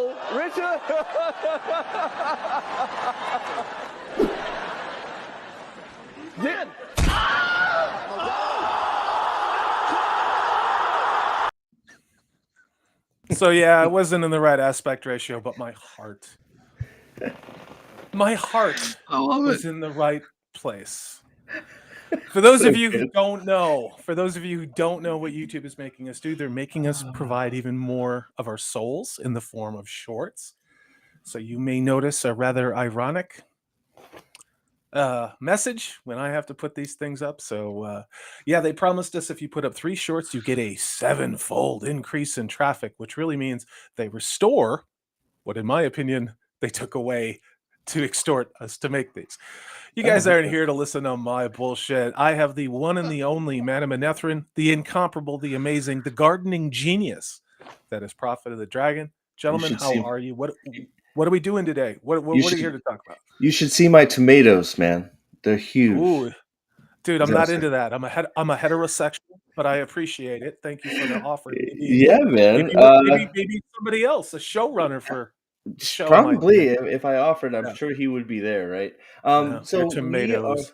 Uh-oh, Richard. Did. So yeah, I wasn't in the right aspect ratio, but my heart was in the right place. For those of you who don't know what YouTube is making us do, they're making us provide even more of our souls in the form of shorts. So you may notice a rather ironic message when I have to put these things up. So yeah, they promised us if you put up 3 shorts, you get a 7-fold increase in traffic, which really means they restore what, in my opinion, they took away to extort us to make these. You guys aren't here to listen to my bullshit. I have the one and the only Madame Anethrin, the incomparable, the amazing, the gardening genius that is Prophet of the Dragon. Gentlemen, how are you? What are we doing today? What are you here to talk about? You should see my tomatoes, man. They're huge. Ooh, dude, I'm not into that. I'm a heterosexual, but I appreciate it. Thank you for the offer. Man. Maybe somebody else, a showrunner for the show. Probably, if I offered, I'm sure he would be there, right? So tomatoes.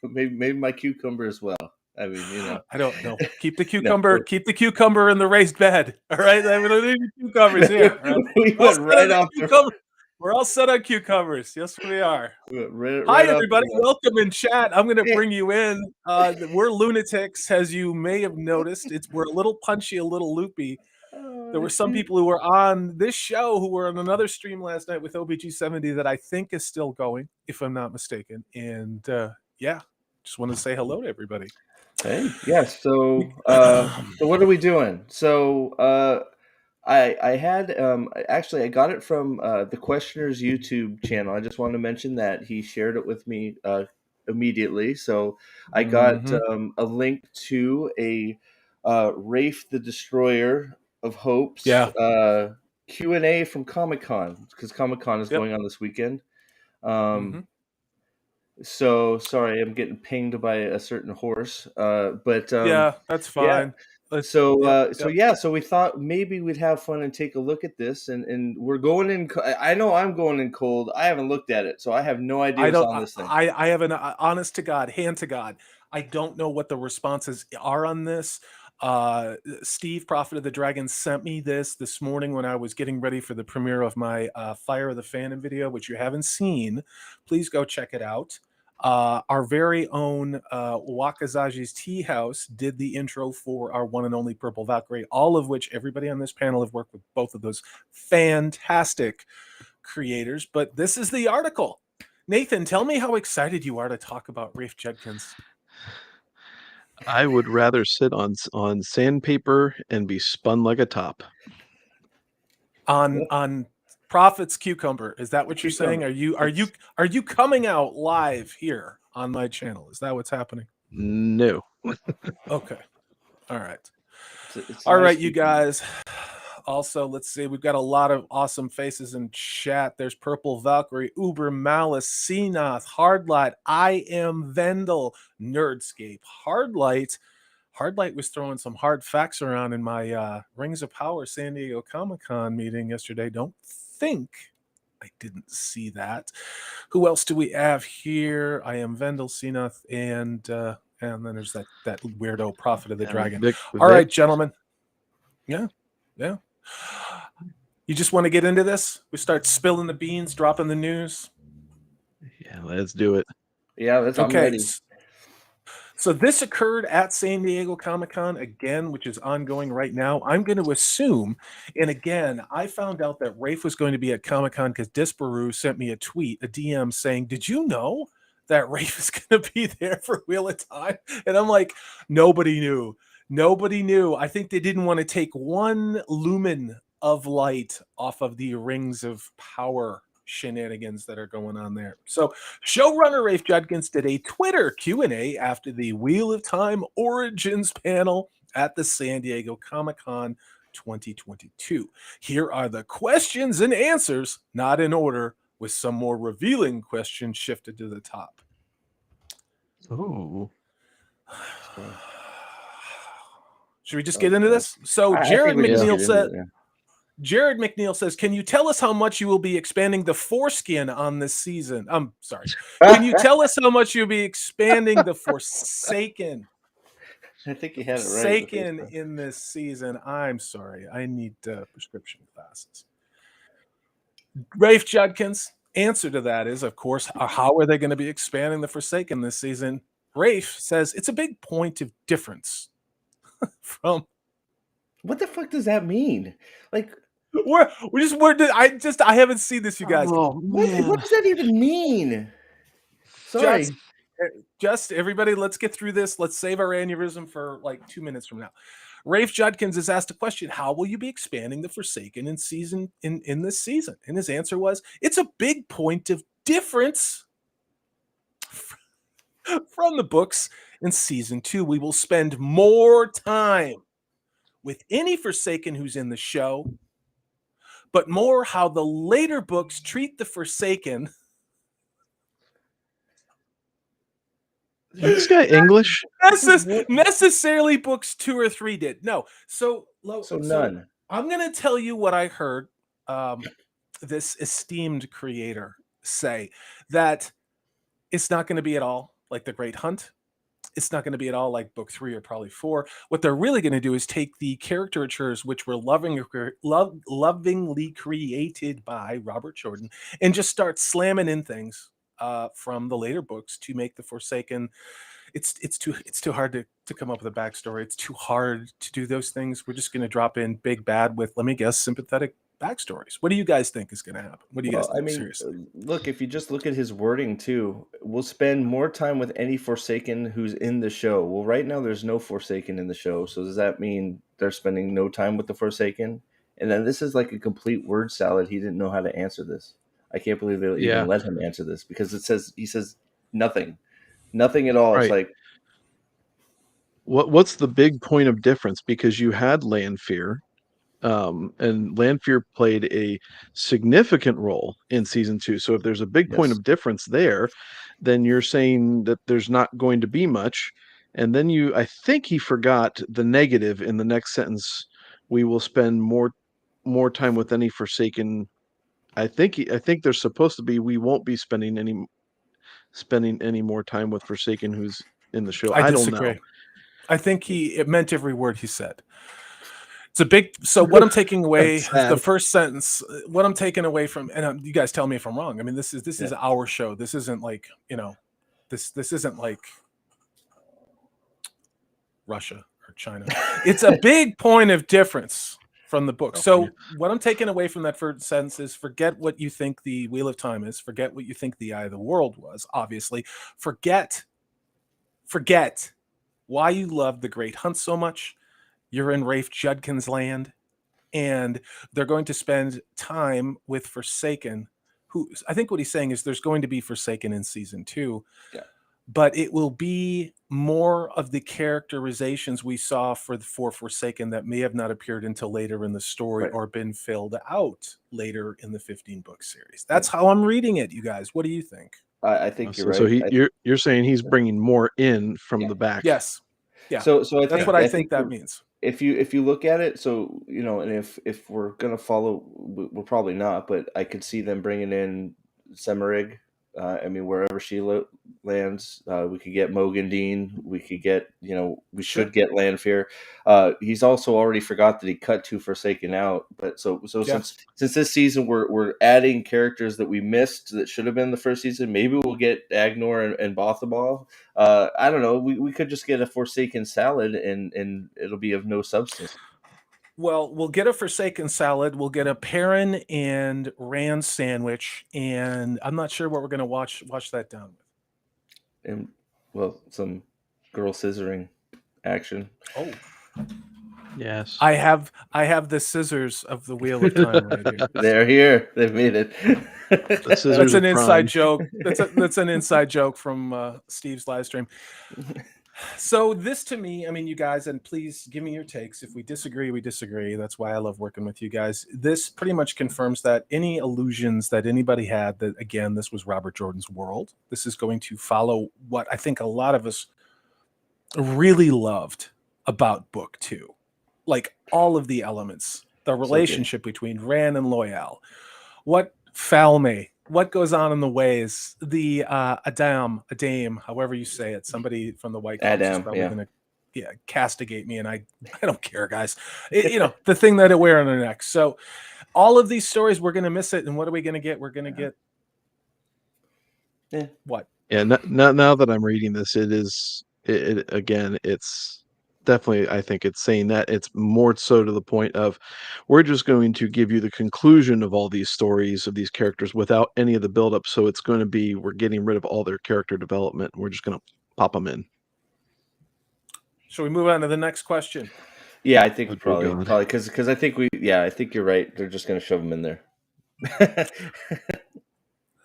maybe my cucumber as well. I mean, I don't know. Keep the cucumber. Keep the cucumber in the raised bed. All right, I mean, cucumbers here. Right? We went right off the. We're all set on cucumbers. Yes, we are. Right Hi, everybody. Welcome in chat. I'm going to bring you in. We're lunatics, as you may have noticed. We're a little punchy, a little loopy. There were some people who were on this show who were on another stream last night with OBG70 that I think is still going, if I'm not mistaken. And yeah, just wanted to say hello to everybody. Hey, yes. So what are we doing? So I had actually I got it from the Questioner's YouTube channel. I just want to mention that he shared it with me immediately. So I got a link to a Rafe the Destroyer of Hopes Q&A from Comic-Con, because Comic-Con is going on this weekend. So sorry, I'm getting pinged by a certain horse. But yeah, that's fine. Yeah. So we thought maybe we'd have fun and take a look at this, and we're going in. I know I'm going in cold. I haven't looked at it, so I have no idea what's on this thing. I have an honest to God, hand to God, I don't know what the responses are on this. Steve, Prophet of the Dragon, sent me this morning when I was getting ready for the premiere of my Fire of the Phantom video, which you haven't seen. Please go check it out. Our very own Wakazaji's Tea House did the intro for our one and only Purple Valkyrie, all of which everybody on this panel have worked with both of those fantastic creators. But this is the article. Nathan, tell me how excited you are to talk about Rafe Judkins. I would rather sit on sandpaper and be spun like a top. On Prophet's cucumber, is that what you're saying? Are you coming out live here on my channel? Is that what's happening? No. Okay. All right. All right, you guys. Also, let's see. We've got a lot of awesome faces in chat. There's Purple Valkyrie, Uber Malice, Seanoth, Hardlight, I Am Vendel, Nerdscape, Hardlight. Hardlight was throwing some hard facts around in my Rings of Power San Diego Comic-Con meeting yesterday. Don't think I didn't see that. Who else do we have here? I Am Vendel, Seanoth, and then there's that weirdo Prophet of the Dragon. All right, gentlemen. Yeah. You just want to get into this? We start spilling the beans, dropping the news. Yeah, let's do it. Yeah, I'm ready. So this occurred at San Diego Comic-Con again, which is ongoing right now. I'm going to assume, and again, I found out that Rafe was going to be at Comic-Con because Disparu sent me a tweet, a DM saying, "Did you know that Rafe is going to be there for Wheel of Time?" And I'm like, nobody knew. Nobody knew. I think they didn't want to take one lumen of light off of the Rings of Power shenanigans that are going on there. So showrunner Rafe Judkins did a Twitter Q&A after the Wheel of Time Origins panel at the San Diego Comic-Con 2022. Here are the questions and answers, not in order, with some more revealing questions shifted to the top. Oh. Should we just get into this? So Jared McNeil said, Jared McNeil says, "Can you tell us how much you will be expanding the foreskin on this season?" I'm sorry. Can you tell us how much you'll be expanding the Forsaken? I think you had it right the first Forsaken time. in this season. I'm sorry. I need prescription glasses. Rafe Judkins' answer to that is, of course, how are they going to be expanding the Forsaken this season? Rafe says it's a big point of difference from What the fuck does that mean? Like, I haven't seen this, you guys. Oh what man. does that even mean? Just Sorry. just everybody, let's get through this. Let's save our aneurysm for like 2 minutes from now. Rafe Judkins is asked a question: how will you be expanding the Forsaken in this season? And his answer was, it's a big point of difference from the books in season 2. We will spend more time with any Forsaken who's in the show, but more how the later books treat the Forsaken. Is this guy English? Necessarily books 2 or 3 did. No. So None. I'm going to tell you what I heard this esteemed creator say, that it's not going to be at all like The Great Hunt. It's not going to be at all like book 3 or probably 4. What they're really going to do is take the caricatures which were lovingly created by Robert Jordan and just start slamming in things from the later books to make the Forsaken. It's too hard to come up with a backstory. It's too hard to do those things. We're just going to drop in big bad with, let me guess, sympathetic backstories. What do you guys think is going to happen? What do you guys Well, I think? mean, Seriously. look, if you just look at his wording too, we'll spend more time with any Forsaken who's in the show. Well, right now there's no Forsaken in the show, so does that mean they're spending no time with the Forsaken? And then this is like a complete word salad. He didn't know how to answer this. I can't believe they'll Yeah. even let him answer this because he says nothing, nothing at all. It's Right. like, What's the big point of difference? Because you had Lanfear, and Lanfear played a significant role in season 2. So if there's a big point yes, of difference there, then you're saying that there's not going to be much. And then I think he forgot the negative in the next sentence. We will spend more time with any Forsaken. I think there's supposed to be, we won't be spending any more time with Forsaken who's in the show. I I don't know. disagree. I think it meant every word he said. It's a big. So what I'm taking away, That's sad. the first sentence, what I'm taking away from, and you guys tell me if I'm wrong. I mean, this is Yeah. our show. This isn't like, this isn't like Russia or China. It's a big point of difference from the book. So what I'm taking away from that first sentence is, forget what you think the Wheel of Time is. Forget what you think the Eye of the World was. Obviously, forget why you love The Great Hunt so much. You're in Rafe Judkins land, and they're going to spend time with Forsaken, who, I think what he's saying is there's going to be Forsaken in season 2. Yeah. But it will be more of the characterizations we saw for Forsaken that may have not appeared until later in the story, Right. or been filled out later in the 15-book series. That's how I'm reading it, you guys. What do you think? I think you're So right. you're saying he's bringing more in from the back. Yes. Yeah. So I That's think what I think that means. if you look at it, so and if we're gonna follow, we're probably not, but I could see them bringing in Semarig. I mean, wherever she lands, we could get Mogan Dean. We could get, we should get Lanfear. He's also already forgot that he cut two Forsaken out. But so Yes. since this season we're adding characters that we missed that should have been the first season, maybe we'll get Agnor and Bothamal. I don't know. We could just get a Forsaken salad and it'll be of no substance. Well, we'll get a Forsaken salad. We'll get a Perrin and Rand sandwich, and I'm not sure what we're going to wash that down with. And well, some girl scissoring action. Oh, Yes. I have the scissors of the Wheel of Time right here. They're here. They've made it. The scissors That's an of inside prime. joke. That's an inside joke from Steve's live stream. So this, to me, I mean, you guys, and please give me your takes. If we disagree, we disagree. That's why I love working with you guys. This pretty much confirms that any illusions that anybody had, that, again, this was Robert Jordan's world. This is going to follow what I think a lot of us really loved about book 2. Like, all of the elements the relationship between Rand and Loial. What Falme? What goes on in the ways? The Adam, however you say it. Somebody from the White Clubs is probably going to castigate me, and I don't care, guys. The thing that it wear on their neck. So all of these stories, we're going to miss it, and what are we going to get? We're going to get what? Yeah. Now that I'm reading this, it again, it's definitely, I think it's saying that it's more so to the point of we're just going to give you the conclusion of all these stories of these characters without any of the buildup. So it's going to be, we're getting rid of all their character development. And we're just going to pop them in. Shall we move on to the next question? Yeah, I think probably because I think I think you're right. They're just going to shove them in there.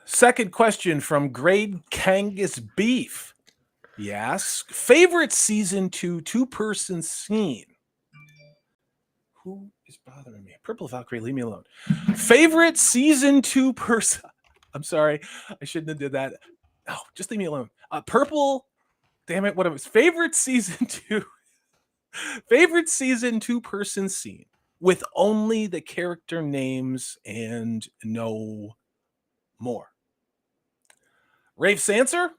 Second question from Grade Kangas Beef. Yes. Favorite season 2 two-person scene? Who is bothering me? Purple Valkyrie, leave me alone. Favorite season 2 person. I'm sorry. I shouldn't have did that. Oh, just leave me alone. Purple. Damn it. What it was. Favorite season 2. Favorite season 2-person scene with only the character names and no more. Rafe's answer?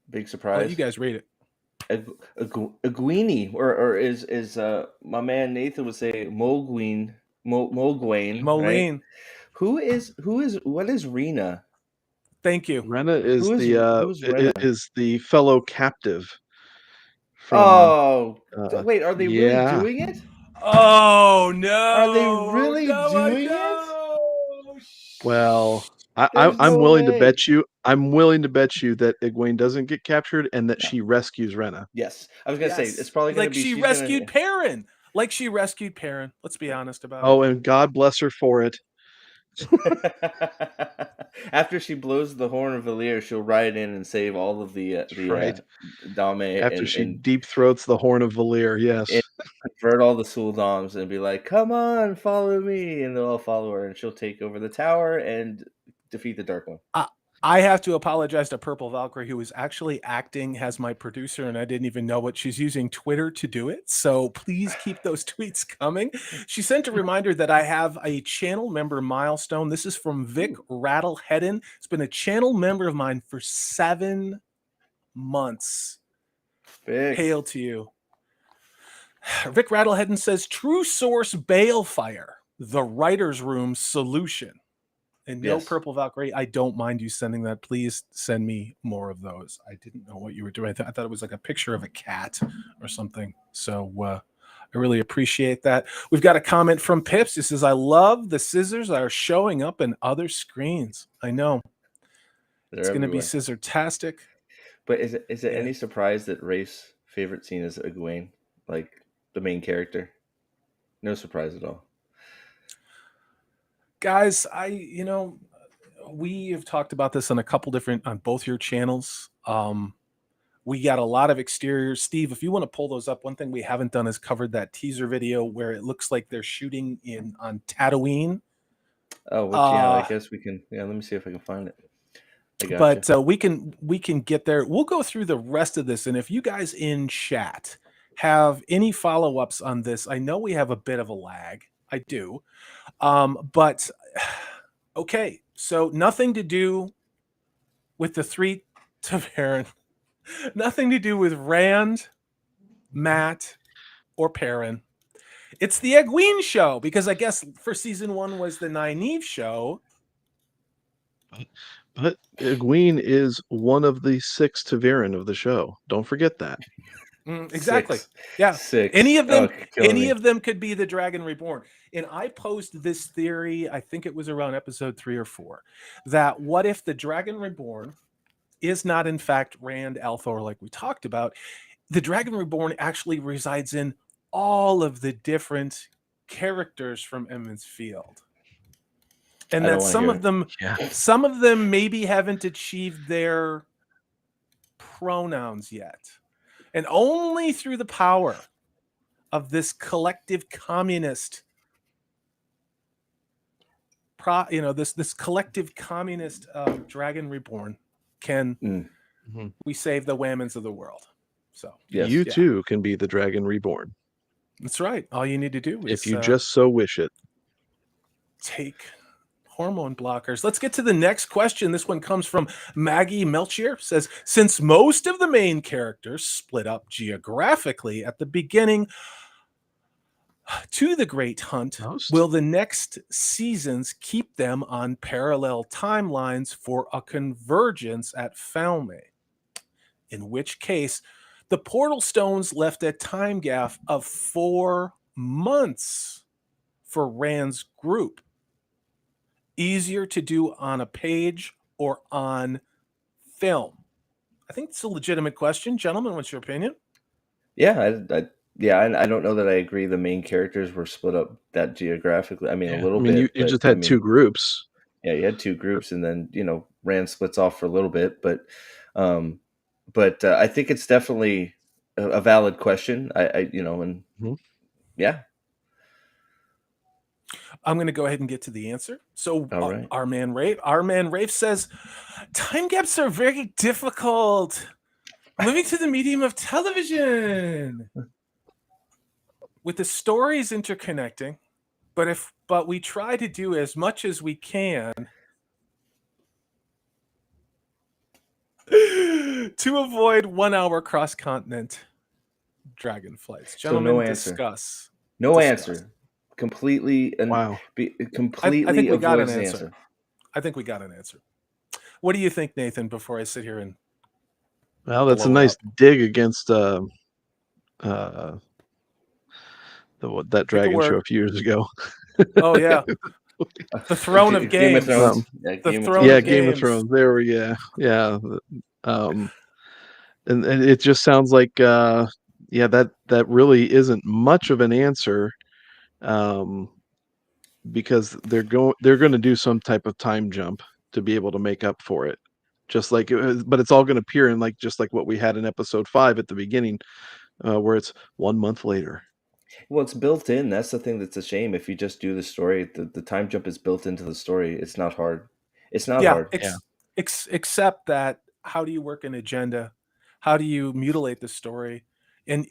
Big surprise. Let you guys read it. Aguini, or is my man Nathan would say Mogwine, Moline. Right? What is Rena? Thank you. Rena is the fellow captive. Wait, are they really doing it? Oh no! Are they really doing it? Well, I'm willing to bet you. I'm willing to bet you that Egwene doesn't get captured and that she rescues Rena. Yes, I was gonna say it's probably gonna be she rescued Perrin. Like she rescued Perrin. Let's be honest about it. Oh, and God bless her for it. After she blows the horn of Valyr, she'll ride in and save all of the Dame. After she deep throats the horn of Valyr, yes. And convert all the Sul'dams and be like, "Come on, follow me," and they'll all follow her, and she'll take over the tower and defeat the Dark One. I have to apologize to Purple Valkyrie, who is actually acting as my producer, and I didn't even know what she's using Twitter to do it. So please keep those tweets coming. She sent a reminder that I have a channel member milestone. This is from Vic Rattleheadin. It's been a channel member of mine for 7 months. Vic. Hail to you. Vic Rattleheadin says, true source Balefire, the writer's room solution. And no, Purple Valkyrie, I don't mind you sending that. Please send me more of those. I didn't know what you were doing. I thought it was like a picture of a cat or something. So I really appreciate that. We've got a comment from Pips. He says, I love the scissors that are showing up in other screens. I know. It's going to be scissor-tastic. But is it any surprise that Rafe's favorite scene is Egwene, like the main character? No surprise at all. Guys, we have talked about this on on both your channels. We got a lot of exteriors. Steve, if you want to pull those up, one thing we haven't done is covered that teaser video where it looks like they're shooting on Tatooine. Oh, I guess we can. Yeah, let me see if I can find it. But we can get there. We'll go through the rest of this, and if you guys in chat have any follow-ups on this, I know we have a bit of a lag. I do. But okay, so nothing to do with the 3 Ta'veren, nothing to do with Rand, Matt, or Perrin. It's the Egwene show, because I guess for season 1 was the Nynaeve show. But Egwene is one of the 6 Ta'veren of the show. Don't forget that. Exactly. 6. Yeah. 6. Any of them could be the Dragon Reborn. And I posed this theory, I think it was around episode 3 or 4, that what if the Dragon Reborn is not in fact Rand al'Thor like we talked about? The Dragon Reborn actually resides in all of the different characters from Emond's Field. And that some of them maybe haven't achieved their pronouns yet. And only through the power of this collective communist, this collective communist Dragon Reborn can we save the Whammons of the world. So you too can be the Dragon Reborn. That's right. All you need to do is if you just so wish it. take hormone blockers. Let's get to the next question. This one comes from Maggie Melchior. Says, since most of the main characters split up geographically at the beginning to the Great Hunt, will the next seasons keep them on parallel timelines for a convergence at Falme? In which case, the portal stones left a time gap of 4 months for Rand's group. Easier to do on a page or on film? I think it's a legitimate question. Gentlemen, what's your opinion? Yeah, I don't know that I agree the main characters were split up that geographically. I mean, a little bit. You but, just I had mean, 2 groups. Yeah, you had 2 groups, and then Rand splits off for a little bit, but I think it's definitely a valid question. And yeah. I'm going to go ahead and get to the answer. So All right. our man Rafe says, time gaps are very difficult. Moving to the medium of television. With the stories interconnecting, but we try to do as much as we can to avoid 1 hour cross-continent dragon flights. Gentlemen, So no answer. discuss. No answer. Completely Wow. Completely I think we got an avoids the answer. I think we got an answer. What do you think, Nathan, before I sit here and Well, that's a blow nice up? dig against that dragon show a few years ago. Oh yeah. The Throne of Game of Games. Thrones. The Throne of Game of Games. Thrones. There we go. Yeah. And it just sounds like that really isn't much of an answer, because they're going to do some type of time jump to be able to make up for it. Just like but it's all going to appear in just like what we had in episode 5 at the beginning, where it's 1 month later. Well, it's built in. That's the thing that's a shame. If you just do the story, the time jump is built into the story. It's not hard. It's not hard. Except that, how do you work an agenda? How do you mutilate the story? And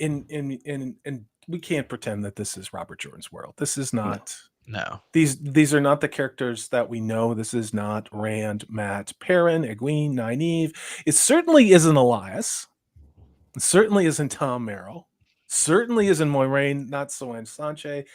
we can't pretend that this is Robert Jordan's world. This is not. No. These are not the characters that we know. This is not Rand, Matt, Perrin, Egwene, Nynaeve. It certainly isn't Elias. It certainly isn't Tom Merrill. Certainly isn't Moiraine, not Solange Sanche.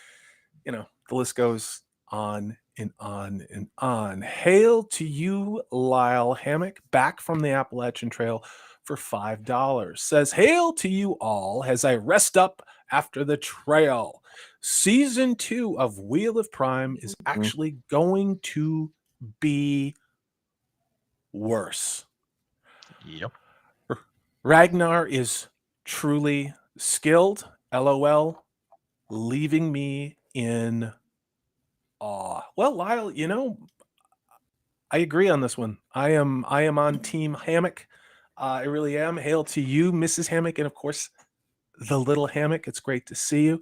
The list goes on and on and on. Hail to you, Lyle Hammock, back from the Appalachian Trail for $5. Says, hail to you all as I rest up after the trail. Season 2 of Wheel of Prime is actually going to be worse. Yep. Ragnar is truly skilled, LOL, leaving me in awe. Well, Lyle, I agree on this one. I am on Team Hammock. I really am. Hail to you, Mrs. Hammock, and of course, the little Hammock. It's great to see you.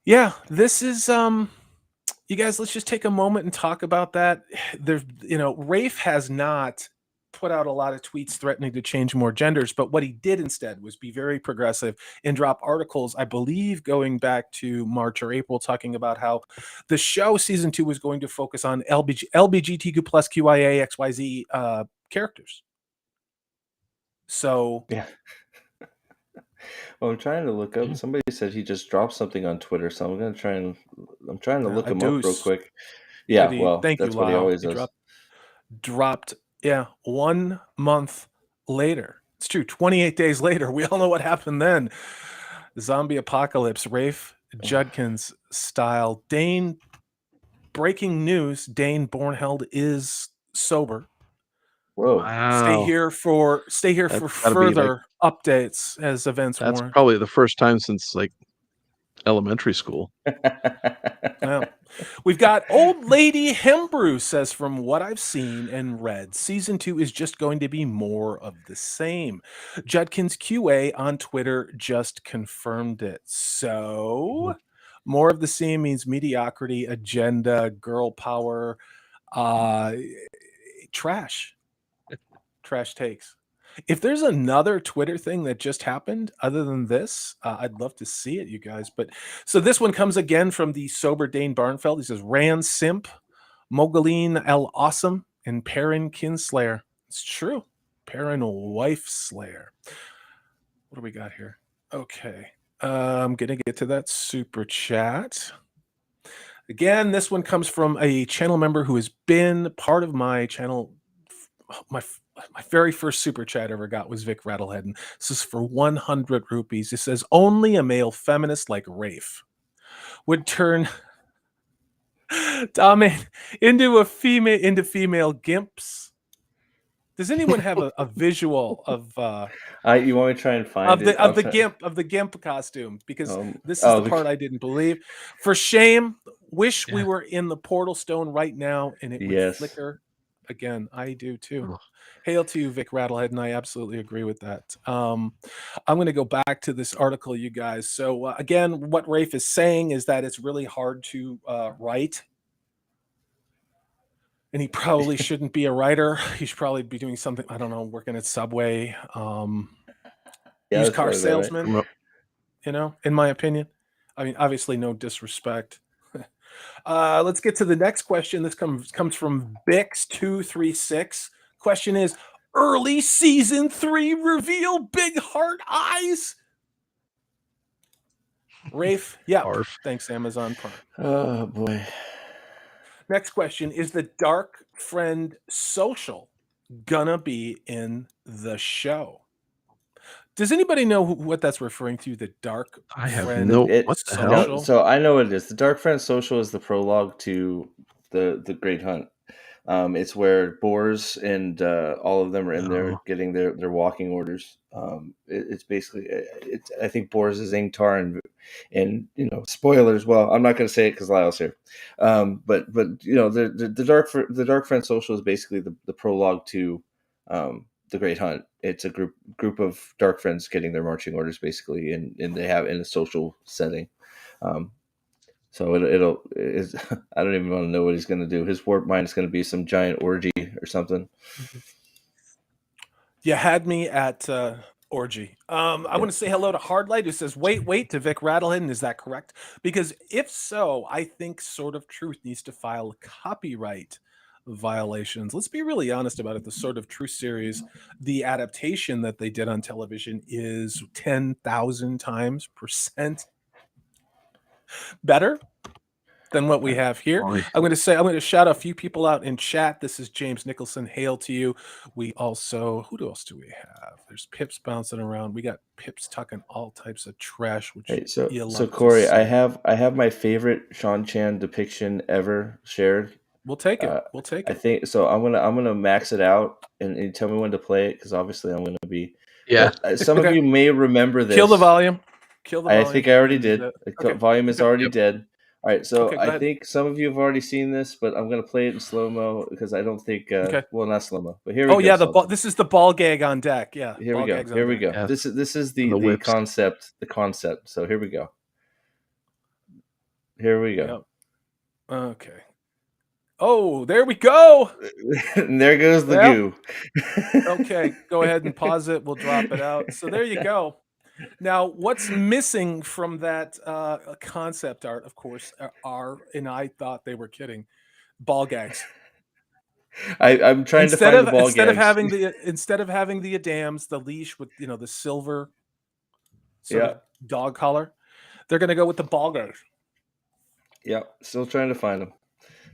Yeah, this is you guys, let's just take a moment and talk about that. Rafe has not put out a lot of tweets threatening to change more genders, but what he did instead was be very progressive and drop articles, I believe going back to March or April, talking about how the show season 2 was going to focus on LGBTQ plus QIA XYZ characters. So yeah. Well, I'm trying to look up. Somebody said he just dropped something on Twitter, so I'm trying to look him up real quick. Yeah, well, thank that's you, what he Lyle. always does. Dropped 1 month later. It's true, 28 days later. We all know what happened then. Zombie apocalypse, Rafe Judkins style. Dane, breaking news, Dane Bornheld is sober. Whoa. Wow. Stay here for further updates as events warrant. That's probably the first time since elementary school. Yeah. We've got Old Lady Hembrew says, from what I've seen and read, season 2 is just going to be more of the same. Judkins QA on Twitter just confirmed it. So more of the same means mediocrity, agenda, girl power, trash takes. If there's another Twitter thing that just happened other than this, I'd love to see it, you guys. But so this one comes again from the sober Dane Barnfeld. He says, Ran Simp, Mogaline El Awesome, and Perrin Kinslayer. It's true. Perrin Wife Slayer. What do we got here? Okay. I'm going to get to that super chat. Again, this one comes from a channel member who has been part of my channel. My very first super chat I ever got was Vic Rattlehead. And this is for 100 rupees. It says, only a male feminist like Rafe would turn Dame into female gimps. Does anyone have a visual of You want me to try and find it? of the gimp costume? Because this is the part I didn't believe. For shame, wish we were in the portal stone right now and it would flicker again. I do too. Hail to you, Vic Rattlehead, and I absolutely agree with that. I'm going to go back to this article, you guys. So again, what Rafe is saying is that it's really hard to write. And he probably shouldn't be a writer. He should probably be doing something, I don't know, working at Subway, used car salesman, right. You know, in my opinion. I mean, obviously no disrespect. Let's get to the next question. This comes from Bix236. Question is, early season 3 reveal big heart eyes? Rafe, yeah. Thanks, Amazon Prime. Oh, boy. Next question, is the Dark Friend social gonna be in the show? Does anybody know what that's referring to? The Dark Friend what the hell? No, so I know what it is. The Dark Friend social is the prologue to the Great Hunt. It's where Boars and all of them are in there getting their walking orders. It's basically, I think Boars is Ingtar and you know, spoilers. Well, I'm not going to say it because Lyle's here. But you know, the Dark Friend social is basically the prologue to the Great Hunt. It's a group of Dark Friends getting their marching orders basically, and they have in a social setting. So it's, I don't even want to know what he's going to do. His warp mind is going to be some giant orgy or something. You had me at orgy. I want to say hello to Hardlight, who says, wait to Vic Rattlehead. Is that correct? Because if so, I think Sword of Truth needs to file copyright violations. Let's be really honest about it. The Sword of Truth series, the adaptation that they did on television is 10,000 times % better than what we have here. I'm going to shout a few people out in chat. This is James Nicholson. Hail to you. We also, who else do we have? There's Pips bouncing around. We got Pips tucking all types of trash. Which so Corey, I have my favorite Sean Chan depiction ever shared. We'll take it. We'll take it. I think so. I'm gonna max it out and tell me when to play it because obviously I'm gonna be. Yeah. Some of you may remember this. Kill the volume. I think I already did. Okay. Volume is already dead. All right, so I think some of you have already seen this, but I'm going to play it in slow-mo because I don't think, well, not slow-mo, but here we go. Oh, yeah, this is the ball gag on deck. Yeah, here we go. Here we go. Yeah. This is the concept. The concept. So here we go. Here we go. Yep. Okay. Oh, there we go. And there goes the goo. Okay, go ahead and pause it. We'll drop it out. So there you go. Now, what's missing from that concept art, of course, are, and I thought they were kidding, ball gags. I'm trying to find the ball gags. Instead of having the Adams, the leash with the silver sort of dog collar, they're going to go with the ball gags. Yeah, still trying to find them.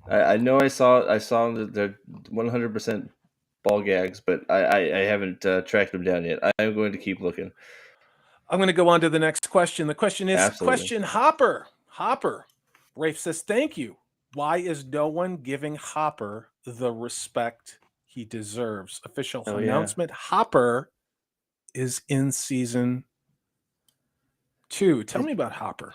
I know I saw them. They're 100% ball gags, but I haven't tracked them down yet. I'm going to keep looking. I'm going to go on to the next question. The question is question Hopper. Rafe says, thank you. Why is no one giving Hopper the respect he deserves? Official announcement. Yeah. Hopper is in season 2. Tell me about Hopper.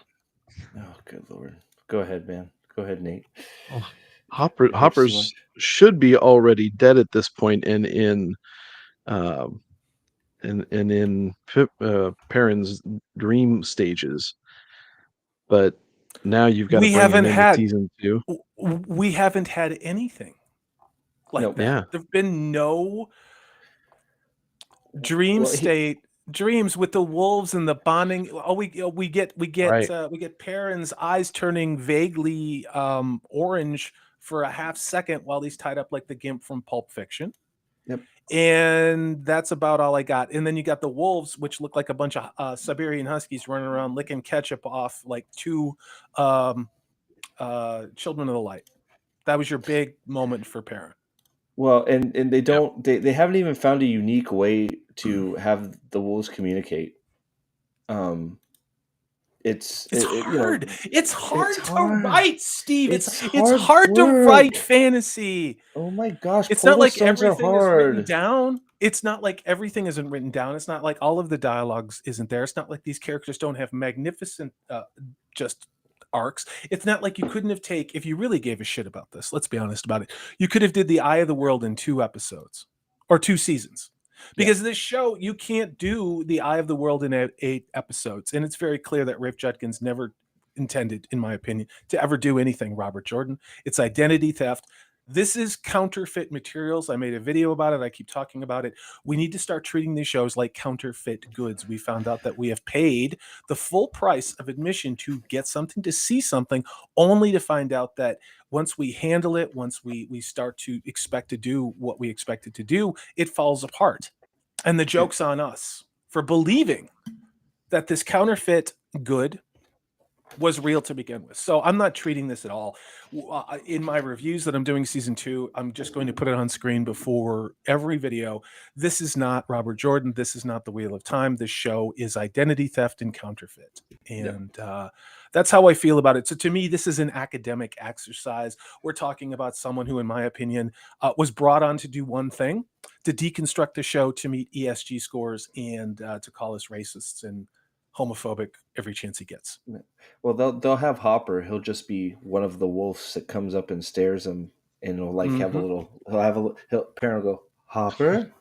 Oh, good Lord. Go ahead, man. Go ahead, Nate. Oh, Hopper's should be already dead at this point and in Perrin's dream stages, but now you've got to bring him into season 2. We haven't had anything like that. There've been no Dream Well, state, dreams with the wolves and the bonding. Oh, we get Right. we get Perrin's eyes turning vaguely orange for a half second while he's tied up like the Gimp from Pulp Fiction. Yep. And that's about all I got. And then you got the wolves, which look like a bunch of Siberian Huskies running around licking ketchup off like two Children of the Light. That was your big moment for Perrin. Well, and they don't they haven't even found a unique way to have the wolves communicate. It's hard. It's hard to hard. write, Steve. It's It's hard hard to work. write fantasy. Oh my gosh, It's not Portal like Stones are everything is written hard. down. It's not like everything isn't written down. It's not like all of the dialogues isn't there. It's not like these characters don't have magnificent just arcs. It's not like you couldn't have if you really gave a shit about this, let's be honest about it. You could have did the Eye of the World in 2 episodes or 2 seasons. Because this show, you can't do the Eye of the World in 8 episodes. And it's very clear that Rafe Judkins never intended, in my opinion, to ever do anything Robert Jordan. It's identity theft. This is counterfeit materials. I made a video about it. I keep talking about it. We need to start treating these shows like counterfeit goods. We found out that we have paid the full price of admission to get something, to see something, only to find out that once we handle it, once we start to expect to do what we expected to do, it falls apart. And the joke's on us for believing that this counterfeit good was real to begin with. So I'm not treating this at all. In my reviews that I'm doing season 2, I'm just going to put it on screen before every video. This is not Robert Jordan. This is not the Wheel of Time. This show is identity theft and counterfeit. And that's how I feel about it. So to me, this is an academic exercise. We're talking about someone who, in my opinion, was brought on to do one thing, to deconstruct the show, to meet ESG scores, and to call us racists and homophobic every chance he gets. Well, they'll have Hopper. He'll just be one of the wolves that comes up and stares him, and he'll like have a little. Parent will go, Hopper,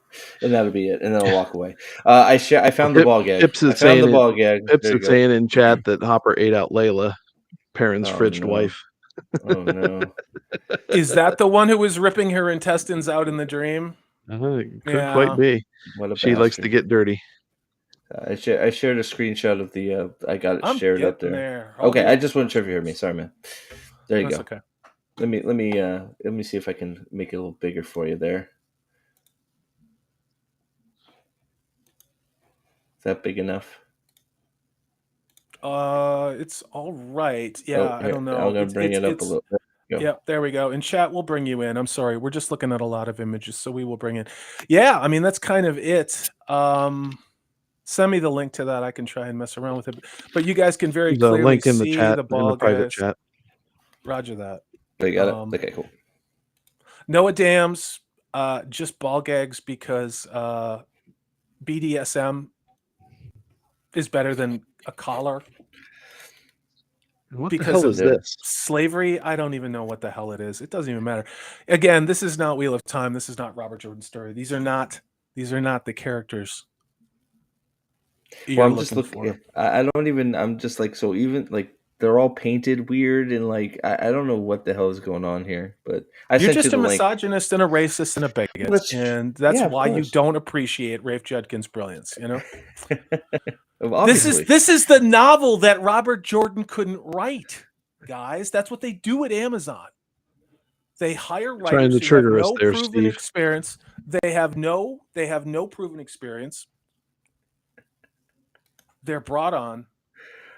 and that'll be it, and then I'll walk away. I found the ball gag. Pips is saying in chat that Hopper ate out Layla, Perrin's fridged wife. Oh no! Is that the one who was ripping her intestines out in the dream? It could quite be. She likes to get dirty. I shared a screenshot of the. I got it shared up there. Oh, okay, I just wasn't sure if you heard me. Sorry, man. There you go. Okay. Let me see if I can make it a little bigger for you there. Is that big enough? It's all right. Yeah, I don't know. I'm gonna bring it up a little bit. Yeah, there we go. In chat, we'll bring you in. I'm sorry, we're just looking at a lot of images, so we will bring in. Yeah, I mean that's kind of it. Send me the link to that. I can try and mess around with it. But you guys can very clearly link in the see chat, the ball in the private guys. chat. Roger that. You got it? Okay, cool. Noah Dams, just ball gags because BDSM is better than a collar. What the hell is this? Slavery, I don't even know what the hell it is. It doesn't even matter. Again, this is not Wheel of Time. This is not Robert Jordan's story. These are not the characters. Well, I'm just looking. I don't even. I'm just like, so even like they're all painted weird and like I don't know what the hell is going on here. But you're just a misogynist and a racist and a bigot, and that's why you don't appreciate Rafe Judkins' brilliance. You know, this is the novel that Robert Jordan couldn't write, guys. That's what they do at Amazon. They hire writers who have no proven experience. They have no proven experience. They're brought on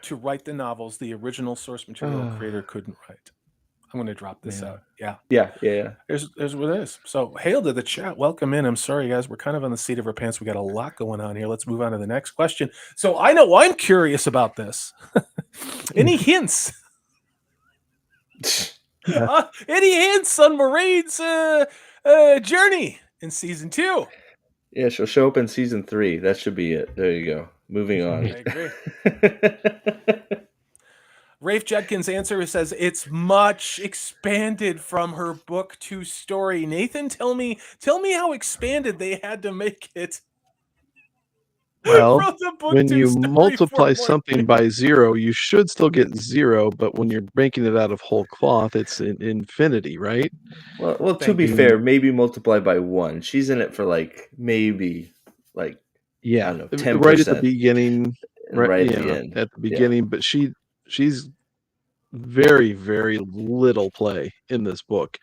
to write the novels the original source material creator couldn't write. I'm going to drop this out. Yeah. There's what it is. So, hail to the chat. Welcome in. I'm sorry, guys. We're kind of on the seat of our pants. We got a lot going on here. Let's move on to the next question. So, I know I'm curious about this. Any hints? Any hints on Moiraine's journey in season 2? Yeah, she'll show up in season 3. That should be it. There you go. Moving on. I agree. Rafe Judkins' answer says it's much expanded from her book to story. Nathan, tell me how expanded they had to make it. Well, when you multiply something by 0, you should still get 0, but when you're breaking it out of whole cloth, it's an infinity, right? Well, to be fair, maybe multiply by 1. She's in it for like maybe like Yeah, know, right at the 10%, beginning, and right, right at the yeah, end. at the Yeah. beginning, but she's very, very little play in this book.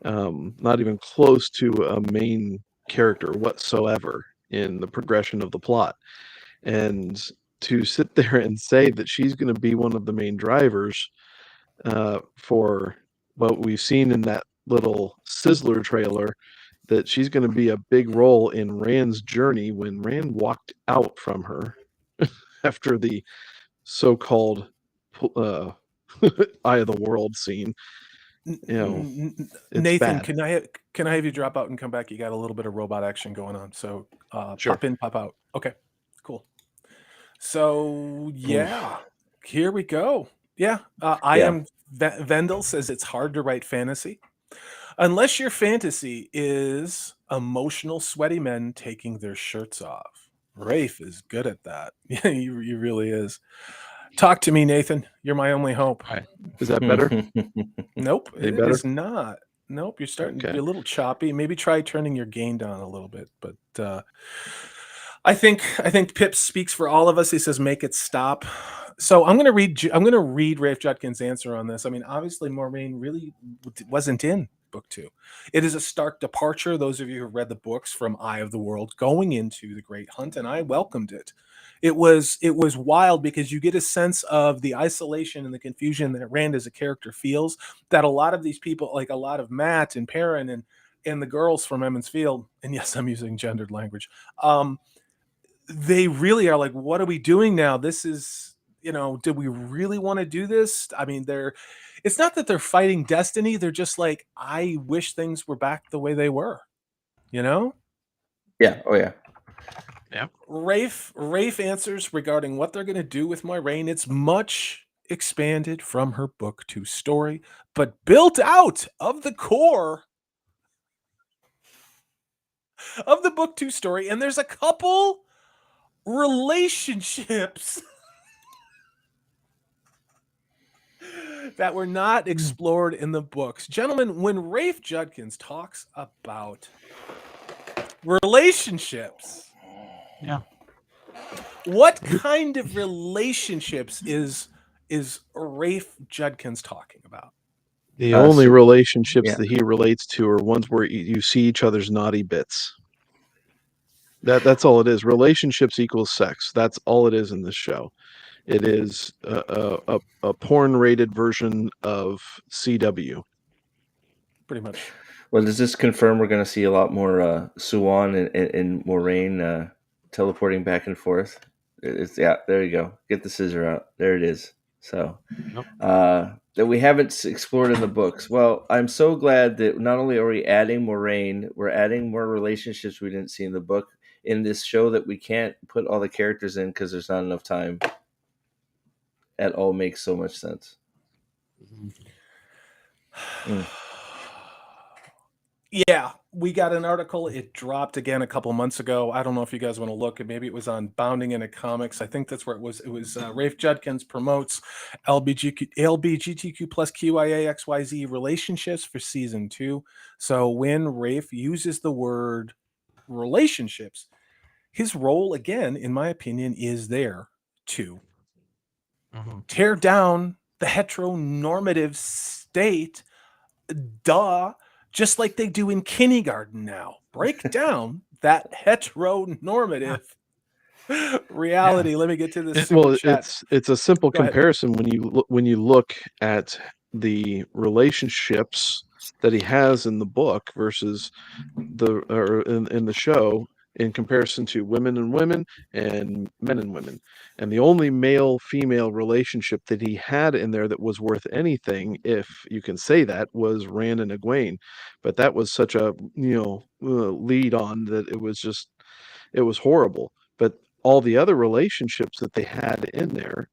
Not even close to a main character whatsoever in the progression of the plot. And to sit there and say that she's going to be one of the main drivers for what we've seen in that little Sizzler trailer, that she's going to be a big role in Rand's journey when Rand walked out from her after the so-called uh, eye of the world scene. It's Nathan, bad. can I have you drop out and come back? You got a little bit of robot action going on, so Sure. pop in, pop out. Okay, cool. So yeah, Oof. here we go. Yeah, I Yeah. am. Vendel says it's hard to write fantasy unless your fantasy is emotional, sweaty men taking their shirts off. Rafe is good at that. Yeah, he really is. Talk to me, Nathan. You're my only hope. All right. Is that better? Nope, Any it better? is not. Nope, you're starting to be Okay. a little choppy. Maybe try turning your gain down a little bit. But I think Pip speaks for all of us. He says, "Make it stop." So I'm gonna read Rafe Judkins' answer on this. I mean, obviously, Moiraine really wasn't in book 2. It is a stark departure. Those of you who have read the books from Eye of the World going into the Great Hunt, and I welcomed it. It was wild because you get a sense of the isolation and the confusion that Rand as a character feels, that a lot of these people, like a lot of Matt and Perrin and the girls from Emmons Field, and yes, I'm using gendered language. They really are like, what are we doing now? This is, did we really want to do this? I mean, it's not that they're fighting destiny. They're just like, I wish things were back the way they were, you know? Yeah. Oh yeah. Yeah. Rafe answers regarding what they're going to do with Moiraine. It's much expanded from her book 2 story, but built out of the core of the book 2 story. And there's a couple relationships that were not explored in the books. Gentlemen, when Rafe Judkins talks about relationships, Yeah. what kind of relationships is Rafe Judkins talking about? The only relationships Yeah. that he relates to are ones where you see each other's naughty bits. That's all it is. Relationships equals sex. That's all it is in this show. It is a porn rated version of CW. Pretty much. Well, does this confirm we're going to see a lot more Suwan and Moiraine teleporting back and forth? Yeah, there you go. Get the scissor out. There it is. So Yep. that we haven't explored in the books. Well, I'm so glad that not only are we adding Moiraine, we're adding more relationships we didn't see in the book in this show that we can't put all the characters in because there's not enough time. That all makes so much sense. Mm. Yeah, we got an article. It dropped again a couple months ago. I don't know if you guys want to look. Maybe it was on Bounding into Comics. I think that's where it was. It was Rafe Judkins promotes LBGTQ plus QIA XYZ relationships for season 2. So when Rafe uses the word relationships, his role, again, in my opinion, is there to tear down the heteronormative state. Duh. Just like they do in kindergarten now. Break down that heteronormative reality. Let me get to this super chat. It's a simple Go ahead. comparison when you look at the relationships that he has in the book versus in the show, in comparison to women and women and men and women. And the only male female relationship that he had in there that was worth anything, if you can say that, was Rand and Egwene. But that was such a lead on that it was horrible. But all the other relationships that they had in there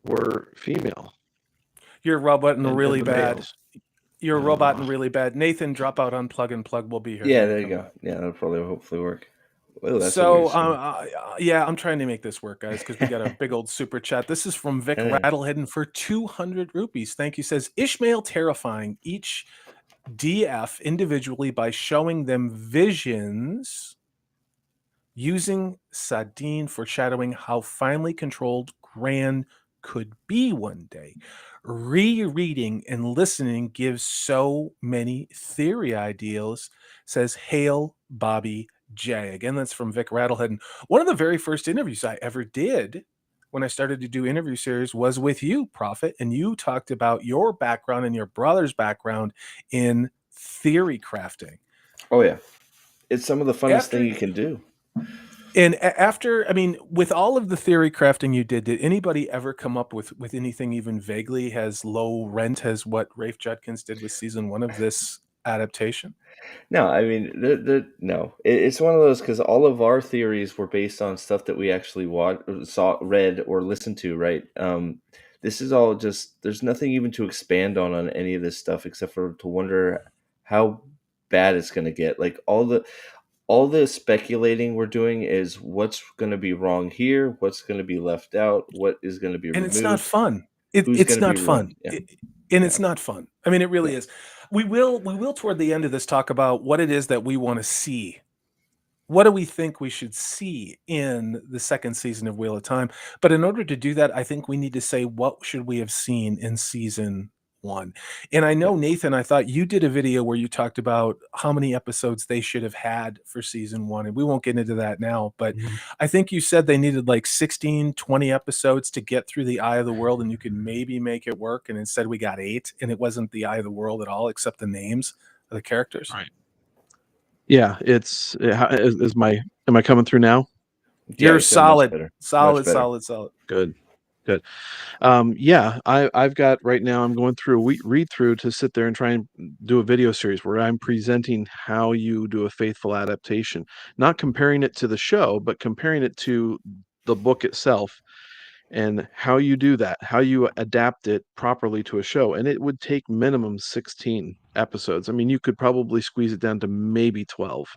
were female You're roboting really and the bad. males. You're roboting really bad. Nathan, drop out, unplug, and plug. We'll be here. Yeah, when there you you come go. back. Yeah, that'll probably hopefully work. Oh, that's a So, weird screen. yeah, I'm trying to make this work, guys, because we got a big old super chat. This is from Vic Anyway. Rattlehead for 200 rupees. Thank you. Says Ishmael terrifying each DF individually by showing them visions using Sadine foreshadowing how finely controlled Gran could be one day. Rereading and listening gives so many theory ideals, says Hail Bobby J. Again, that's from Vic Rattlehead. And one of the very first interviews I ever did when I started to do interview series was with you, Prophet, and you talked about your background and your brother's background in theory crafting. Oh yeah, it's some of the funnest After thing you can do. and after, I mean, with all of the theory crafting you did anybody ever come up with anything even vaguely as low rent as what Rafe Judkins did with season 1 of this adaptation? No, I mean, no. It's one of those because all of our theories were based on stuff that we actually saw, read, or listened to. Right? This is all just. There's nothing even to expand on any of this stuff except for to wonder how bad it's going to get. Like all the speculating we're doing is what's going to be wrong here, what's going to be left out, what is going to be And it's not removed, fun. who's It's going to be not ruined. fun. Yeah, And yeah, it's not fun. I mean, it really yeah. is. We will toward the end of this talk about what it is that we want to see. What do we think we should see in the second season of Wheel of Time? But in order to do that, I think we need to say what should we have seen in season 1. And I know, Nathan, I thought you did a video where you talked about how many episodes they should have had for season 1, and we won't get into that now, but I think you said they needed like 16, 20 episodes to get through the Eye of the World, and you could maybe make it work, and instead we got 8, and it wasn't the Eye of the World at all except the names of the characters. Right. Yeah, it's am I coming through now? You're you sound much solid, better. solid, Much better. solid. Good. Yeah, I've got right now. I'm going through a read through to sit there and try and do a video series where I'm presenting how you do a faithful adaptation, not comparing it to the show, but comparing it to the book itself and how you do that, how you adapt it properly to a show. And it would take minimum 16 episodes. I mean, you could probably squeeze it down to maybe 12.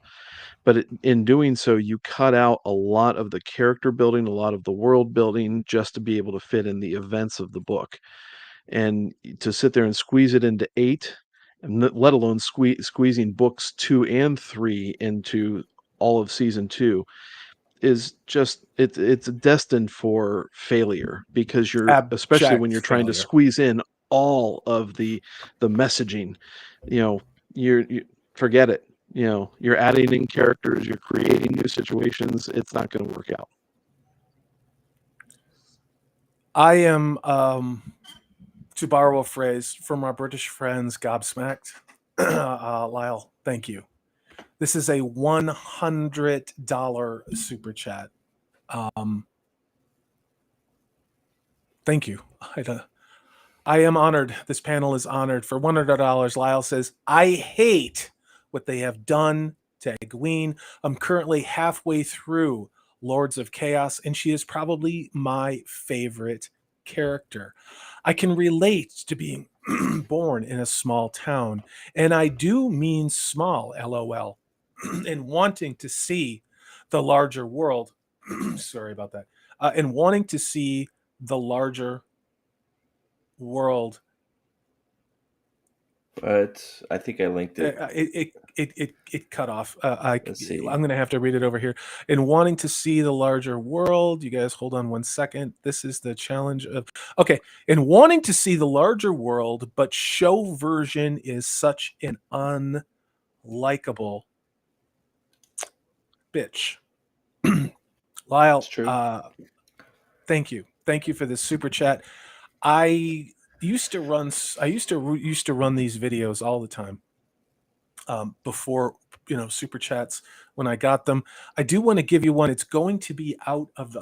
But in doing so, you cut out a lot of the character building, a lot of the world building, just to be able to fit in the events of the book. And to sit there and squeeze it into 8, and let alone squeezing books 2 and 3 into all of season 2, is just it's destined for failure, because especially when you're Abject trying to failure. squeeze in all of the messaging, you forget it. You're adding in characters, you're creating new situations. It's not going to work out. I am, to borrow a phrase from our British friends, gobsmacked. Lyle, thank you. This is a $100 super chat. Thank you. I am honored. This panel is honored. For $100, Lyle says, I hate what they have done to Egwene. I'm currently halfway through Lords of Chaos, and she is probably my favorite character. I can relate to being born in a small town, and I do mean small, LOL, and wanting to see the larger world. Sorry about that. And wanting to see the larger world. But I think I linked it. It cut off. I'm Let's see. going to have to read it over here. In wanting to see the larger world, you guys hold on one second. This is the challenge of, okay. In wanting to see the larger world, but show version is such an unlikable bitch. Lyle, It's true. thank you for this super chat. I used to run these videos all the time, before super chats, when I got them. I do want to give you one. It's going to be out of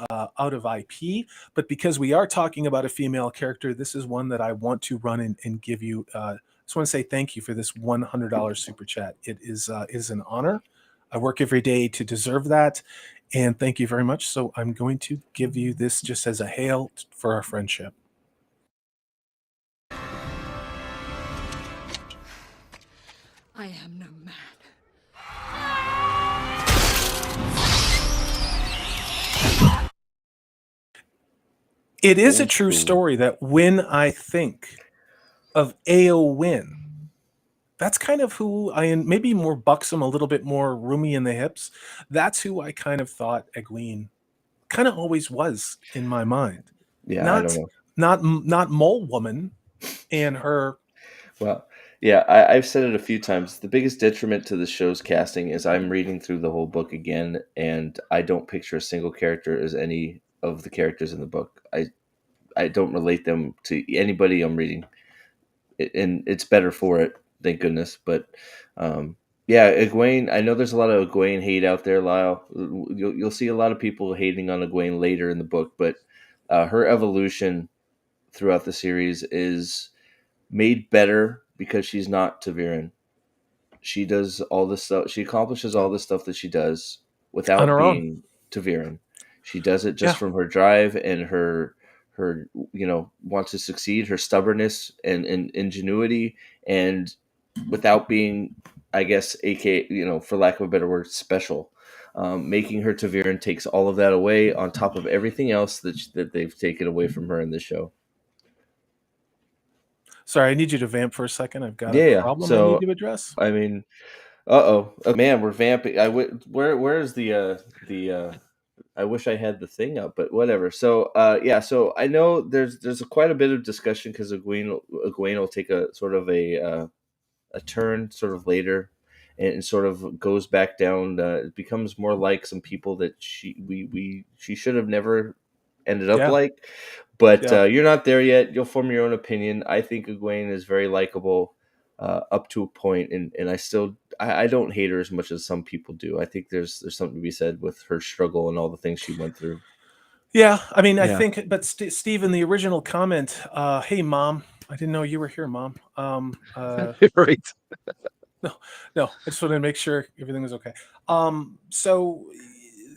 IP, but because we are talking about a female character, this is one that I want to run and give you. I just want to say thank you for this $100 super chat. It is an honor. I work every day to deserve that, and thank you very much. So I'm going to give you this just as a hail for our friendship. I am no man. It is a true story that when I think of Eowyn, That's kind of who I am. Maybe more buxom, a little bit more roomy in the hips. That's who I kind of thought Egwene kind of always was in my mind. Yeah, I don't Not know. not Mole Woman and her. Well, yeah, I've said it a few times. The biggest detriment to the show's casting is I'm reading through the whole book again, and I don't picture a single character as any of the characters in the book. I don't relate them to anybody I'm reading, and it's better for it, thank goodness. But yeah, Egwene. I know there's a lot of Egwene hate out there, Lyle. You'll see a lot of people hating on Egwene later in the book, but her evolution throughout the series is made better because she's not Taviran. She does all this stuff. She accomplishes all the stuff that she does On without her own. being Taviran. She does it just Yeah. from her drive and her wants to succeed, her stubbornness and ingenuity, and without being, I guess, for lack of a better word, special. Making her Taviran takes all of that away on top of everything else that they've taken away from her in this show. Sorry, I need you to vamp for a second. I've got a Yeah. problem I need So to address. I mean, man, we're vamping. Where's the I wish I had the thing up, but whatever. So yeah, so I know there's quite a bit of discussion because Egwene will take a sort of a turn sort of later, and sort of goes back down. It becomes more like some people that she should have never ended up Yeah. like. But Yeah. you're not there yet. You'll form your own opinion. I think Egwene is very likable up to a point, and I don't hate her as much as some people do. I think there's something to be said with her struggle and all the things she went through. Yeah. I mean, I Yeah. think, but Steve, in the original comment, hey, Mom, I didn't know you were here, Mom. Right. No, I just wanted to make sure everything was okay. So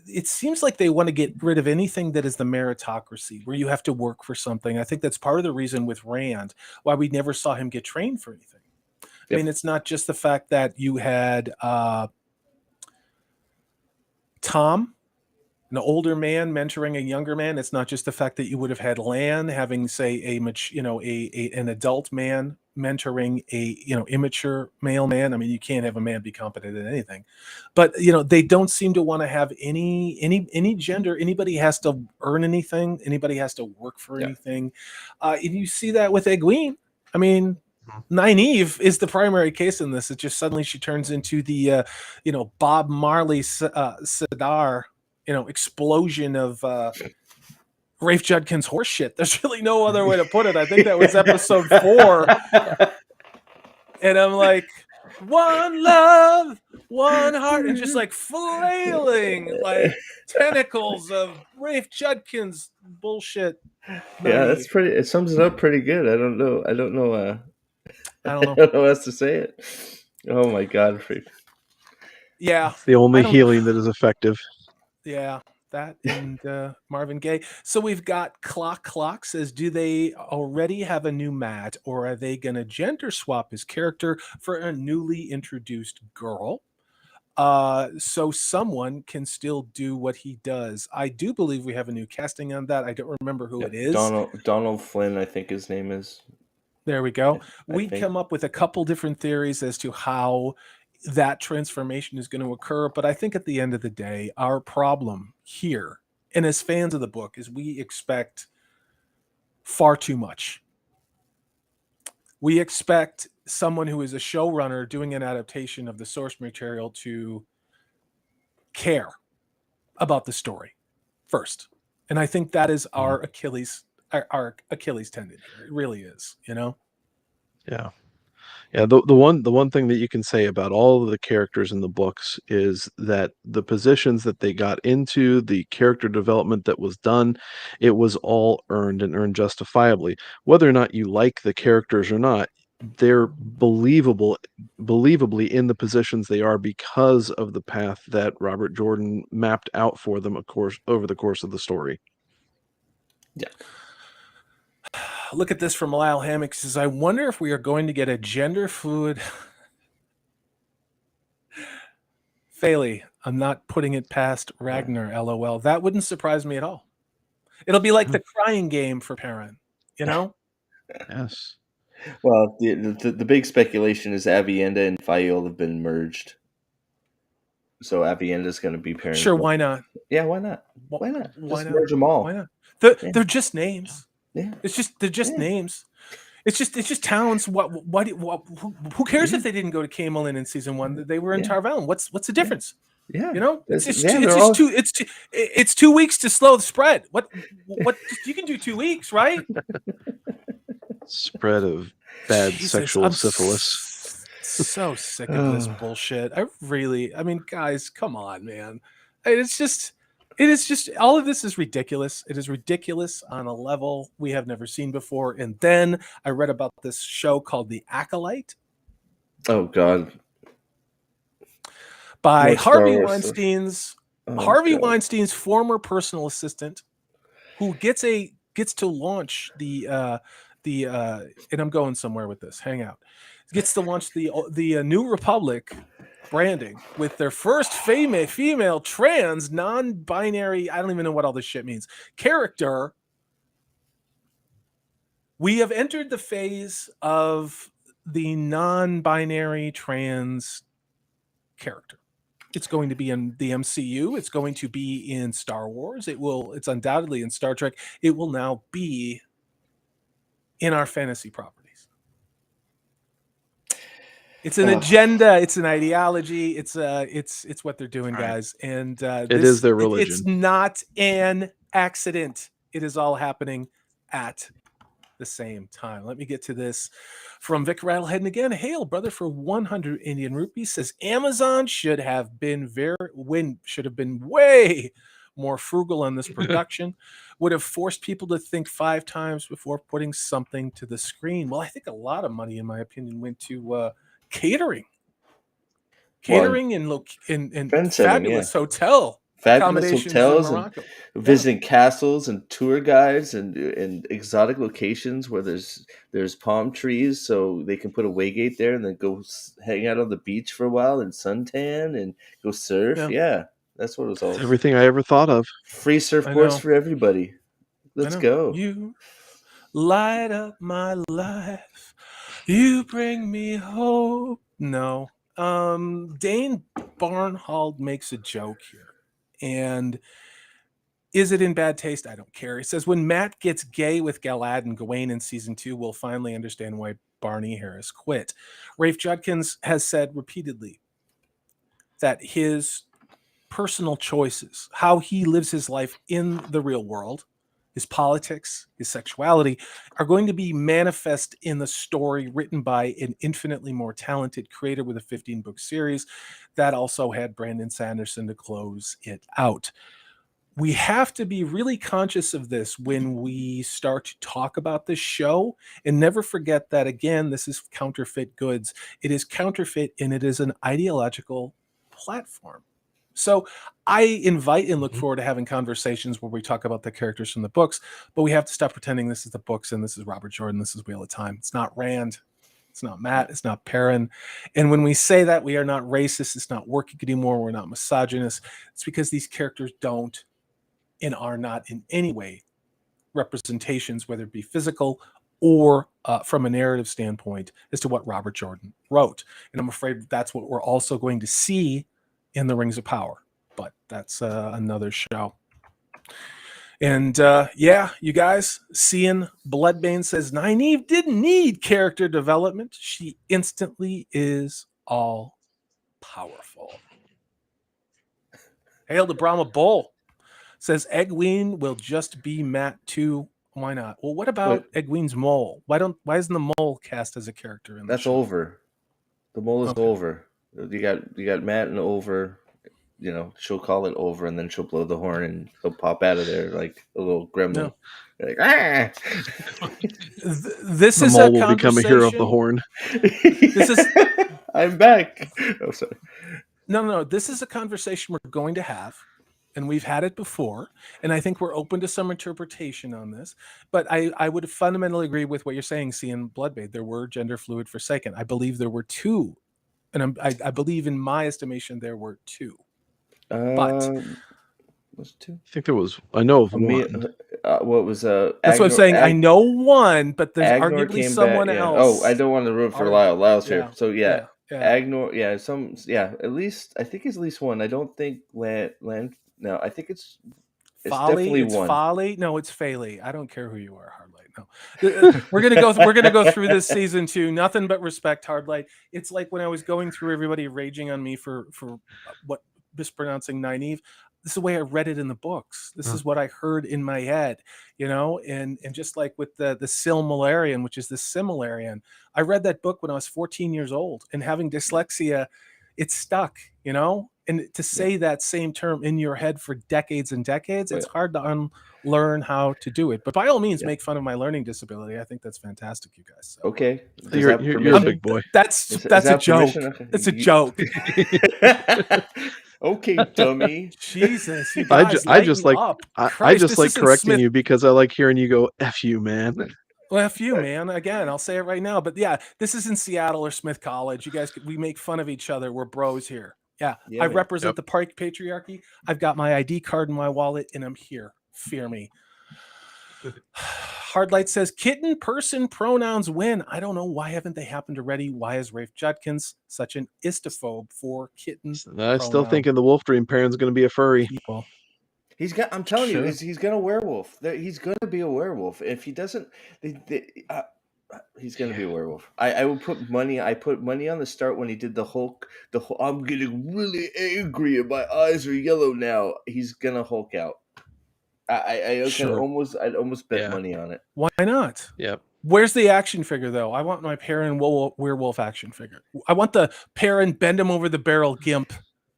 it seems like they want to get rid of anything that is the meritocracy, where you have to work for something. I think that's part of the reason with Rand why we never saw him get trained for anything. I Yep. mean, it's not just the fact that you had Tom, an older man mentoring a younger man. It's not just the fact that you would have had Lan having, say, an adult man mentoring a immature male man. I mean, you can't have a man be competent at anything, but they don't seem to want to have any gender. Anybody has to earn anything. Anybody has to work for Yeah. anything. And you see that with Egwene. I mean, Nynaeve is the primary case in this. It just suddenly she turns into the Bob Marley Sadar explosion of Rafe Judkins horse shit. There's really no other way to put it. I think that was episode 4. And I'm like, one love, one heart, and just like flailing like tentacles of Rafe Judkins bullshit. Yeah, that's Nynaeve. pretty. It sums it up pretty good. I don't know. I don't know. I don't know how else to say it. Oh my god, freak. Yeah. It's the only I don't- healing that is effective. Yeah, that and Marvin Gaye. So we've got Clock says, do they already have a new Matt, or are they going to gender swap his character for a newly introduced girl? So someone can still do what he does. I do believe we have a new casting on that. I don't remember who Yeah, it is. Donald Flynn, I think his name is. There we go. We think. come up with a couple different theories as to how that transformation is going to occur. But I think at the end of the day, our problem here, and as fans of the book, is we expect far too much. We expect someone who is a showrunner doing an adaptation of the source material to care about the story first. And I think that is our Achilles tendon here. It really is, Yeah. Yeah, the one thing that you can say about all of the characters in the books is that the positions that they got into, the character development that was done, it was all earned and earned justifiably. Whether or not you like the characters or not, they're believably in the positions they are because of the path that Robert Jordan mapped out for them, of course, over the course of the story. Yeah. Look at this from Lyle Hammock. He says, I wonder if we are going to get a gender fluid. Faley, I'm not putting it past Ragnar, LOL. That wouldn't surprise me at all. It'll be like the crying game for Perrin, Yes. Well, the big speculation is Avienda and Fael have been merged, so Avienda is going to be pairing. Sure, why not? Yeah, why not? Wh- Why not? Why Just not? merge them all. Why not? Yeah. They're just names. Yeah. They're just Yeah. names. It's just towns. Who cares Yeah. if they didn't go to Camelin in season 1? They were in Yeah. Tarvalon. What's the difference? Yeah. You know, it's they're 2 weeks to slow the spread. What you can do 2 weeks, right? Spread of bad Jesus, sexual I'm syphilis. so sick of this bullshit. I mean, guys, come on, man. It is just all of this is ridiculous. It is ridiculous on a level we have never seen before. And then I read about this show called The Acolyte Oh God. by More Star Harvey Wars stuff. Weinstein's Oh, Harvey God. Weinstein's former personal assistant, who gets to launch the and I'm going somewhere with this. Hang out. Gets to launch the New Republic branding with their first female trans non-binary, I don't even know what all this shit means, character. We have entered the phase of the non-binary trans character. It's going to be in the MCU. It's going to be in Star Wars. It's undoubtedly in Star Trek. It will now be in our fantasy properties. It's an agenda. It's an ideology. It's what they're doing, guys. And it is their religion. It's not an accident. It is all happening at the same time. Let me get to this from Vic Rattlehead. And again, hail, brother, for 100 Indian rupees. Says Amazon should have been way more frugal on this production. Would have forced people to think 5 times before putting something to the screen. Well, I think a lot of money, in my opinion, went to catering and fabulous hotel fabulous accommodations hotels in Morocco. And visiting castles and tour guides and exotic locations where there's palm trees, so they can put a waygate there and then go hang out on the beach for a while and suntan and go surf. Yeah, that's what it was all. Everything I ever thought of. Free surfboards for everybody. Let's go. You light up my life. You bring me hope. No. Dane Barnhold makes a joke here. And is it in bad taste? I don't care. He says, when Matt gets gay with Galad and Gawain in season 2, we'll finally understand why Barney Harris quit. Rafe Judkins has said repeatedly that his personal choices, how he lives his life in the real world, his politics, his sexuality, are going to be manifest in the story written by an infinitely more talented creator with a 15-book series that also had Brandon Sanderson to close it out. We have to be really conscious of this when we start to talk about this show, and never forget that, again, this is counterfeit goods. It is counterfeit, and it is an ideological platform. So I invite and look forward to having conversations where we talk about the characters from the books, but we have to stop pretending this is the books and this is Robert Jordan, this is Wheel of Time. It's not Rand. It's not Matt. It's not Perrin. And when we say that, we are not racist. It's not working anymore. We're not misogynist. It's because these characters don't and are not in any way representations, whether it be physical or from a narrative standpoint, as to what Robert Jordan wrote. And I'm afraid that's what we're also going to see in the Rings of Power, but that's another show. And you guys, seeing Bloodbane says Nynaeve didn't need character development. She instantly is all powerful. Hail to Brahma Bull says Egwene will just be Matt too. Why not? Well, what about Egwene's mole? Why isn't the mole cast as a character in the show? Over. The mole is over. You got Matt and over. You know, she'll call it over, and then she'll blow the horn, and he'll pop out of there like a little gremlin. No. Like, This is a mole will become a hero of the horn. This is. I'm back. Oh, sorry. No. This is a conversation we're going to have, and we've had it before, and I think we're open to some interpretation on this. But I would fundamentally agree with what you're saying. Seeing Bloodbath, there were gender fluid Forsaken. I believe there were 2, and I believe, in my estimation, there were 2. But was 2. I think there was. I know of one. what was That's what I'm saying. I know one, but there's Agnor arguably came someone back. Yeah. else. Oh, I don't want to root for Arg- Lyle. Lyle's yeah, here. So yeah, yeah. Agnor. Yeah, at least I think it's at least one. I don't think Land. No, I think it's Folly, definitely it's one. Folly. No, it's Faley. I don't care who you are, Hardlight. No, we're gonna go. We're gonna go through this season 2. Nothing but respect, Hardlight. It's like when I was going through everybody raging on me for what mispronouncing Nynaeve. This is the way I read it in the books. This is what I heard in my head, and just like with the Silmarillion, which is the Similarian, I read that book when I was 14 years old, and having dyslexia, it stuck, and to say that same term in your head for decades and decades, it's hard to unlearn how to do it. But by all means, make fun of my learning disability. I think that's fantastic, you guys. So. Okay, You're a big boy. That's a joke. Okay. It's a joke. Okay, dummy. Jesus, you guys, I just like up. I Christ, just like correcting you because I like hearing you go "F you, man." Well, F you, man. Again, I'll say it right now. But yeah, this isn't Seattle or Smith College. You guys, we make fun of each other. We're bros here. Yeah, I represent the patriarchy. I've got my ID card in my wallet, and I'm here. Fear me. Hardlight says, kitten, person, pronouns win. I don't know. Why haven't they happened already? Why is Rafe Judkins such an istophobe for kitten? I still think in the Wolf Dream Parent's going to be a furry. People. I'm telling you, he's gonna werewolf. He's gonna be a werewolf. If he doesn't, he's gonna be a werewolf. I will put money. I put money on the start when he did the Hulk. I'm getting really angry and my eyes are yellow now. He's gonna Hulk out. I'd almost bet money on it. Why not? Yep. Where's the action figure though? I want my Perrin werewolf action figure. I want the Perrin bend him over the barrel gimp.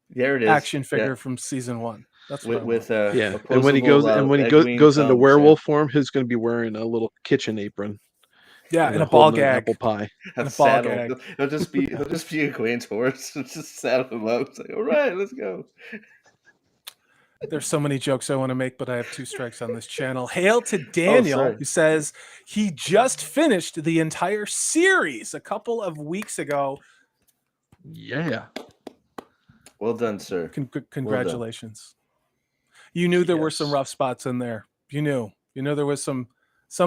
There it is. Action figure from season 1. That's with and when he goes into werewolf form, he's going to be wearing a little kitchen apron. Yeah, and a ball gag, apple pie, and a ball gag. He'll just be Egwene's horse. Just saddle him up. It's like, all right, let's go. There's so many jokes I want to make, but I have 2 strikes on this channel. Hail to Daniel, who says he just finished the entire series a couple of weeks ago. Yeah. Well done, sir. Congratulations. Well done. You knew there were some rough spots in there. You knew there was some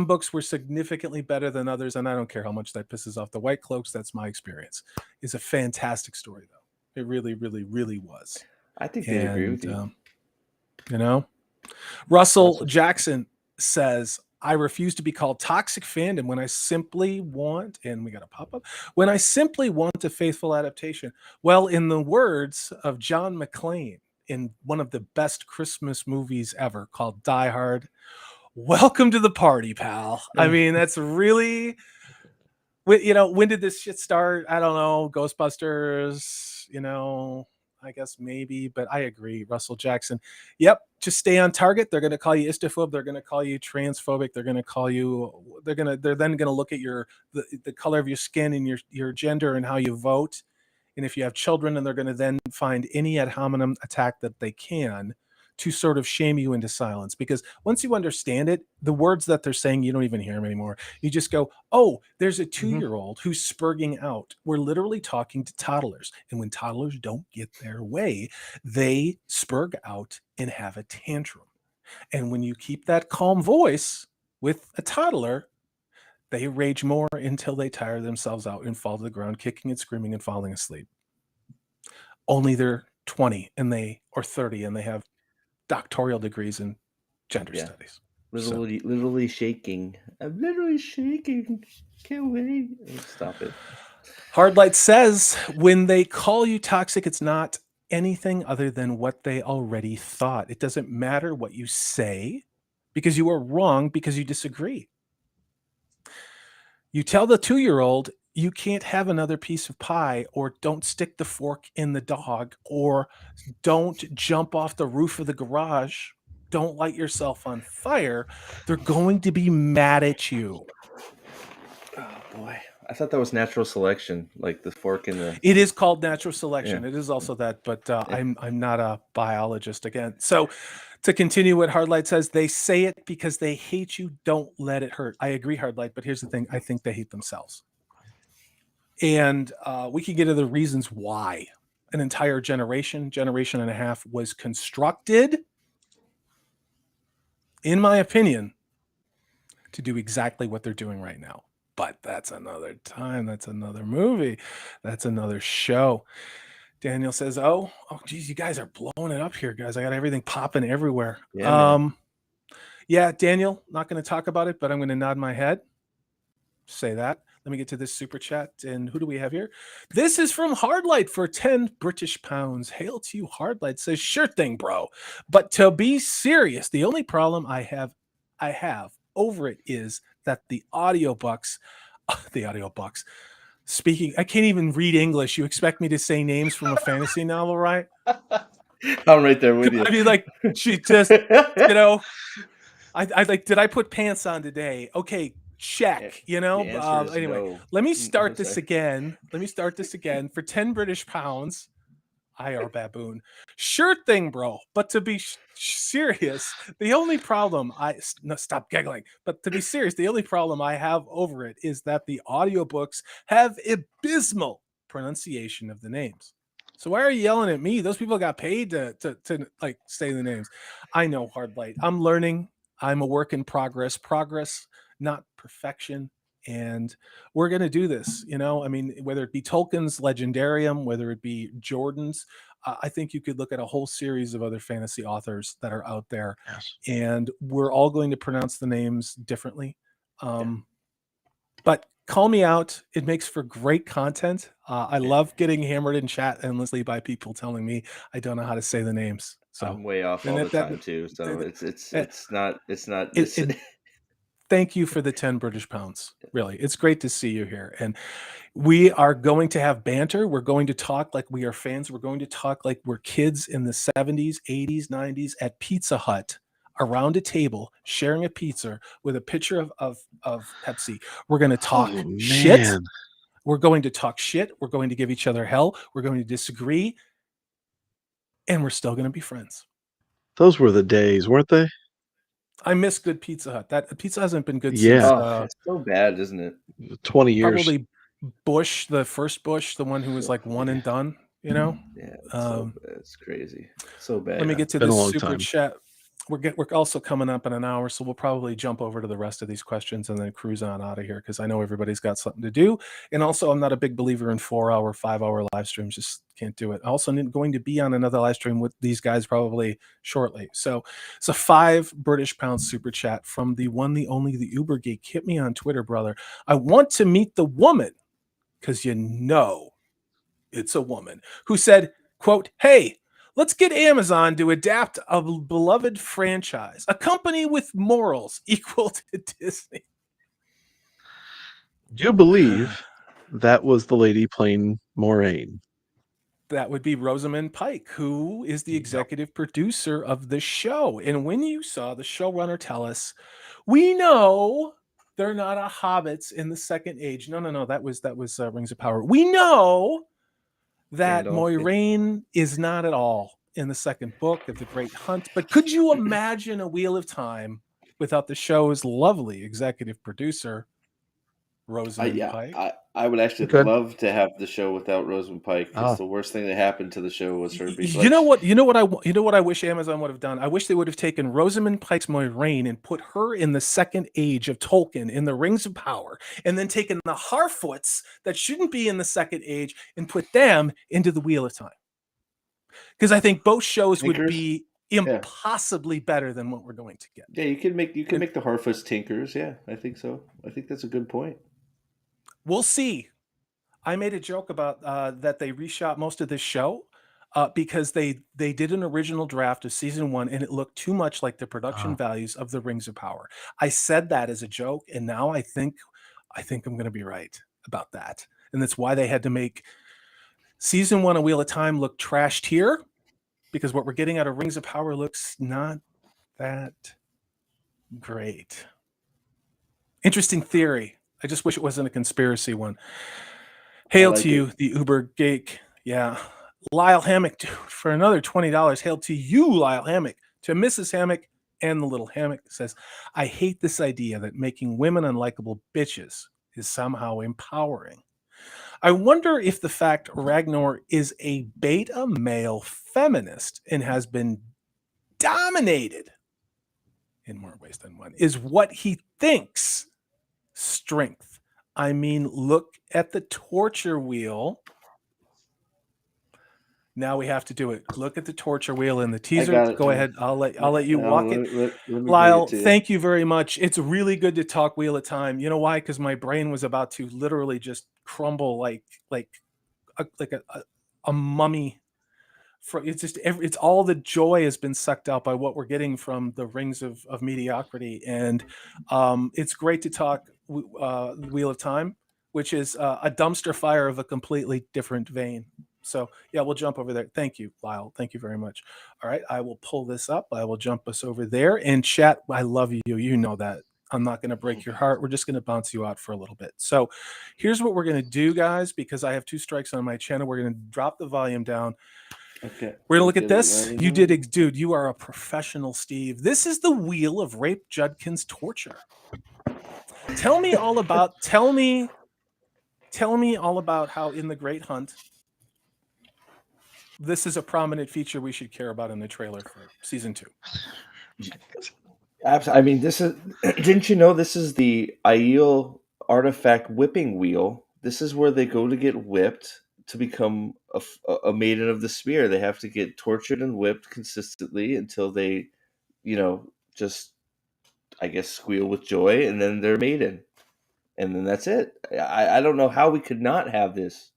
books were significantly better than others, and I don't care how much that pisses off the White Cloaks. That's my experience. It's a fantastic story, though. It really, really, really was. I think they agree with you. Russell Jackson says, I refuse to be called toxic fandom when I simply want, and we got a pop-up, when I simply want a faithful adaptation. Well, in the words of John McClane in one of the best Christmas movies ever called Die Hard, welcome to the party, pal. I mean, that's really, when did this shit start? I don't know. Ghostbusters, I guess maybe, but I agree. Russell Jackson. Yep. Just stay on target. They're going to call you istophobe. They're going to call you transphobic. They're going to call you, they're then going to look at the color of your skin and your gender and how you vote. And if you have children, and they're going to then find any ad hominem attack that they can to sort of shame you into silence. Because once you understand it, the words that they're saying, you don't even hear them anymore. You just go, oh, there's a 2-year-old who's spurging out. We're literally talking to toddlers. And when toddlers don't get their way, they spurg out and have a tantrum. And when you keep that calm voice with a toddler, they rage more until they tire themselves out and fall to the ground, kicking and screaming and falling asleep. Only they're 20 or 30 and they have doctoral degrees in gender studies. Literally shaking. I'm literally shaking. Can't wait. Stop it. Hardlight says, when they call you toxic, it's not anything other than what they already thought. It doesn't matter what you say because you are wrong because you disagree. You tell the 2-year-old you can't have another piece of pie, or don't stick the fork in the dog, or don't jump off the roof of the garage, don't light yourself on fire. They're going to be mad at you. Oh boy. I thought that was natural selection, like the fork in the... It is called natural selection. Yeah. It is also that, but I'm not a biologist again. So to continue what Hardlight says, they say it because they hate you. Don't let it hurt. I agree, Hardlight, but here's the thing. I think they hate themselves. And we can get into the reasons why an entire generation and a half was constructed in my opinion, to do exactly what they're doing right now. But that's another time. That's another movie. That's another show. Daniel says, oh, geez, you guys are blowing it up here, guys. I got everything popping everywhere. Yeah, man. Yeah, Daniel, not going to talk about it, but I'm going to nod my head. Say that. Let me get to this super chat. And who do we have here? This is from Hardlight for 10 British pounds. Hail to you, Hardlight. Says, sure thing, bro. But to be serious, the only problem I have over it is that the audiobooks, speaking, I can't even read English. You expect me to say names from a fantasy novel, right? I'm right there with you. I mean, like, she just, you know, I like, did I put pants on today? Okay, check, you know. The answer is Anyway, no. let me start this Sorry. again. For 10 British pounds. IR baboon. Sure thing, bro. But to be serious, the only problem stop giggling. But to be serious, the only problem I have over it is that the audiobooks have abysmal pronunciation of the names. So why are you yelling at me? Those people got paid to like say the names. I know, Hardlight. I'm learning. I'm a work in progress. Progress, not perfection. And we're going to do this, you know. I mean, whether it be Tolkien's Legendarium, whether it be Jordan's, I think you could look at a whole series of other fantasy authors that are out there. Yes. And we're all going to pronounce the names differently. But call me out. It makes for great content. I love getting hammered in chat endlessly by people telling me I don't know how to say the names. So I'm way off all the time too. So it's not. Thank you for the 10 British pounds. Really, it's great to see you here. And we are going to have banter. We're going to talk like we are fans. We're going to talk like we're kids in the 70s, 80s, 90s at Pizza Hut around a table, sharing a pizza with a pitcher of Pepsi. We're going to talk shit. We're going to talk shit. We're going to give each other hell. We're going to disagree. And we're still going to be friends. Those were the days, weren't they? I miss good Pizza Hut. That pizza hasn't been good since. It's so bad, isn't it? 20 years. Probably Bush, the first Bush, the one who was like one and done. You know. Yeah, it's crazy. So bad. Let me get to this super chat. We're also coming up in an hour, so we'll probably jump over to the rest of these questions and then cruise on out of here because I know everybody's got something to do. And also, I'm not a big believer in 4-hour, 5-hour live streams. Just can't do it. Also, going to be on another live stream with these guys probably shortly. So it's a 5 British pound super chat from the one, the only, the Uber Geek. Hit me on Twitter, brother. I want to meet the woman because you know it's a woman who said, quote, "Hey, let's get Amazon to adapt a beloved franchise, a company with morals equal to Disney." Do you believe that was the lady playing Moiraine? That would be Rosamund Pike, who is the executive producer of the show. And when you saw the showrunner tell us, we know they're not a hobbits in the second age. No. That was Rings of Power. We know that Moiraine is not at all in the second book of The Great Hunt. But could you imagine a Wheel of Time without the show's lovely executive producer, Rosamund Pike? I would actually love to have the show without Rosamund Pike because the worst thing that happened to the show was her being You know what I wish Amazon would have done? I wish they would have taken Rosamund Pike's Moiraine and put her in the second age of Tolkien in the Rings of Power, and then taken the Harfoots that shouldn't be in the second age and put them into the Wheel of Time. Because I think both shows would be impossibly better than what we're going to get. Yeah, you can make the Harfoots Tinkers. Yeah, I think so. I think that's a good point. We'll see. I made a joke about that they reshot most of this show because they did an original draft of season 1 and it looked too much like the production values of the Rings of Power. I said that as a joke, and now I think I'm going to be right about that. And that's why they had to make season 1 of Wheel of Time look trashed here, because what we're getting out of Rings of Power looks not that great. Interesting theory. I just wish it wasn't a conspiracy one. Hail to you, the Uber Geek. Yeah. Lyle Hammock, dude, for another $20. Hail to you, Lyle Hammock. To Mrs. Hammock and the little Hammock says, I hate this idea that making women unlikable bitches is somehow empowering. I wonder if the fact Ragnar is a beta male feminist and has been dominated in more ways than one, is what he thinks strength. I mean, look at the torture wheel. Now we have to do it. Look at the torture wheel in the teaser. got it. Go ahead. I'll let you walk it. Let me bring Lyle, it to you. thank you very much. It's really good to talk Wheel of Time. You know why? Because my brain was about to literally just crumble like a mummy. It's just it's all the joy has been sucked out by what we're getting from the rings of mediocrity, and it's great to talk Wheel of Time, which is a dumpster fire of a completely different vein. So yeah, we'll jump over there. Thank you, Lyle. Thank you very much. All right, I will pull this up. I will jump us over there. And chat, I love you. You know that. I'm not going to break your heart. We're just going to bounce you out for a little bit. So here's what we're going to do, guys, because I have 2 strikes on my channel. We're going to drop the volume down. Okay. We're going to look at this. You did, dude, you are a professional, Steve. This is the wheel of Rafe Judkins torture. Tell me all about how in The Great Hunt, this is a prominent feature we should care about in the trailer for season 2. I mean, this is. Didn't you know this is the Aiel artifact whipping wheel? This is where they go to get whipped to become a maiden of the spear. They have to get tortured and whipped consistently until they, just, I guess, squeal with joy, and then they're maiden, and then that's it. I don't know how we could not have this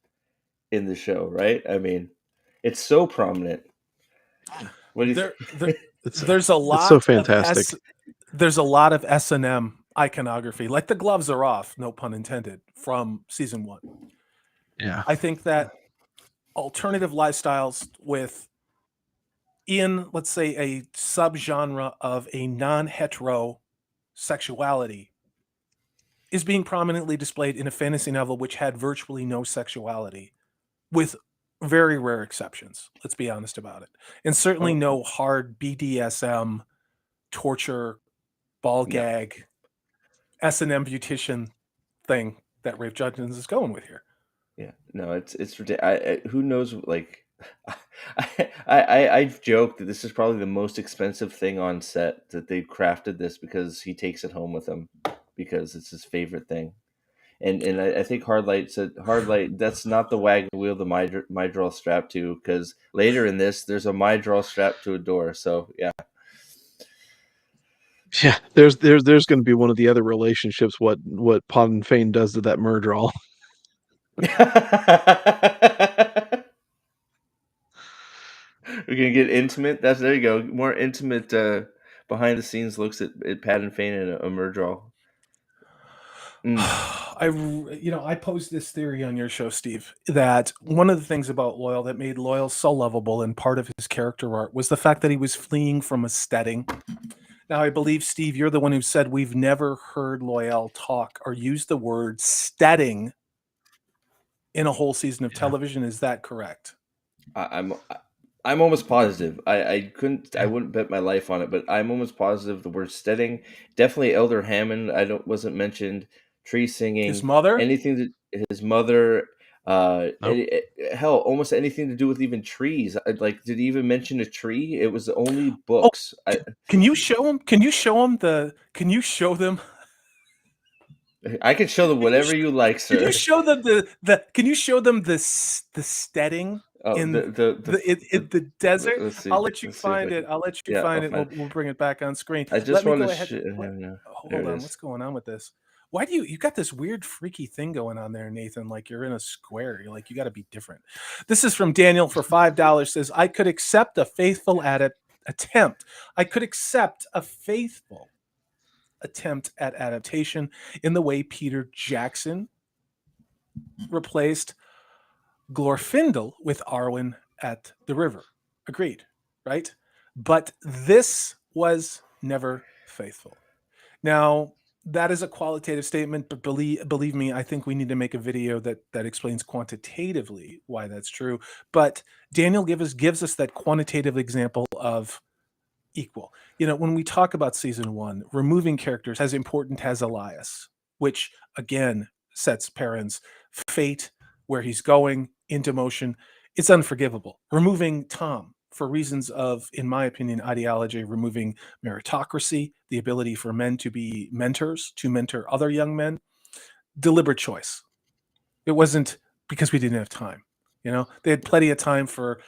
in the show, right? I mean, it's so prominent. What do you think? There's a lot. It's so fantastic. There's a lot of S&M iconography, like the gloves are off, no pun intended, from season 1. Yeah, I think that alternative lifestyles in, let's say, a subgenre of a non-hetero sexuality is being prominently displayed in a fantasy novel which had virtually no sexuality, with very rare exceptions. Let's be honest about it. And certainly no hard BDSM, torture, ball gag, S&M beautician thing that Rafe Judkins is going with here. Yeah, no, it's ridiculous. Who knows? Like, I've joked that this is probably the most expensive thing on set, that they've crafted this because he takes it home with him because it's his favorite thing. And I think Hardlight said, that's not the wagon wheel the Mydrall strapped to, because later in this there's a Mydrall strapped to a door. So yeah. Yeah, there's going to be one of the other relationships. What Pod and Fane does to that Myrdral. We're gonna get intimate. There you go. More intimate behind the scenes looks at Pat and Fane and a Myrdral. I posed this theory on your show, Steve, that one of the things about Loyal that made Loyal so lovable and part of his character art was the fact that he was fleeing from a steading. Now, I believe, Steve, you're the one who said we've never heard Loyal talk or use the word steading in a whole season of television. Is that correct? I'm almost positive. I wouldn't bet my life on it, but I'm almost positive the word steading. Definitely Elder Hammond. wasn't mentioned. Tree singing. His mother. His mother. Nope. Hell, almost anything to do with even trees. Like, did he even mention a tree? It was only books. Can you show them? Can you show them? I can show them whatever you like, sir. Can you show them Can you show them the steading in the desert? Let's see. I'll let you find it. We'll bring it back on screen. I just want to. Hold on. What's going on with this? Why do you got this weird freaky thing going on there, Nathan? Like you're in a square. You're like, you got to be different. This is from Daniel for $5. Says, I could accept a faithful attempt. I could accept a faithful attempt at adaptation in the way Peter Jackson replaced Glorfindel with Arwen at the river. Agreed, right? But this was never faithful. Now, that is a qualitative statement, but believe me, I think we need to make a video that explains quantitatively why that's true. But Daniel gives us that quantitative example of equal. When we talk about season 1, removing characters as important as Elias, which again sets Perrin's fate, where he's going, into motion, it's unforgivable. Removing Tom for reasons of, in my opinion, ideology, removing meritocracy, the ability for men to be mentors, to mentor other young men. Deliberate choice. It wasn't because we didn't have time. You know, they had plenty of time for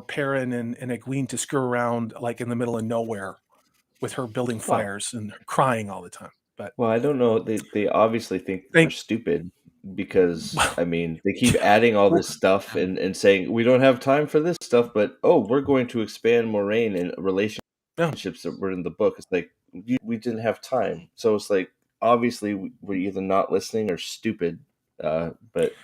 Perrin and Egwene to screw around like in the middle of nowhere with her building Well, fires and crying all the time. But well, I don't know. They obviously think we're thank stupid because well, I mean they keep adding all this stuff and saying we don't have time for this stuff, but we're going to expand Moiraine and yeah. relationships that were in the book. It's like we didn't have time, so it's like obviously we're either not listening or stupid. But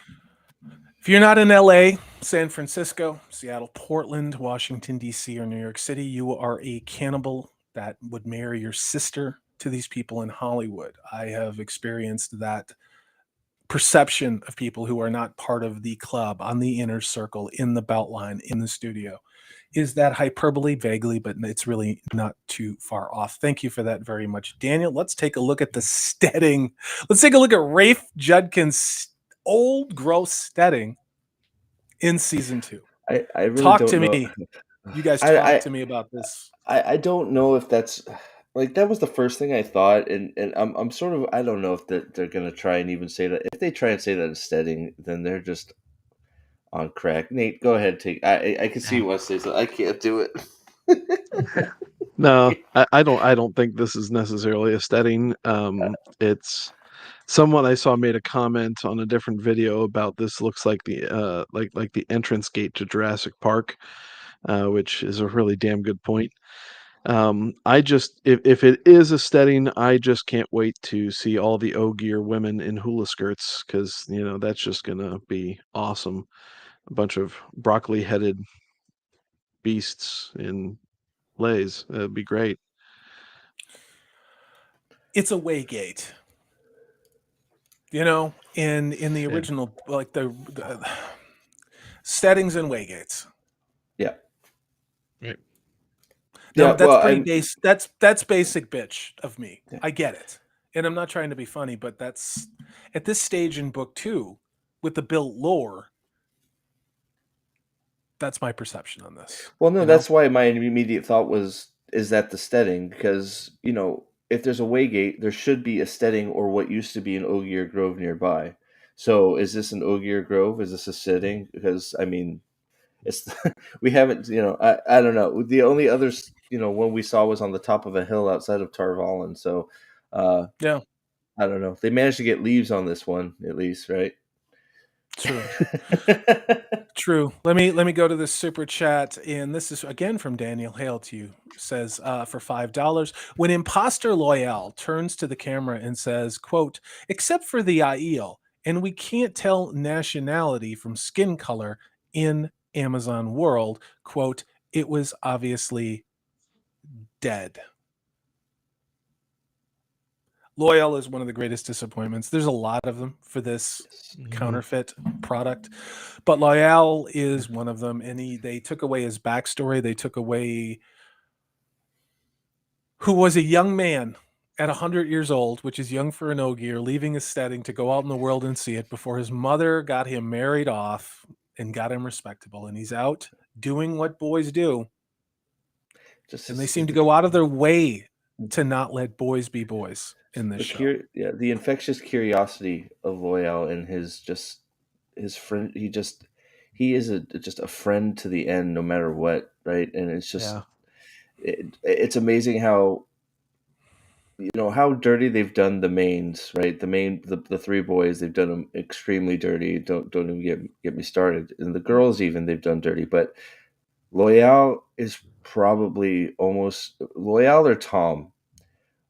If you're not in LA, San Francisco, Seattle, Portland, Washington, D.C., or New York City, you are a cannibal that would marry your sister to these people in Hollywood. I have experienced that perception of people who are not part of the club, on the inner circle, in the Beltline, in the studio. Is that hyperbole? Vaguely, but it's really not too far off. Thank you for that very much, Daniel. Let's take a look at the steading. Let's take a look at Rafe Judkins' old gross steading in season 2. I really Talk don't to know. me. You guys I, talk I to me about this. I don't know if that's like that was the first thing I thought, and I'm sort of I don't know if they're gonna try and even say that. If they try and say that it's steading, then they're just on crack. Nate, go ahead. Take. I can see Yeah. you want to say so. I can't do it. No, I don't think this is necessarily a steading. It's someone I saw made a comment on a different video about this looks like the like the entrance gate to Jurassic Park, which is a really damn good point. I just if it is a steading, I just can't wait to see all the Ogier women in hula skirts because that's just gonna be awesome. A bunch of broccoli-headed beasts in lays. That'd be great. It's a waygate. In the Yeah. original, like the steadings and waygates. Yeah. Right. Now Yeah. that's Well, pretty I'm. base. That's basic bitch of me. Yeah. I get it, and I'm not trying to be funny, but that's at this stage in book 2 with the built lore. That's my perception on this. Well, no, You know, that's why my immediate thought was, is that the steading? Because, if there's a waygate, there should be a steading or what used to be an Ogier Grove nearby. So is this an Ogier Grove? Is this a steading? Because, I mean, it's we haven't, I don't know. The only others, one we saw was on the top of a hill outside of Tarvalin. So, yeah, I don't know. They managed to get leaves on this one, at least, right? true. True. Let me go to this super chat, and this is again from Daniel. Hail to you. Says for $5, when Imposter Loyal turns to the camera and says, "quote Except for the Aiel, and we can't tell nationality from skin color in Amazon world." Quote, "It was obviously dead." Loyal is one of the greatest disappointments. There's a lot of them for this counterfeit product, but Loyal is one of them. And they took away his backstory. They took away who was a young man at 100 years old, which is young for an Ogier, leaving his setting to go out in the world and see it before his mother got him married off and got him respectable. And he's out doing what boys do. And they seem to go out of their way to not let boys be boys in this show. The infectious curiosity of Loyal and his friend. He is just a friend to the end, no matter what, right? And it's just it's amazing how how dirty they've done the mains, right? The three boys, they've done them extremely dirty. Don't even get me started. And the girls even they've done dirty, but Loyal is probably almost Loyal or Tom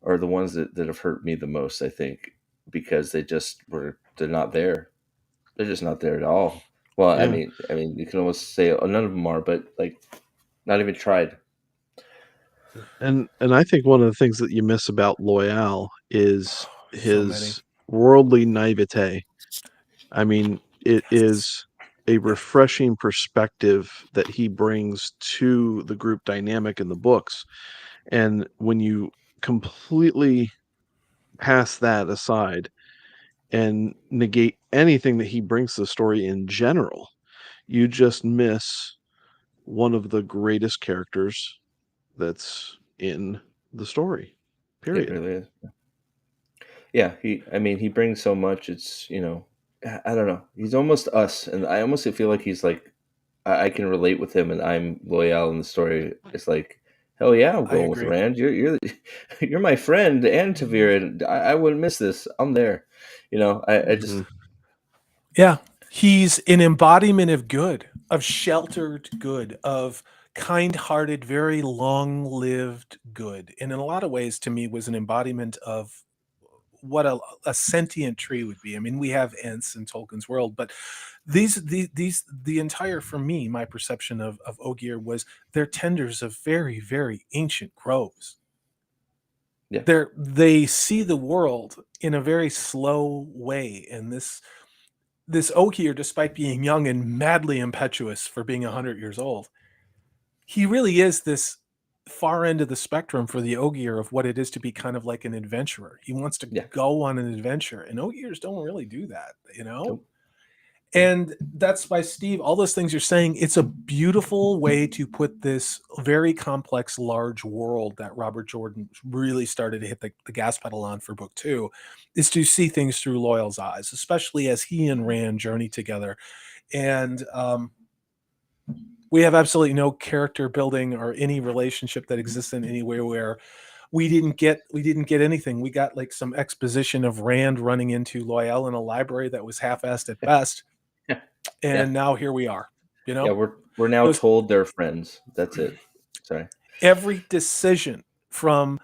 are the ones that have hurt me the most, I think, because they're not there. They're just not there at all. Well, Yeah. I mean, you can almost say none of them are, but like, not even tried. And I think one of the things that you miss about Loyal is So many. his worldly naivete. I mean, it is a refreshing perspective that he brings to the group dynamic in the books. And when you completely pass that aside and negate anything that he brings to the story in general, you just miss one of the greatest characters that's in the story. It Period. really is. Yeah, he brings so much. It's, I don't know. He's almost us, and I almost feel like he's like, I can relate with him, and I'm loyal in the story. It's like, hell yeah, I'm I going with agree. Rand. You're my friend, and Tavir, and I wouldn't miss this. I'm there. I just Mhm. Yeah. He's an embodiment of good, of sheltered good, of kind-hearted, very long-lived good. And in a lot of ways, to me, was an embodiment of what a sentient tree would be. I mean, we have Ents in Tolkien's world, but the entire, for me, my perception of Ogier was they're tenders of very, very ancient groves. yeah, They see the world in a very slow way, and this Ogier, despite being young and madly impetuous for being 100 years old, he really is this far end of the spectrum for the Ogier of what it is to be kind of like an adventurer. He wants to yeah. go on an adventure, and Ogiers don't really do that, you know? Nope. And that's why, Steve, all those things you're saying, it's a beautiful way to put this very complex, large world that Robert Jordan really started to hit the gas pedal on for book 2, is to see things through Loyal's eyes, especially as he and Rand journey together. And we have absolutely no character building or any relationship that exists in any way where we didn't get anything. We got like some exposition of Rand running into Loyal in a library that was half-assed at best. Yeah, And yeah, now here we are, yeah. We're now those told they're friends. That's it. Sorry. every decision from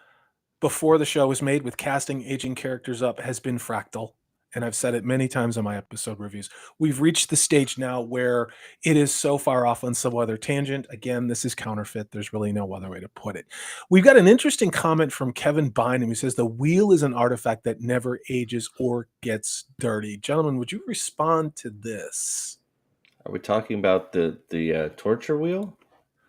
before the show was made with casting aging characters up has been fractal, and I've said it many times in my episode reviews. We've reached the stage now where it is so far off on some other tangent. Again, this is counterfeit. There's really no other way to put it. We've got an interesting comment from Kevin Bynum who says the wheel is an artifact that never ages or gets dirty. Gentlemen, would you respond to this? Are we talking about the torture wheel?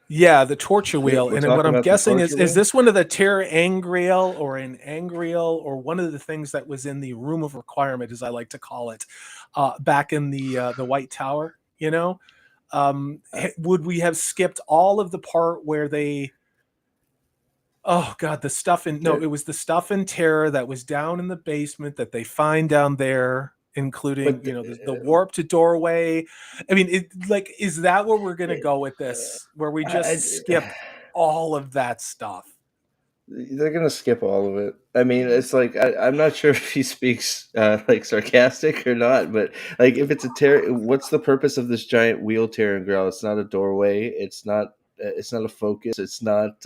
Yeah, the torture wheel. We're And then what talking I'm about the guessing torture is wheel. this one of the Terra Angriel or an Angriel or one of the things that was in the room of requirement, as I like to call it, back in the White Tower, you know? Would we have skipped all of the part where they oh god, the stuff in no, There, it was the stuff in Terra that was down in the basement that they find down there, including, but the warped doorway. I mean, like, is that where we're gonna go with this? Where we just skip all of that stuff? they're gonna skip all of it. I mean, it's like I'm not sure if he speaks like sarcastic or not, but like if it's what's the purpose of this giant wheel tearing growl? It's not a doorway. It's not. It's not a focus. It's not.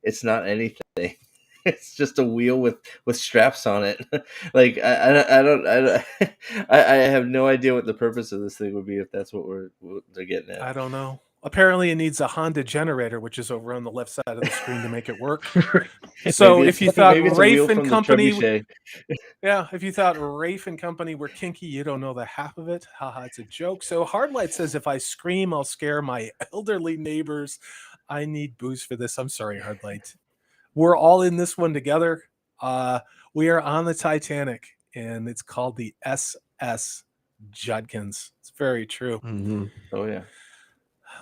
It's not anything. It's just a wheel with straps on it. Like I don't I have no idea what the purpose of this thing would be if that's what they're getting at. I don't know. Apparently, it needs a Honda generator, which is over on the left side of the screen to make it work. So if you thought Maybe it's a Rafe wheel and from the Company trebuchet. Yeah, if you thought Rafe and Company were kinky, you don't know the half of it. Haha, it's a joke. So Hardlight says if I scream, I'll scare my elderly neighbors. I need booze for this. I'm sorry, Hardlight. We're all in this one together. Uh, we are on the Titanic, and it's called the SS Judkins. It's very true. Mhm. Oh yeah.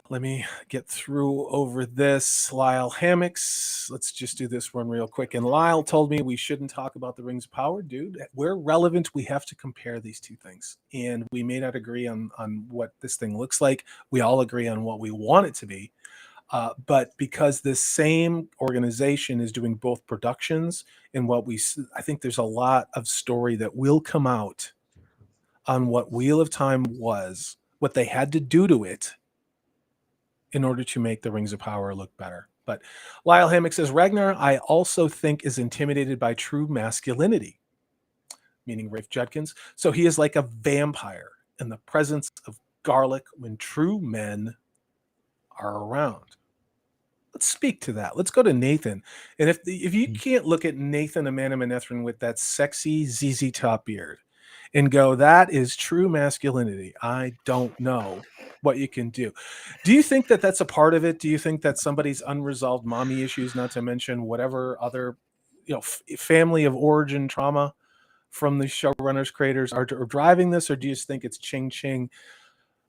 Let me get through over this. Lyle Hammocks. Let's just do this one real quick. And Lyle told me we shouldn't talk about the Rings of Power. Dude, where relevant, we have to compare these two things. And we may not agree on what this thing looks like. We all agree on what we want it to be. But because this same organization is doing both productions and I think there's a lot of story that will come out on what Wheel of Time was, what they had to do to it in order to make the Rings of Power look better. But Lyle Hammock says, Ragnar, I also think, is intimidated by true masculinity, meaning Rafe Judkins. So he is like a vampire in the presence of garlic when true men are around. Let's speak to that. Let's go to Nathan. And if you can't look at Nathan Amenamenethrin with that sexy ZZ Top beard and go, that is true masculinity, I don't know what you can do. Do you think that that's a part of it? Do you think that somebody's unresolved mommy issues, not to mention whatever other, family of origin trauma from the showrunners, creators are driving this, or do you just think it's Ching Ching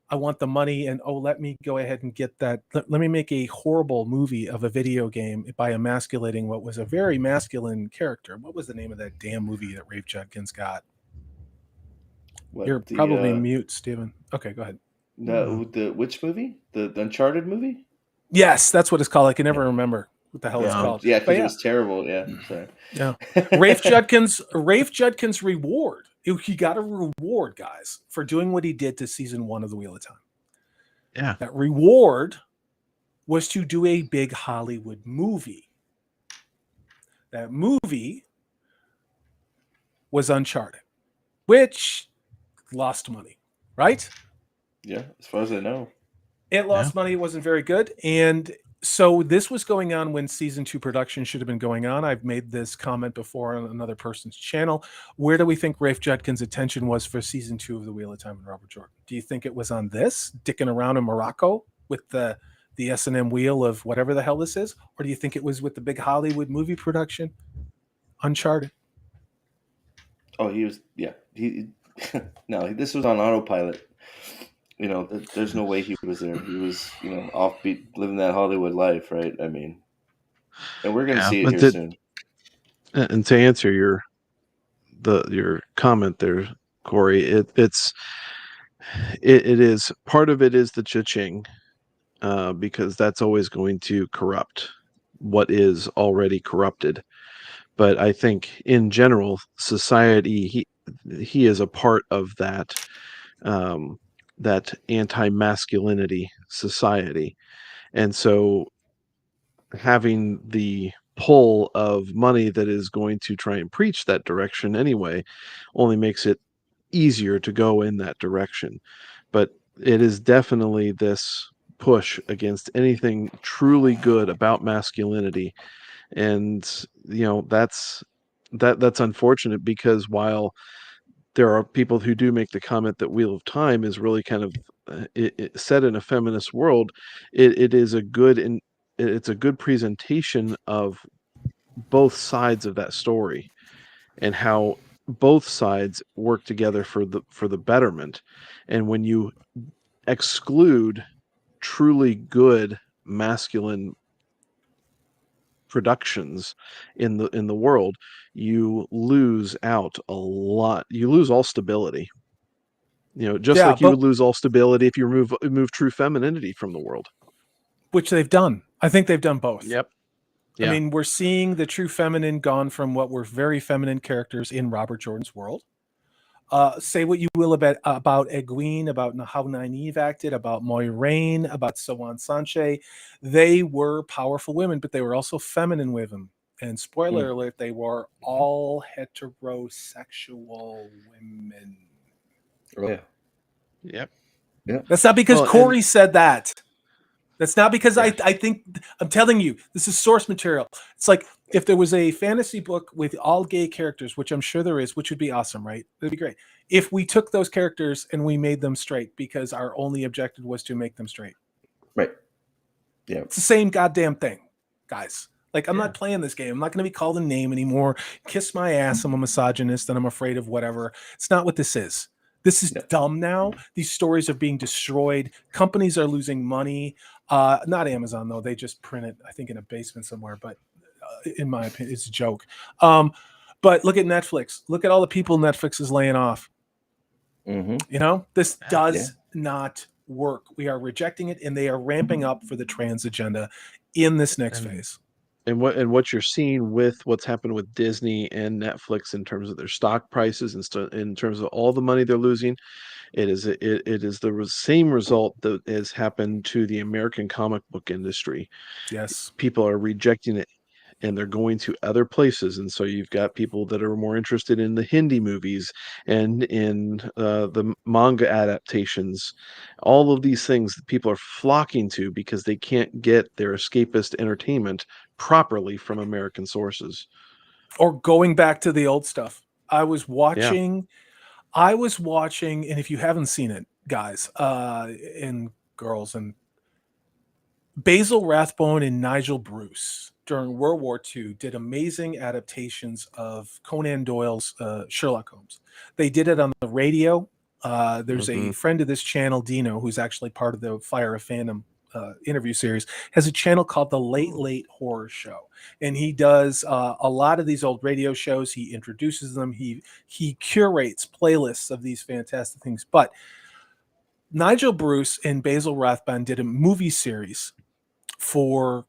I want the money, and let me go ahead and get that. Let me make a horrible movie of a video game by emasculating what was a very masculine character. What was the name of that damn movie that Rafe Judkins got? What You're probably mute, Steven. Okay, go ahead. the which movie? The Uncharted movie? Yes, that's what it's called. I can never remember what the hell it's called. Yeah, But because it was terrible. Yeah, sorry. Yeah. Rafe Judkins' reward. He got a reward, guys, for doing what he did to season 1 of The Wheel of Time. Yeah. That reward was to do a big Hollywood movie. That movie was Uncharted, which lost money, right? Yeah, as far as I know. It lost money. It wasn't very good. And so this was going on when season 2 production should have been going on. I've made this comment before on another person's channel. Where do we think Rafe Judkins' attention was for season 2 of The Wheel of Time and Robert Jordan? Do you think it was on this, dicking around in Morocco with the S&M wheel of whatever the hell this is? Or do you think it was with the big Hollywood movie production, Uncharted? Oh, he was, yeah. No, this was on autopilot. You know, there's no way he was there. He was, offbeat, living that Hollywood life, right? I mean, and we're going to see it here soon. And to answer your comment there, Corey, it is part of it is the cha-ching, because that's always going to corrupt what is already corrupted. But I think in general, society, he is a part of that that anti-masculinity society, and so having the pull of money that is going to try and preach that direction anyway only makes it easier to go in that direction. But it is definitely this push against anything truly good about masculinity, and that's unfortunate, because while there are people who do make the comment that Wheel of Time is really kind of set in a feminist world, it is it's a good presentation of both sides of that story and how both sides work together for the betterment. And when you exclude truly good masculine productions in the world, you lose out a lot. You lose all stability. Just like you would lose all stability if you remove true femininity from the world. Which they've done. I think they've done both. Yep. Yeah. I mean, we're seeing the true feminine gone from what were very feminine characters in Robert Jordan's world. Say what you will about Egwene, about how Nynaeve acted, about Moiraine, about Siwan Sanche. They were powerful women, but they were also feminine women. And spoiler alert, they were all heterosexual women. Yeah. Yep. Yeah. That's not because Corey said that. That's not because I think, I'm telling you, this is source material. It's like if there was a fantasy book with all gay characters, which I'm sure there is, which would be awesome, right? It'd be great. If we took those characters and we made them straight because our only objective was to make them straight. Right. Yeah. It's the same goddamn thing, guys. Like, I'm not playing this game. I'm not going to be called a name anymore. Kiss my ass. I'm a misogynist and I'm afraid of whatever. It's not what this is. This is dumb now. These stories are being destroyed. Companies are losing money. Not Amazon, though. They just print it, I think, in a basement somewhere. But in my opinion, it's a joke. But look at Netflix. Look at all the people Netflix is laying off. Mm-hmm. This does not work. We are rejecting it, and they are ramping up for the trans agenda in this next phase. And what you're seeing with what's happened with Disney and Netflix in terms of their stock prices and in terms of all the money they're losing, it is the same result that has happened to the American comic book industry. Yes, people are rejecting it, and they're going to other places. And so you've got people that are more interested in the Hindi movies and in the manga adaptations. All of these things that people are flocking to because they can't get their escapist entertainment properly from American sources. Or going back to the old stuff. I was watching, and if you haven't seen it, guys and girls, and Basil Rathbone and Nigel Bruce during World War II did amazing adaptations of Conan Doyle's Sherlock Holmes. They did it on the radio. There's a Mhm. friend of this channel, Dino, who's actually part of the Fire of Fandom interview series, has a channel called the Late Horror Show, and he does a lot of these old radio shows. He introduces them. He curates playlists of these fantastic things. But Nigel Bruce and Basil Rathbone did a movie series for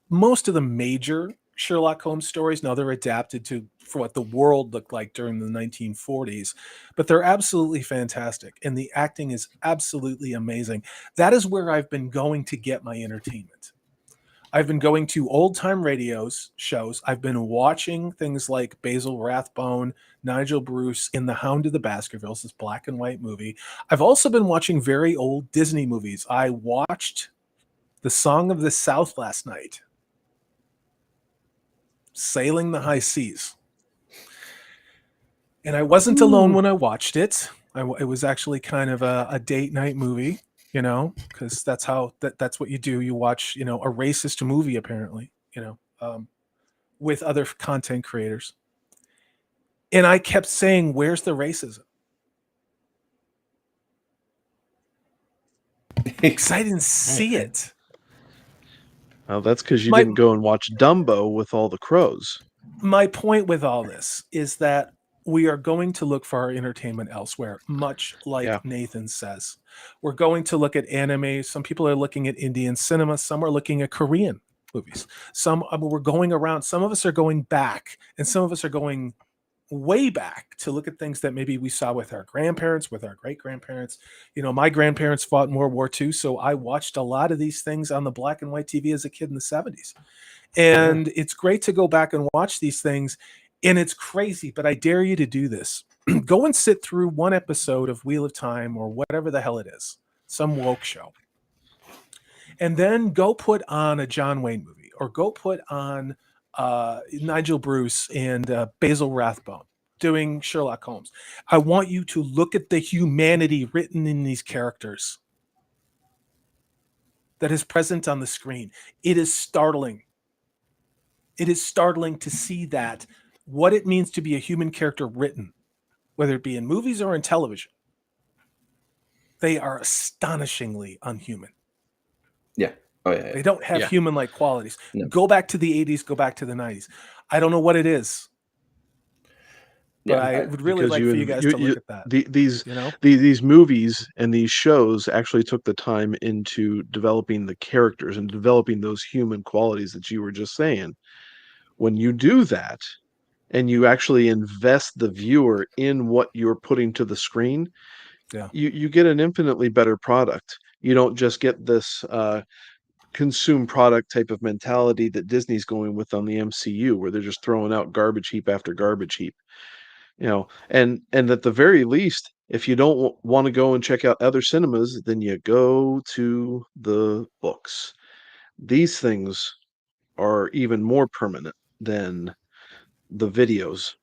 most of the major Sherlock Holmes stories. Now they're adapted to for what the world looked like during the 1940s, but they're absolutely fantastic. And the acting is absolutely amazing. That is where I've been going to get my entertainment. I've been going to old time radios shows. I've been watching things like Basil Rathbone, Nigel Bruce in The Hound of the Baskervilles, this black and white movie. I've also been watching very old Disney movies. I watched The Song of the South last night. Sailing the High Seas. And I wasn't alone when I watched it. It was actually kind of a date night movie, because that's what you do. You watch, a racist movie, apparently, with other content creators. And I kept saying, where's the racism? Because I didn't see it. Well, that's because you My- didn't go and watch Dumbo with all the crows. My point with all this is that we are going to look for our entertainment elsewhere, much like Yeah. Nathan says. We're going to look at anime. Some people are looking at Indian cinema. Some are looking at Korean movies. We're going around. Some of us are going back, and some of us are going way back to look at things that maybe we saw with our grandparents, with our great-grandparents. My grandparents fought in World War II, so I watched a lot of these things on the black and white TV as a kid in the 70s. And it's great to go back and watch these things. And it's crazy, but I dare you to do this. Go and sit through one episode of Wheel of Time or whatever the hell it is, some woke show. And then go put on a John Wayne movie, or go put on Nigel Bruce and Basil Rathbone doing Sherlock Holmes. I want you to look at the humanity written in these characters that is present on the screen. It is startling. It is startling to see that, what it means to be a human character written, whether it be in movies or in television. They are astonishingly unhuman. Yeah. Oh, yeah. They don't have human-like qualities. No. Go back to the 80s, go back to the 90s. I don't know what it is, but I would really like for you guys to look at that. These movies and these shows actually took the time into developing the characters and developing those human qualities that you were just saying. When you do that and you actually invest the viewer in what you're putting to the screen, you get an infinitely better product. You don't just get this consume product type of mentality that Disney's going with on the MCU, where they're just throwing out garbage heap after garbage heap. And at the very least, if you don't want to go and check out other cinemas, then you go to the books. These things are even more permanent than the videos,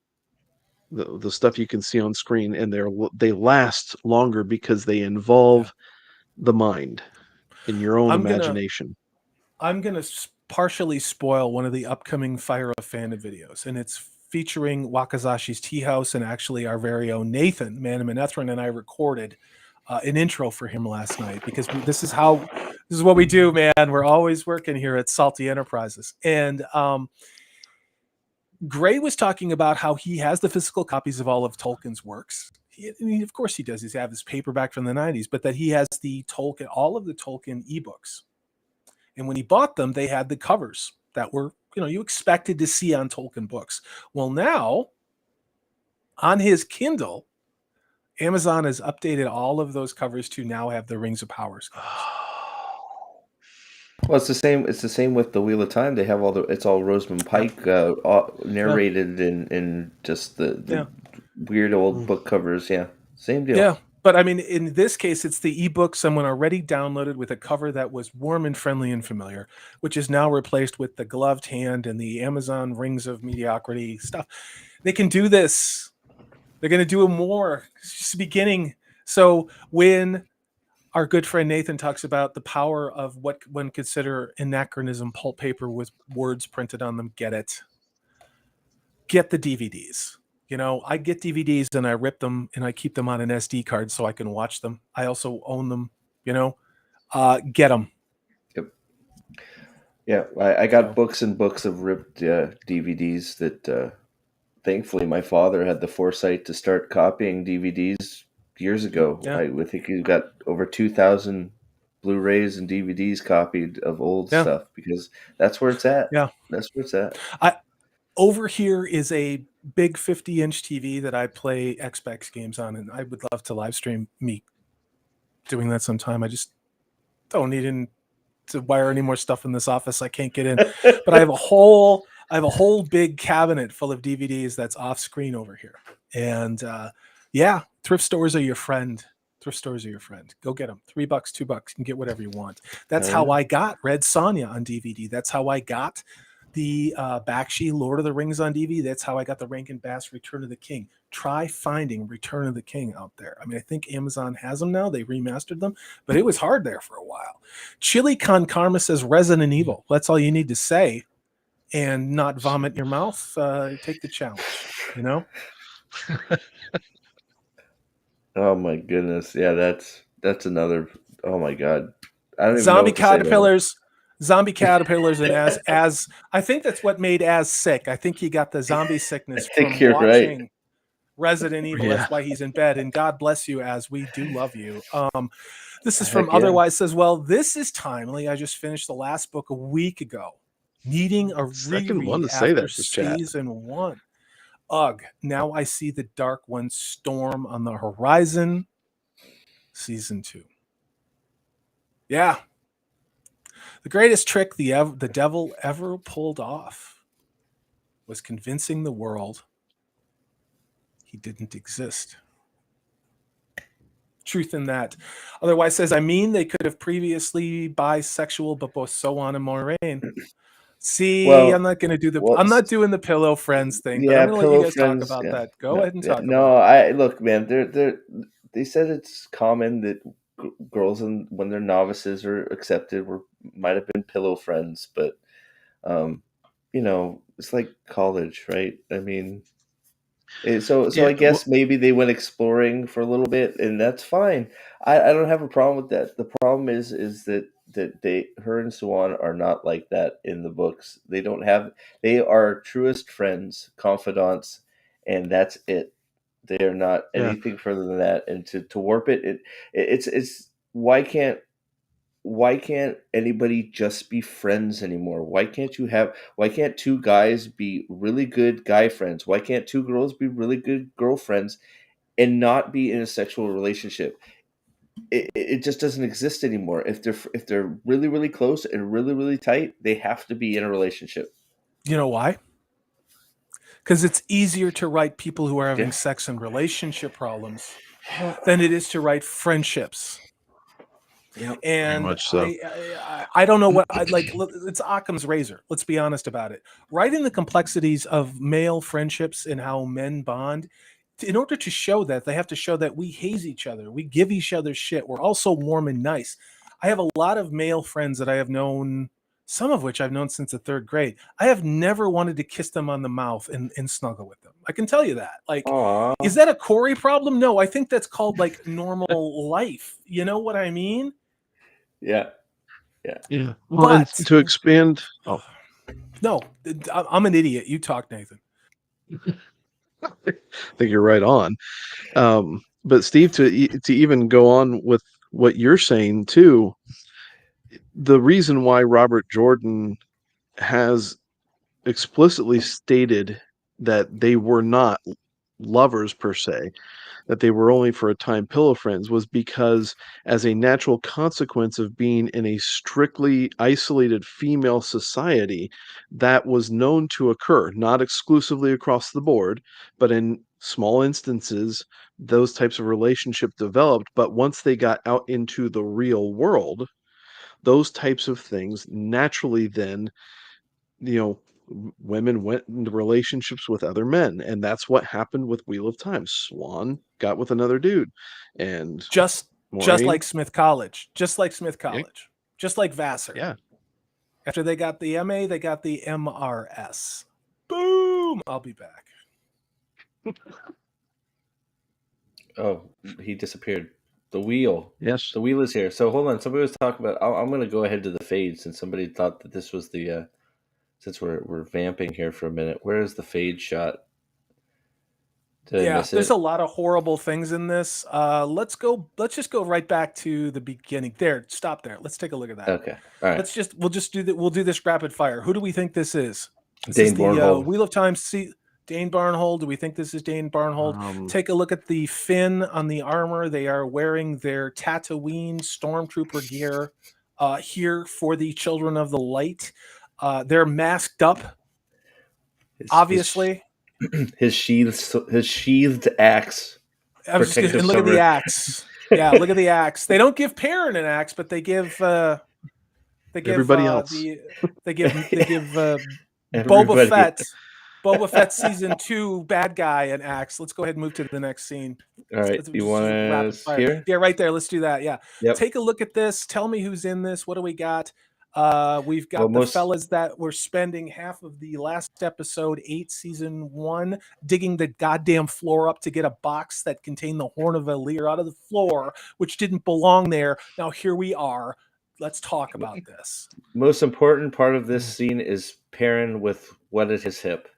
the stuff you can see on screen, and they last longer because they involve the mind in your own imagination. I'm gonna partially spoil one of the upcoming Fire of Fandom videos, and it's featuring Wakazashi's Tea House, and actually our very own Nathan Manamanethran and I recorded an intro for him last night, because this is what we do, man. We're always working here at Salty Enterprises. And Gray was talking about how he has the physical copies of all of Tolkien's works. Of course he does. He's had this paperback from the 90s, but that he has all of the Tolkien ebooks. And when he bought them, they had the covers that were, you expected to see on Tolkien books. Well, now on his Kindle, Amazon has updated all of those covers to now have the Rings of Powers covers. Well, it's the same. It's the same with the Wheel of Time. They have it's all Rosamund Pike narrated in just the weird old book covers. Yeah, same deal. Yeah, but I mean, in this case, it's the ebook someone already downloaded with a cover that was warm and friendly and familiar, which is now replaced with the gloved hand and the Amazon Rings of Mediocrity stuff. They can do this. They're going to do more. It's just the beginning. So when our good friend Nathan talks about the power of what one consider anachronism pulp paper with words printed on them, get it. Get the DVDs. You know, I get DVDs and I rip them and I keep them on an SD card so I can watch them. I also own them. You know, get them. Yep. Yeah, I got So. books and books of ripped DVDs that thankfully my father had the foresight to start copying DVDs years ago. Yeah. I think he got over 2,000 Blu-rays and DVDs copied of old Yeah. stuff because that's where it's at. Yeah. That's where it's at. Over here is a big 50-inch TV that I play Xbox games on, and I would love to live stream me doing that sometime. I just don't need to wire any more stuff in this office. I can't get in. But I have a whole big cabinet full of DVDs that's off screen over here. And yeah, thrift stores are your friend. Thrift stores are your friend. Go get them. $3, $2. You can get whatever you want. That's how I got Red Sonja on DVD. That's how I got the Bakshi Lord of the Rings on DVD. That's how I got the Rankin Bass Return of the King. Try finding Return of the King out there. I mean, I think Amazon has them now. They remastered them, but it was hard there for a while. Chili Con Karma says Resident Evil. That's all you need to say and not vomit in your mouth. Take the challenge, you know? Oh my goodness. Yeah, that's another. Oh my god. I don't even know Zombie what to say about caterpillars, and as I think that's what made Az sick. I think he got the zombie sickness I think from you're watching right. Resident Evil. Yeah. That's why he's in bed. And God bless you, Az. We do love you. This is from Heck yeah. Otherwise says, well, this is timely. I just finished the last book a week ago. Needing a Second one reread to say after that this chat. season 1. Ugh. Now I see the Dark One storm on the horizon. Season 2. Yeah. The greatest trick the devil ever pulled off was convincing the world he didn't exist. Truth in that. Otherwise says, I mean, they could have previously bisexual, but both so on and Moiraine. See, Well, I'm not going to do well, I'm not doing the pillow friends thing, but yeah, I'm going to let you pillow guys friends. talk about Yeah, that. Go ahead and talk no. about it. I look, man. They said it's common that girls, when they're novices or accepted, might have been pillow friends, but you know, it's like college, right? I mean, so Yeah, I guess maybe they went exploring for a little bit, and that's fine. I don't have a problem with that. The problem is that her and Swan are not like that in the books. They are truest friends, confidants, and that's it. They are not yeah. anything further than that. And to warp it's why can't anybody just be friends anymore? Why can't two guys be really good guy friends? Why can't two girls be really good girlfriends and not be in a sexual relationship? It just doesn't exist anymore. If they're really, really close and really, really tight, they have to be in a relationship. You know why? Because it's easier to write people who are having Yeah. sex and relationship problems than it is to write friendships. Yep. And much so. I don't know what I'd like. It's Occam's razor. Let's be honest about it. Writing the complexities of male friendships and how men bond. In order to show that, they have to show that we haze each other. We give each other shit. We're also warm and nice. I have a lot of male friends that I have known, some of which I've known since the 3rd grade. I have never wanted to kiss them on the mouth and snuggle with them. I can tell you that. Like, Aww. is that a Corey problem? No, I think that's called like normal life. You know what I mean? Yeah. Yeah. Well, and But to expand. Oh, no, I'm an idiot. You talk, Nathan. I think you're right on. But Steve, to even go on with what you're saying too, the reason why Robert Jordan has explicitly stated that they were not lovers per se, that they were only for a time pillow friends, was because as a natural consequence of being in a strictly isolated female society, that was known to occur, not exclusively across the board, but in small instances, those types of relationship developed. But once they got out into the real world, those types of things naturally then, you know, women went into relationships with other men, and that's what happened with Wheel of Time. Swan got with another dude, and Just Moiraine, like Smith College, just like yeah, Vassar. yeah, After they got the MA, they got the MRS. Boom! I'll be back. Oh, he disappeared. The wheel. Yes. The wheel is here. So hold on. Somebody was talking about. I'm going to go ahead to the fade since somebody thought that this was the. Since we're vamping here for a minute, where is the fade shot? Did I miss there's it? a lot of horrible things in this. Let's just go right back to the beginning. There, stop there. Let's take a look at that. Okay. All right. We'll just do that. We'll do this rapid fire. Who do we think this is? This Dane is the Bornhold. Wheel of Time. Dane Barnhold. Do we think this is Dane Barnhold? Take a look at the fin on the armor. They are wearing their Tatooine stormtrooper gear here for the Children of the Light. They're masked up, obviously. His sheathed axe. And look at the axe. Yeah, look at the axe. They don't give Perrin an axe, but they give everybody else. They give Everybody. Boba Fett season 2 bad guy an axe. Let's go ahead and move to the next scene. All right, you want to here? Yeah, right there. Let's do that. Yeah. Yep. Take a look at this. Tell me who's in this. What do we got? We've got the fellas that were spending half of the last episode 8 season 1 digging the goddamn floor up to get a box that contained the Horn of Valyr out of the floor, which didn't belong there. Now here we are. Let's talk about this. Most important part of this scene is Perrin with what at his hip.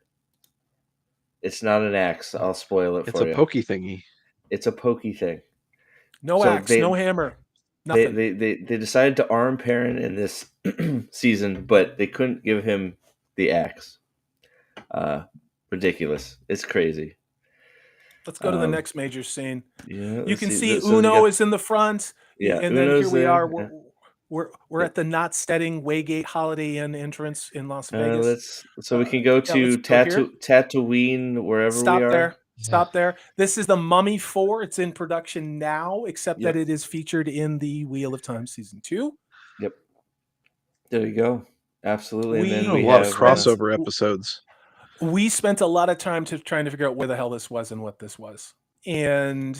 It's not an axe. I'll spoil it for you. It's a pokey thingy. It's a pokey thing. No axe, no hammer. Nothing. They decided to arm Perrin in this season, but they couldn't give him the axe. Ridiculous. It's crazy. Let's go to the next major scene. Yeah, you can see Uno is in the front. Yeah, and Uno's then here we are. Yeah. We're at the Not Stedding Waygate Holiday Inn entrance in Las Vegas. We can go to Tatooine, wherever we are. Stop there. This is the Mummy 4. It's in production now, except that it is featured in the Wheel of Time season 2. Yep. There you go. Absolutely. And then we have a lot of crossover episodes. We spent a lot of time trying to figure out where the hell this was and what this was. And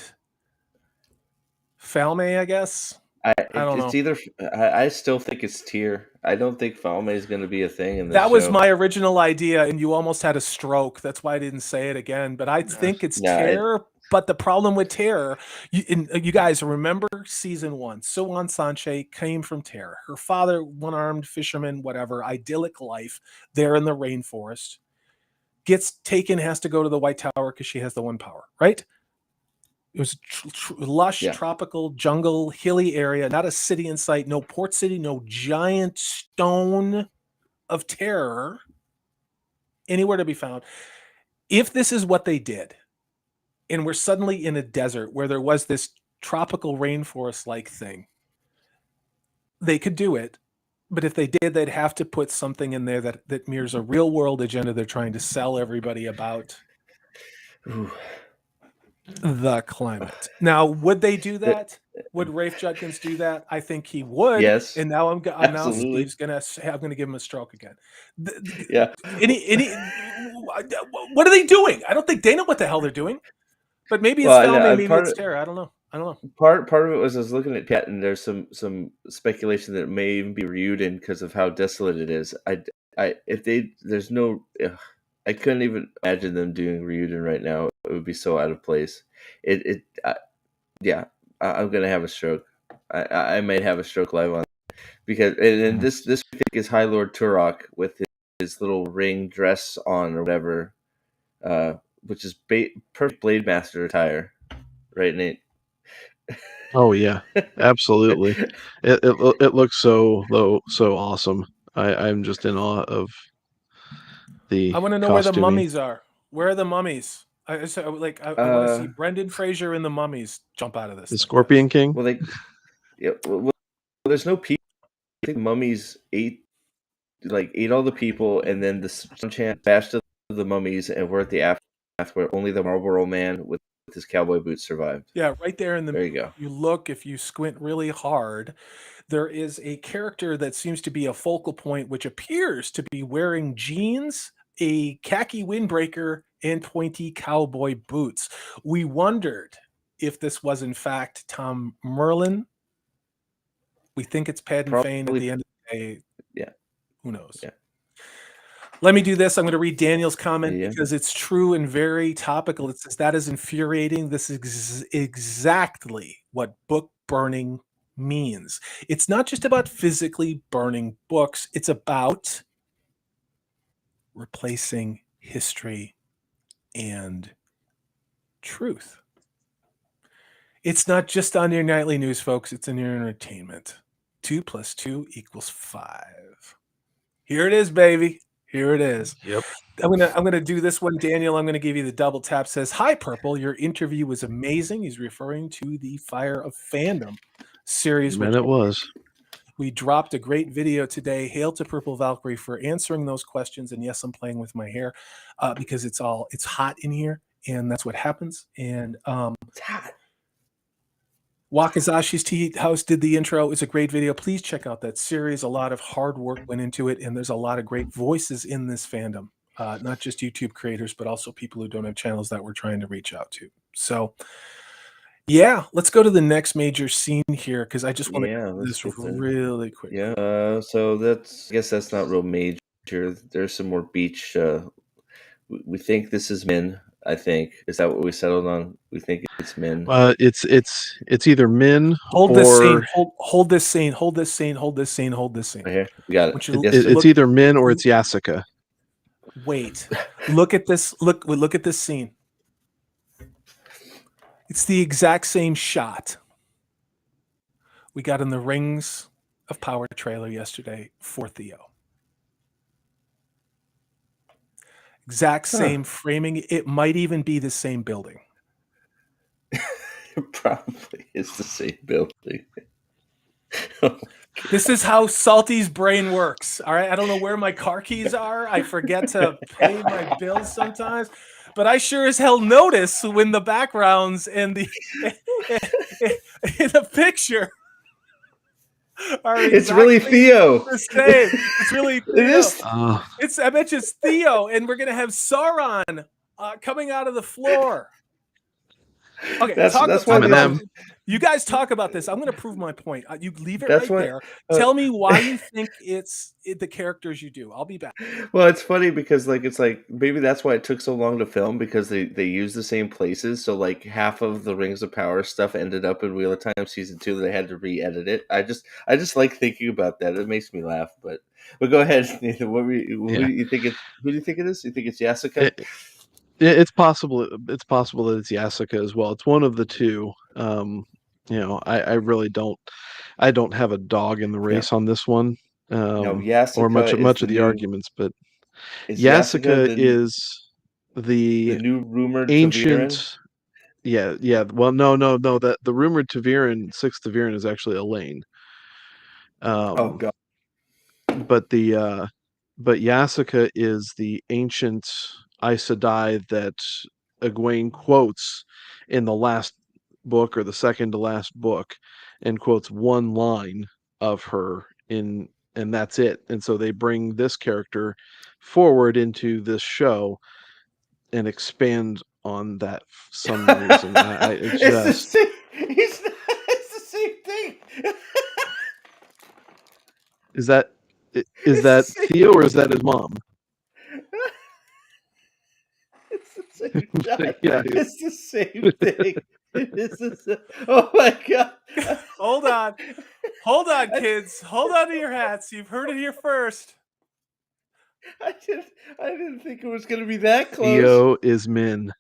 Falme, I guess. I don't know. It's either. I still think it's Tyr. I don't think Falme is going to be a thing in this That was my original idea, and you almost had a stroke. That's why I didn't say it again. But I think it's Tyr. But the problem with Tyr, you guys remember season 1. Siouan Sanche came from Tyr. Her father, one-armed fisherman, whatever, idyllic life there in the rainforest. Gets taken, has to go to the White Tower because she has the one power, right? It was lush, tropical, jungle, hilly area, not a city in sight, no port city, no giant stone of terror anywhere to be found. If this is what they did, and we're suddenly in a desert where there was this tropical rainforest-like thing, they could do it. But if they did, they'd have to put something in there that mirrors a real-world agenda they're trying to sell everybody about. Ooh. The climate. Now, would they do that? Would Rafe Judkins do that? I think he would. Yes. And now now Steve's gonna give him a stroke again. Yeah. What are they doing? I don't think they know what the hell they're doing. But maybe it's Falme, maybe it's Terra. I don't know. Part of it was I was looking at Cat, and there's some speculation that it may even be Ryuden because of how desolate it is. I couldn't even imagine them doing Ryuden right now. It would be so out of place. I'm gonna have a stroke. I might have a stroke live on because and this I think is High Lord Turok with his little ring dress on or whatever, which is perfect Blade Master attire, right, Nate? Oh yeah, absolutely. It looks so awesome. I'm just in awe of the. I want to know where the mummies are. Where are the mummies? I want to see Brendan Fraser and the mummies jump out of this. The Scorpion King. Well, there's no people. I think mummies ate all the people, and then the Sunchant bashed the mummies, and we're at the aftermath where only the Marlboro Man with his cowboy boots survived. Yeah, right there in the. There you go. You look, if you squint really hard, there is a character that seems to be a focal point, which appears to be wearing jeans, a khaki windbreaker, and pointy cowboy boots. We wondered if this was in fact Tom Merlin. We think it's Padden Fane at the end of the day. Yeah. Who knows? Yeah. Let me do this. I'm going to read Daniel's comment Yeah. because it's true and very topical. It says, that is infuriating. This is exactly what book burning means. It's not just about physically burning books. It's about replacing history and truth. It's not just on your nightly news, folks. It's in your entertainment. 2 + 2 = 5. Here it is, baby. Here it is. Yep. I'm gonna do this one, Daniel. I'm gonna give you the double tap. Says, "Hi, Purple. Your interview was amazing." He's referring to the Fire of Fandom series. Man, it was. We dropped a great video today. Hail to Purple Valkyrie for answering those questions. And yes, I'm playing with my hair because it's hot in here, and that's what happens. And It's hot. Wakazashi's Tea House did the intro. It's a great video. Please check out that series. A lot of hard work went into it, and there's a lot of great voices in this fandom. Not just YouTube creators, but also people who don't have channels that we're trying to reach out to. So, yeah, let's go to the next major scene here because I just want to do this really quick. Yeah. So I guess that's not real major. There's some more beach. We think this is Min. I think is that what we settled on? We think it's Min. It's either Min Hold or this scene. Hold this scene. Hold this scene. Hold this scene. Hold this scene. Right here. We got it. it's either Min or it's Yasuka. Wait. Look at this. Look at this scene. It's the exact same shot we got in the Rings of Power trailer yesterday for Theo. Exact same framing. It might even be the same building. It probably is the same building. This is how Salty's brain works. All right. I don't know where my car keys are. I forget to pay my bills sometimes, but I sure as hell notice when the backgrounds and the in the picture are It's really Theo. the same. It's really Theo. It is. I bet you it's Theo, and we're gonna have Sauron coming out of the floor. Okay, that's why you guys talk about this. I'm going to prove my point. You leave it That's right why- there. Tell me why you think it's the characters you do. I'll be back. Well, it's funny because it's like maybe that's why it took so long to film because they use the same places. So like half of the Rings of Power stuff ended up in Wheel of Time season 2. They had to re-edit it. I just like thinking about that. It makes me laugh. But go ahead, Nathan. Who do you think it is? You think it's Yasuka? It's possible. It's possible that it's Yasuka as well. It's one of the two. I really don't. I don't have a dog in the race on this one. Yasuka or much of the arguments, but Yasuka is the new rumored ancient. Taviran? Yeah. Well, no. That the rumored Taviran, sixth Taviran, is actually Elaine. Oh God. But Yasuka is the ancient Aes Sedai that Egwene quotes in the last book or the second to last book, and quotes one line of her and that's it. And so they bring this character forward into this show and expand on that for some reason. It's the same thing. Is that Theo or is that his mom? It's the same shot. Yeah. It's the same thing. Oh my God. Hold on, kids. Hold on to your hats. You've heard it here first. I didn't think it was going to be that close. Theo is Min.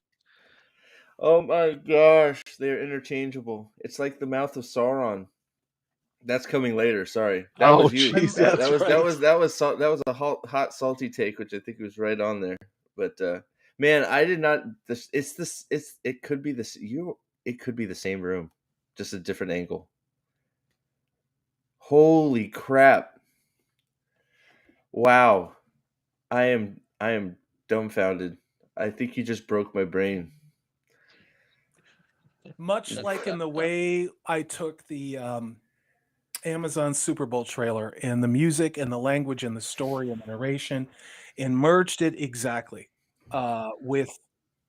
Oh my gosh, they're interchangeable. It's like the mouth of Sauron. That's coming later. Sorry, that was you. Geez, that was a hot salty take, which I think was right on there. But man, I did not. It could be this. It could be the same room, just a different angle. Holy crap! Wow, I am dumbfounded. I think you just broke my brain. Much like in the way I took the Amazon Super Bowl trailer and the music and the language and the story and the narration and merged it exactly with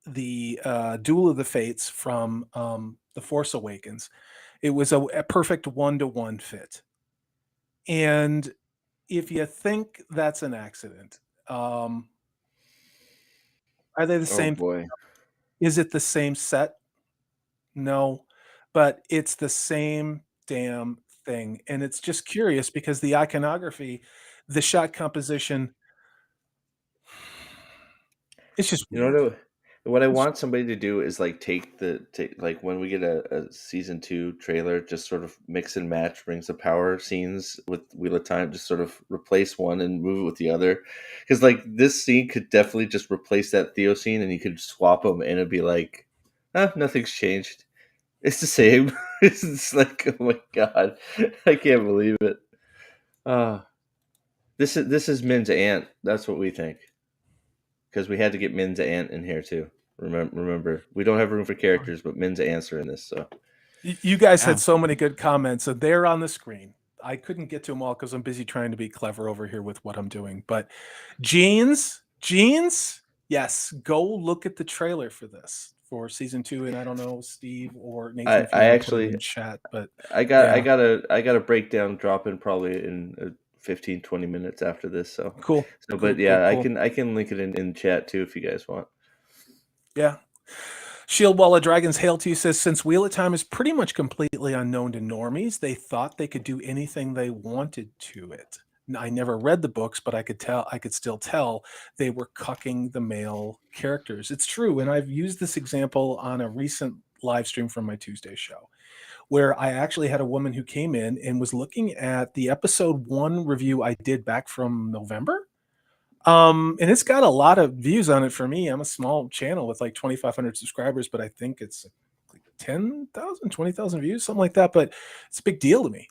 the Duel of the Fates from The Force Awakens. It was a perfect one-to-one fit. And if you think that's an accident, Are they the Oh same? boy. Is it the same set? No, but it's the same damn thing. And it's just curious because the iconography, the shot composition, it's just You know weird. what I It's- want somebody to do is like take like when we get a season 2 trailer, just sort of mix and match Rings of Power scenes with Wheel of Time, just sort of replace one and move it with the other. Because like this scene could definitely just replace that Theo scene, and you could swap them, and it'd be like, nothing's changed. It's the same. It's just like, oh my god, I can't believe it. Uh this is Min's aunt. That's what we think. Because we had to get Min's aunt in here too. Remember, we don't have room for characters, but Min's aunts are in this. So You guys Yeah. had so many good comments. So they're on the screen. I couldn't get to them all because I'm busy trying to be clever over here with what I'm doing. But Jeans, yes, go look at the trailer for this for season 2. And I don't know, Steve or Nathan, if you I want to put it actually in chat. But I yeah, got a breakdown dropping probably in 15, 20 minutes after this. cool. But Cool, cool, yeah, cool. I can link it in chat too if you guys want. Yeah. Shield Wall of Dragons Hail to you says, since Wheel of Time is pretty much completely unknown to normies, they thought they could do anything they wanted to it. I never read the books, but I could still tell they were cucking the male characters. It's true. And I've used this example on a recent live stream from my Tuesday show, where I actually had a woman who came in and was looking at the episode 1 review I did back from November. And it's got a lot of views on it for me. I'm a small channel with like 2,500 subscribers, but I think it's like 10,000, 20,000 views, something like that. But it's a big deal to me.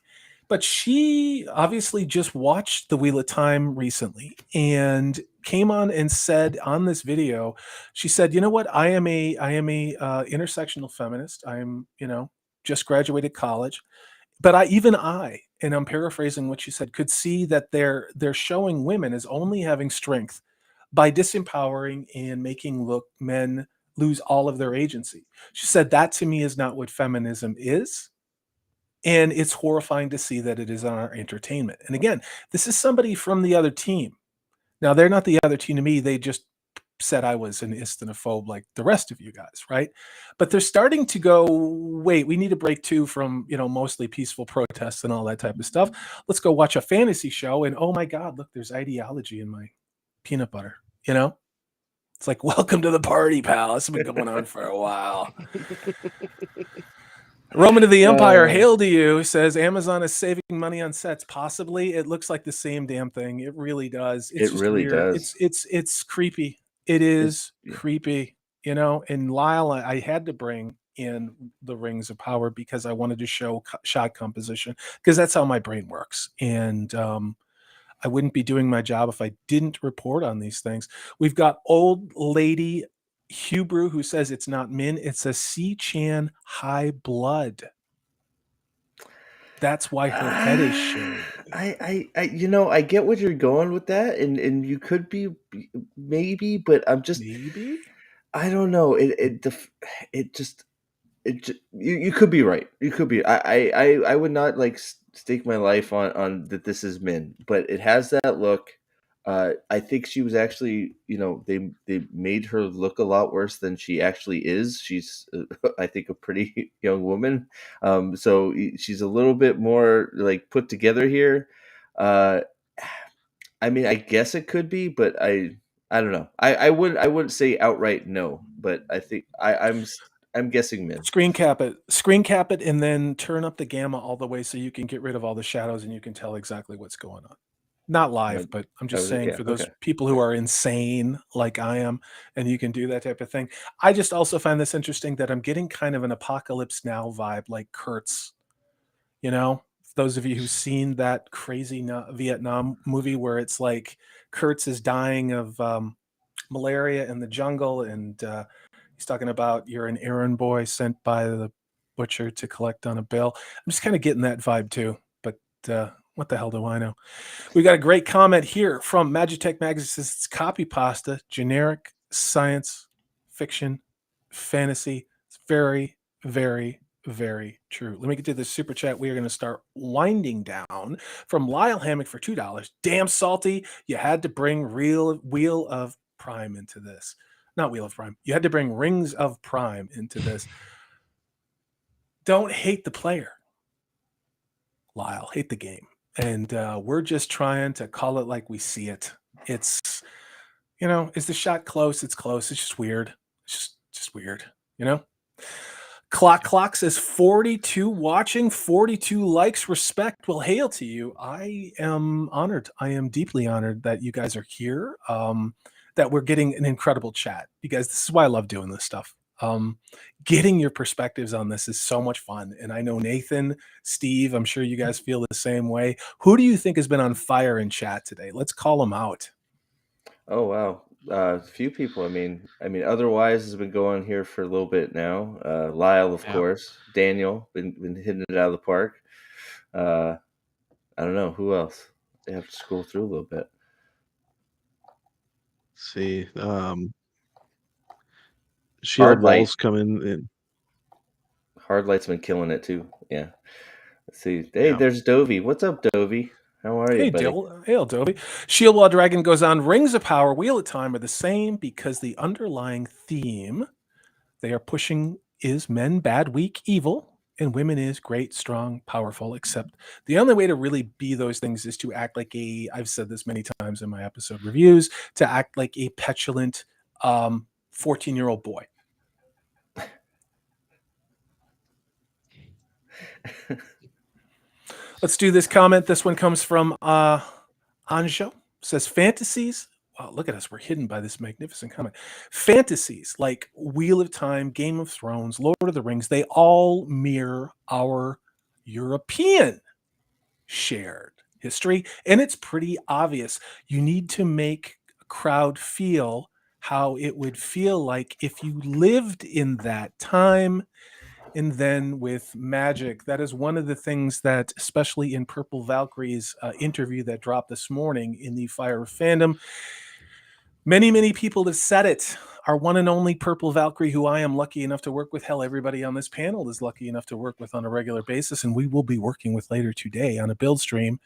But she obviously just watched The Wheel of Time recently and came on and said on this video, she said, "You know what? I am a intersectional feminist. I'm, just graduated college, but and I'm paraphrasing what she said, could see that they're showing women as only having strength by disempowering and making men lose all of their agency." She said that to me is not what feminism is. And it's horrifying to see that it is on our entertainment. And again, this is somebody from the other team. Now, they're not the other team to me. They just said I was an istinophobe like the rest of you guys, right? But they're starting to go, wait, we need a break too from, mostly peaceful protests and all that type of stuff. Let's go watch a fantasy show. And oh my God, look, there's ideology in my peanut butter, It's like, welcome to the party, pal. This has been going on for a while. Roman of the Empire, hail to you, says Amazon is saving money on sets. Possibly. It looks like the same damn thing. It really does. It's It just really weird. does. It's creepy. It is Yeah. creepy, And Lyle, I had to bring in the Rings of Power because I wanted to show shot composition because that's how my brain works. And I wouldn't be doing my job if I didn't report on these things. We've got old lady Hubrew who says it's not Min, it's a C-Chan high blood. That's why her head is showing. I get what you're going with that, and you could be maybe, but Maybe? I don't know. You could be right. You could be. I would not like stake my life on that this is Min, but it has that look. I think she was actually, they made her look a lot worse than she actually is. She's, I think, a pretty young woman. So she's a little bit more like put together here. Uh, I mean, I guess it could be, but I don't know. I wouldn't say outright no, but I think I'm guessing Min. Screen cap it, and then turn up the gamma all the way so you can get rid of all the shadows and you can tell exactly what's going on. Not live, but I'm just saying for those people who are insane like I am, and you can do that type of thing. I just also find this interesting that I'm getting kind of an Apocalypse Now vibe, like Kurtz. Those of you who've seen that crazy Vietnam movie where it's like Kurtz is dying of malaria in the jungle, and he's talking about you're an errand boy sent by the butcher to collect on a bill. I'm just kind of getting that vibe too, but what the hell do I know? We got a great comment here from Magitech Magazine. Says it's copy pasta, generic science fiction, fantasy. It's very, very, very true. Let me get to this super chat. We are going to start winding down from Lyle Hammock for $2. Damn salty. You had to bring real Wheel of Prime into this. Not Wheel of Prime. You had to bring Rings of Prime into this. Don't hate the player, Lyle. Hate the game. And we're just trying to call it like we see it. It's, is the shot close? It's close. It's just weird. It's just weird, Clock says 42 watching, 42 likes. Respect. Well, hail to you. I am honored. I am deeply honored that you guys are here, that we're getting an incredible chat. You guys, this is why I love doing this stuff. Getting your perspectives on this is so much fun. And I know Nathan, Steve, I'm sure you guys feel the same way. Who do you think has been on fire in chat today? Let's call them out. Oh, wow. A few people. I mean, Otherwise has been going here for a little bit now. Lyle, of course. Daniel, been hitting it out of the park. I don't know who else. They have to scroll through a little bit. Let's see. Shield Walls coming in. Hardlight's been killing it too. Yeah. Let's see. Hey, there's Dovey. What's up, Dovey? How are you, buddy? Hey, Dovey. Shield Wall Dragon goes on. Rings of Power, Wheel of Time are the same because the underlying theme they are pushing is men bad, weak, evil, and women is great, strong, powerful. Except the only way to really be those things is to act like I've said this many times in my episode reviews, to act like a petulant 14-year-old boy. Let's do this comment. This one comes from Anjo. Says fantasies. Wow, look at us. We're hidden by this magnificent comment. Fantasies like Wheel of Time, Game of Thrones, Lord of the Rings, they all mirror our European shared history. And it's pretty obvious. You need to make a crowd feel how it would feel like if you lived in that time. And then with magic, that is one of the things that, especially in Purple Valkyrie's interview that dropped this morning in the Fire of Fandom, many people have said it. Our one and only Purple Valkyrie, who I am lucky enough to work with, hell, everybody on this panel is lucky enough to work with on a regular basis, and we will be working with later today on a build stream.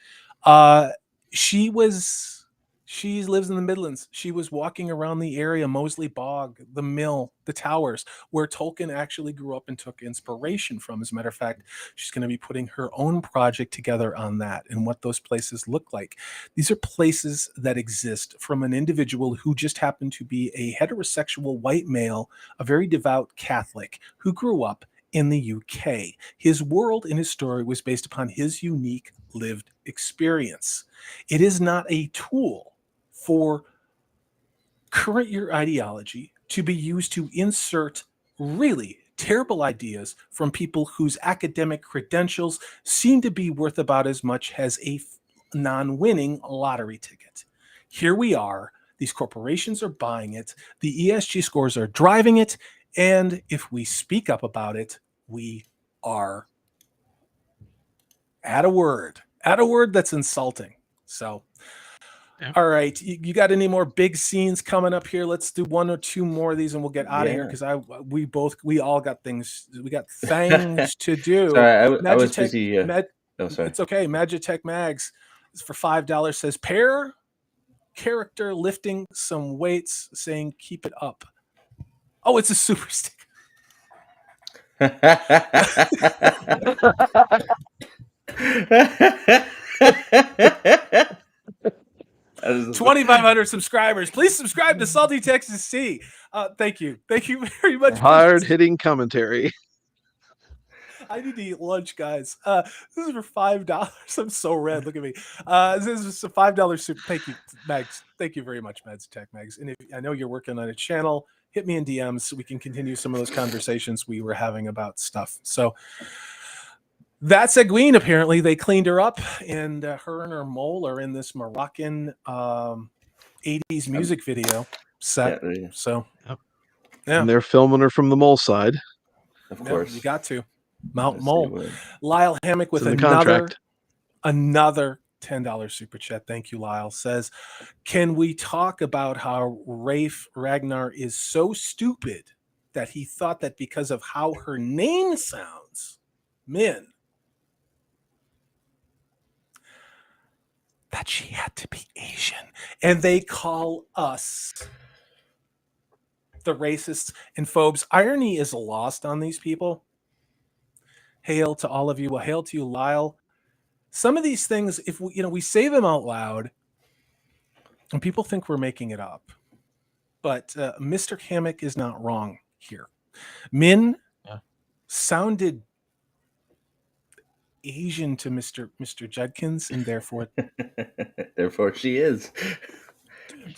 She lives in the Midlands. She was walking around the area, Moseley Bog, the Mill, the Towers, where Tolkien actually grew up and took inspiration from. As a matter of fact, she's going to be putting her own project together on that and what those places look like. These are places that exist from an individual who just happened to be a heterosexual white male, a very devout Catholic who grew up in the UK. His world and his story was based upon his unique lived experience. It is not a tool for current year ideology to be used to insert really terrible ideas from people whose academic credentials seem to be worth about as much as a non-winning lottery ticket. Here we are. These corporations are buying it. The ESG scores are driving it. And if we speak up about it, we are at a word that's insulting. So, all right, you got any more big scenes coming up here? Let's do one or two more of these and we'll get out of here because we all got things. We got things to do. Sorry, I was busy. Sorry. It's okay. Magitech Mags for $5 says pair character lifting some weights, saying keep it up. Oh, it's a super stick. That 2,500 subscribers. Please subscribe to Salty Texas C. Thank you very much. Hard hitting commentary. I need to eat lunch, guys. This is for $5. I'm so red. Look at me. This is a $5 super. Thank you, Mags. Thank you very much, Tech Mags. And if I know you're working on a channel, hit me in DMs so we can continue some of those conversations we were having about stuff. So that's Egwene. Apparently, they cleaned her up, and her and her mole are in this Moroccan 80s music video set. Yeah. So, yeah. And they're filming her from the mole side. Of course. Yeah, you got to. Mount Mole. Lyle Hammock with another $10 super chat. Thank you, Lyle. Says, can we talk about how Rafe Ragnar is so stupid that he thought that because of how her name sounds, Min, that she had to be Asian. And they call us the racists and phobes. Irony is lost on these people. Hail to all of you. Well, hail to you, Lyle. Some of these things, if we say them out loud, and people think we're making it up. But Mr. Hammock is not wrong here. Min sounded Asian to Mr. Judkins, and therefore she is.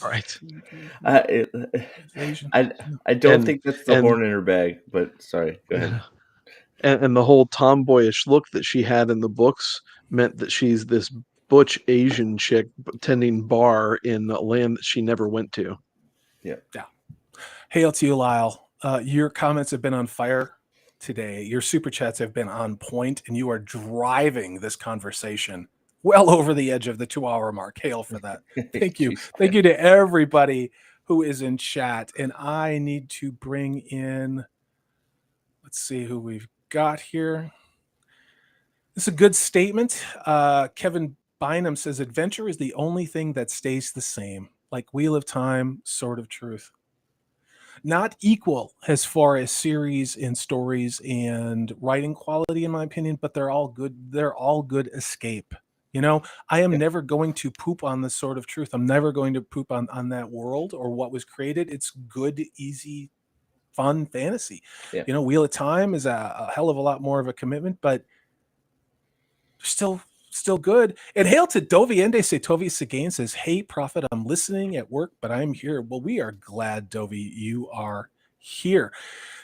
Right. Asian. I don't think that's the horn in her bag, but sorry, go ahead. And the whole tomboyish look that she had in the books meant that she's this butch Asian chick tending bar in a land that she never went to. Yeah. Hail to you, Lyle. Your comments have been on fire today. Your super chats have been on point, and you are driving this conversation well over the edge of the 2-hour mark. Hail for that. Thank you. Thank you to everybody who is in chat. And I need to bring in, let's see who we've got here. This is a good statement. Kevin Bynum says, adventure is the only thing that stays the same, like Wheel of Time, Sword of Truth. Not equal as far as series and stories and writing quality, in my opinion, but they're all good. They're all good escape. I am never going to poop on the Sword of Truth. I'm never going to poop on that world or what was created. It's good, easy, fun fantasy. Yeah. Wheel of Time is a hell of a lot more of a commitment, but still good. And hail to Doviende Setovi Seguin says, hey, Prophet, I'm listening at work, but I'm here. Well, we are glad, Dovi, you are here.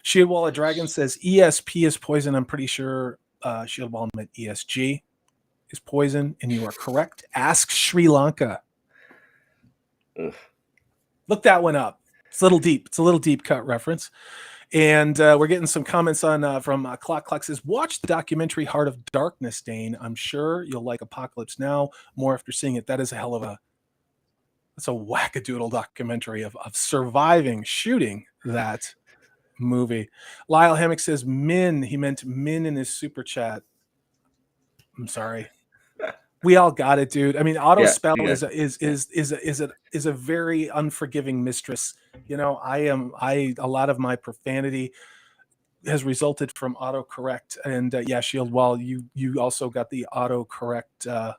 Shieldwall Dragon says, ESP is poison. I'm pretty sure Shieldwall meant ESG is poison, and you are correct. Ask Sri Lanka. Ugh. Look that one up. It's a little deep. It's a little deep cut reference. And we're getting some comments on from Clock says, watch the documentary Heart of Darkness, Dane. I'm sure you'll like Apocalypse Now more after seeing it. That is that's a wackadoodle documentary of surviving shooting that movie. Lyle Hammock says Min. He meant Min in his super chat. I'm sorry. We all got it, dude. I mean, auto spell is a very unforgiving mistress. A lot of my profanity has resulted from autocorrect, and Shield. While you also got the autocorrect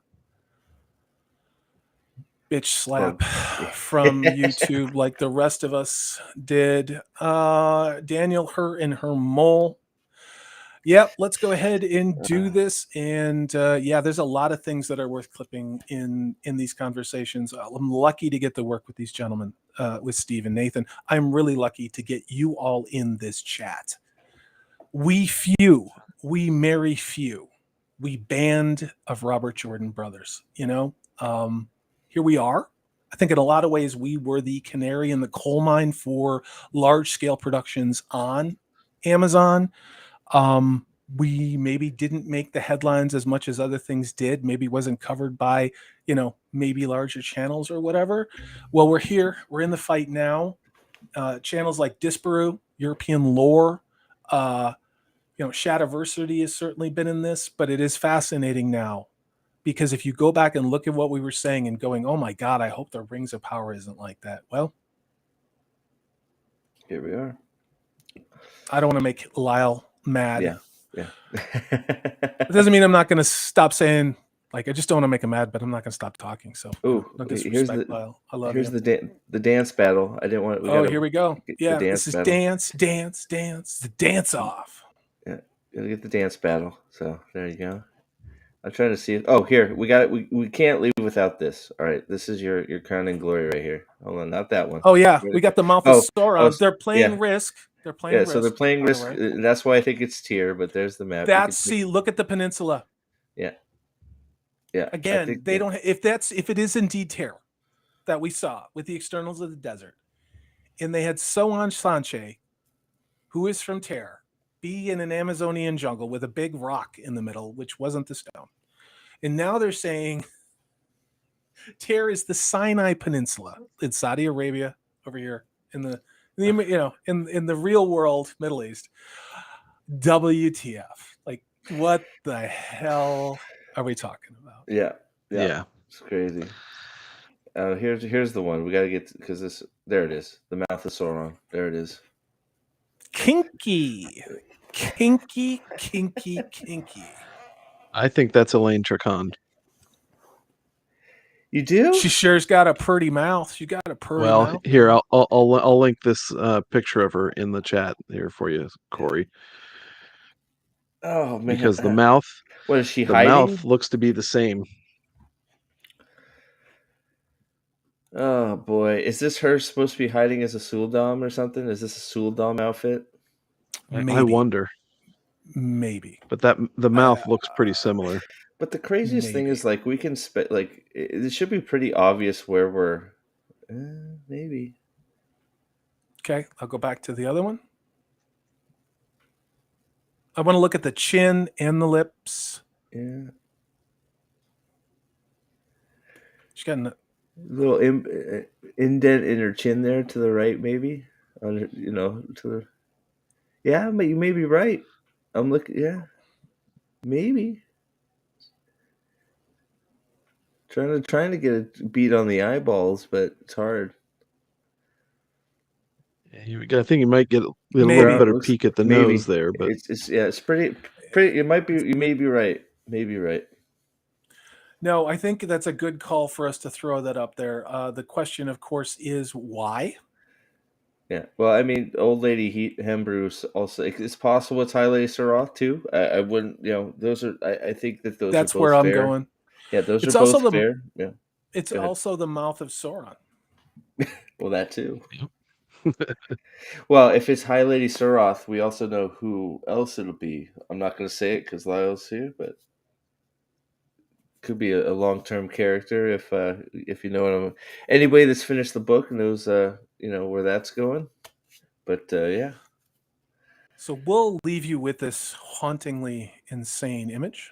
bitch slap from YouTube, like the rest of us did. Daniel, her and her mole. Yep, let's go ahead and do this. And there's a lot of things that are worth clipping in these conversations. I'm lucky to get to work with these gentlemen, with Steve and Nathan. I'm really lucky to get you all in this chat. We few, we marry few. We band of Robert Jordan brothers, here we are. I think in a lot of ways, we were the canary in the coal mine for large scale productions on Amazon. We maybe didn't make the headlines as much as other things did. Maybe wasn't covered by, maybe larger channels or whatever. Well, we're here. We're in the fight now. Channels like Disparu, European Lore, Shadiversity has certainly been in this, but it is fascinating now because if you go back and look at what we were saying and going, oh my God, I hope the Rings of Power isn't like that. Well, here we are. I don't want to make Lyle mad. Yeah. It doesn't mean I'm not going to stop saying, I just don't want to make him mad, but I'm not going to stop talking. So, no disrespect, Lyle. I love you. Here's the dance battle. I didn't want. Here we go. Yeah, this is dance, the dance off. Yeah, gotta get the dance battle. So there you go. I'm trying to see it. Oh, here we got it. We can't leave without this. All right, this is your crown and glory right here. Hold on, not that one. Oh yeah, we got the mouth of Sauron. They're playing Risk. They're playing Risk. So they're playing Risk. That's why I think it's tier. But there's the map. Look at the peninsula. Yeah. Again, they don't. If it is indeed Terra that we saw with the externals of the desert, and they had Solange Sanche, who is from Terra, be in an Amazonian jungle with a big rock in the middle, which wasn't the stone, and now they're saying Terra is the Sinai Peninsula in Saudi Arabia over here in the You know, in the real world, Middle East, WTF? Like, what the hell are we talking about? Yeah. Yeah. It's crazy. Here's the one we got to get because this. There it is. The mouth of Sauron. There it is. Kinky, kinky, kinky, kinky. I think that's Elaine Tricond. You do? She sure's got a pretty mouth. She got a pretty Well, mouth. here I'll link this picture of her in the chat here for you, Corey, Oh man! because the mouth What is she the hiding? mouth looks to be the same. Oh boy, is this her supposed to be hiding as a Suldam or something? Is this a Suldam outfit? Maybe. I wonder, Maybe. but the mouth looks pretty similar. But the craziest thing Maybe. is, like, we can like it should be pretty obvious where we're. Maybe. Okay, I'll go back to the other one. I want to look at the chin and the lips. Yeah. She's got a Little indent in her chin there to the right, maybe. On her, to the. Yeah, but you may be right. I'm looking. Yeah, maybe. Trying to get a beat on the eyeballs, but it's hard. I think you might get a little Maybe. better peek at the Maybe. nose there, but it's pretty. It might be. You may be right. Maybe right. No, I think that's a good call for us to throw that up there. The question, of course, is why? Yeah. Well, I mean, old lady Hembrew also. It's possible it's High Lady Sarath too. I wouldn't. Those are. I think that those That's are both where I'm fair. going. Yeah, those It's are also both the fair. Yeah. it's Go ahead. also the mouth of Sauron. Well, that too. Well, if it's High Lady Sarath, we also know who else it'll be. I'm not going to say it because Lyle's here, but could be a long-term character if you know what I'm. Anybody that's finished the book knows where that's going. But yeah. So we'll leave you with this hauntingly insane image.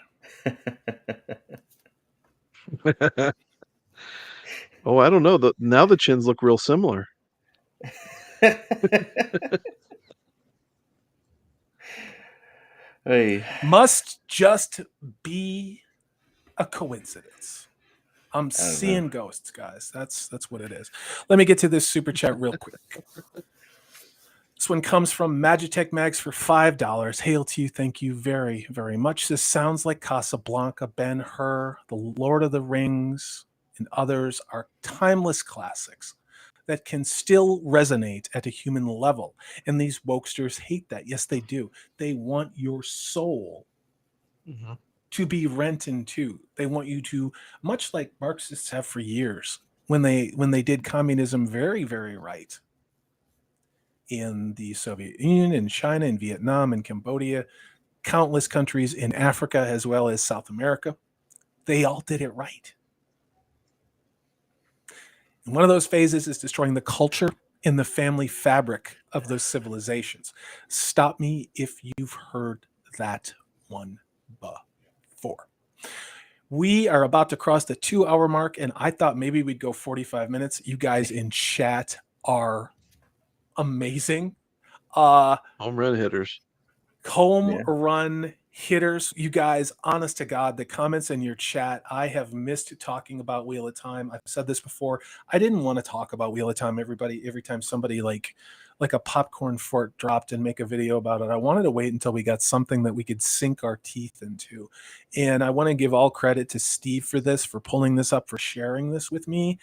oh, I don't know. Now the chins look real similar. Hey. Must just be a coincidence. I'm don't know. seeing ghosts, guys. That's what it is. Let me get to this super chat real quick. This one comes from Magitech Mags for $5. Hail to you. Thank you very, very much. This sounds like Casablanca, Ben-Hur, The Lord of the Rings, and others are timeless classics that can still resonate at a human level. And these wokesters hate that. Yes, they do. They want your soul to be rent in two. They want you to, much like Marxists have for years, when they did communism very, very right in the Soviet Union, in China, in Vietnam, in Cambodia, countless countries in Africa as well as South America, they all did it right. And one of those phases is destroying the culture and the family fabric of those civilizations. Stop me if you've heard that one before. We are about to cross the 2-hour mark, and I thought maybe we'd go 45 minutes. You guys in chat are amazing. Home run hitters. Run hitters. You guys, honest to God, the comments in your chat, I have missed talking about Wheel of Time. I've said this before. I didn't want to talk about Wheel of Time every time somebody like a popcorn fort dropped and make a video about it. I wanted to wait until we got something that we could sink our teeth into. And I want to give all credit to Steve for this, for pulling this up, for sharing this with me,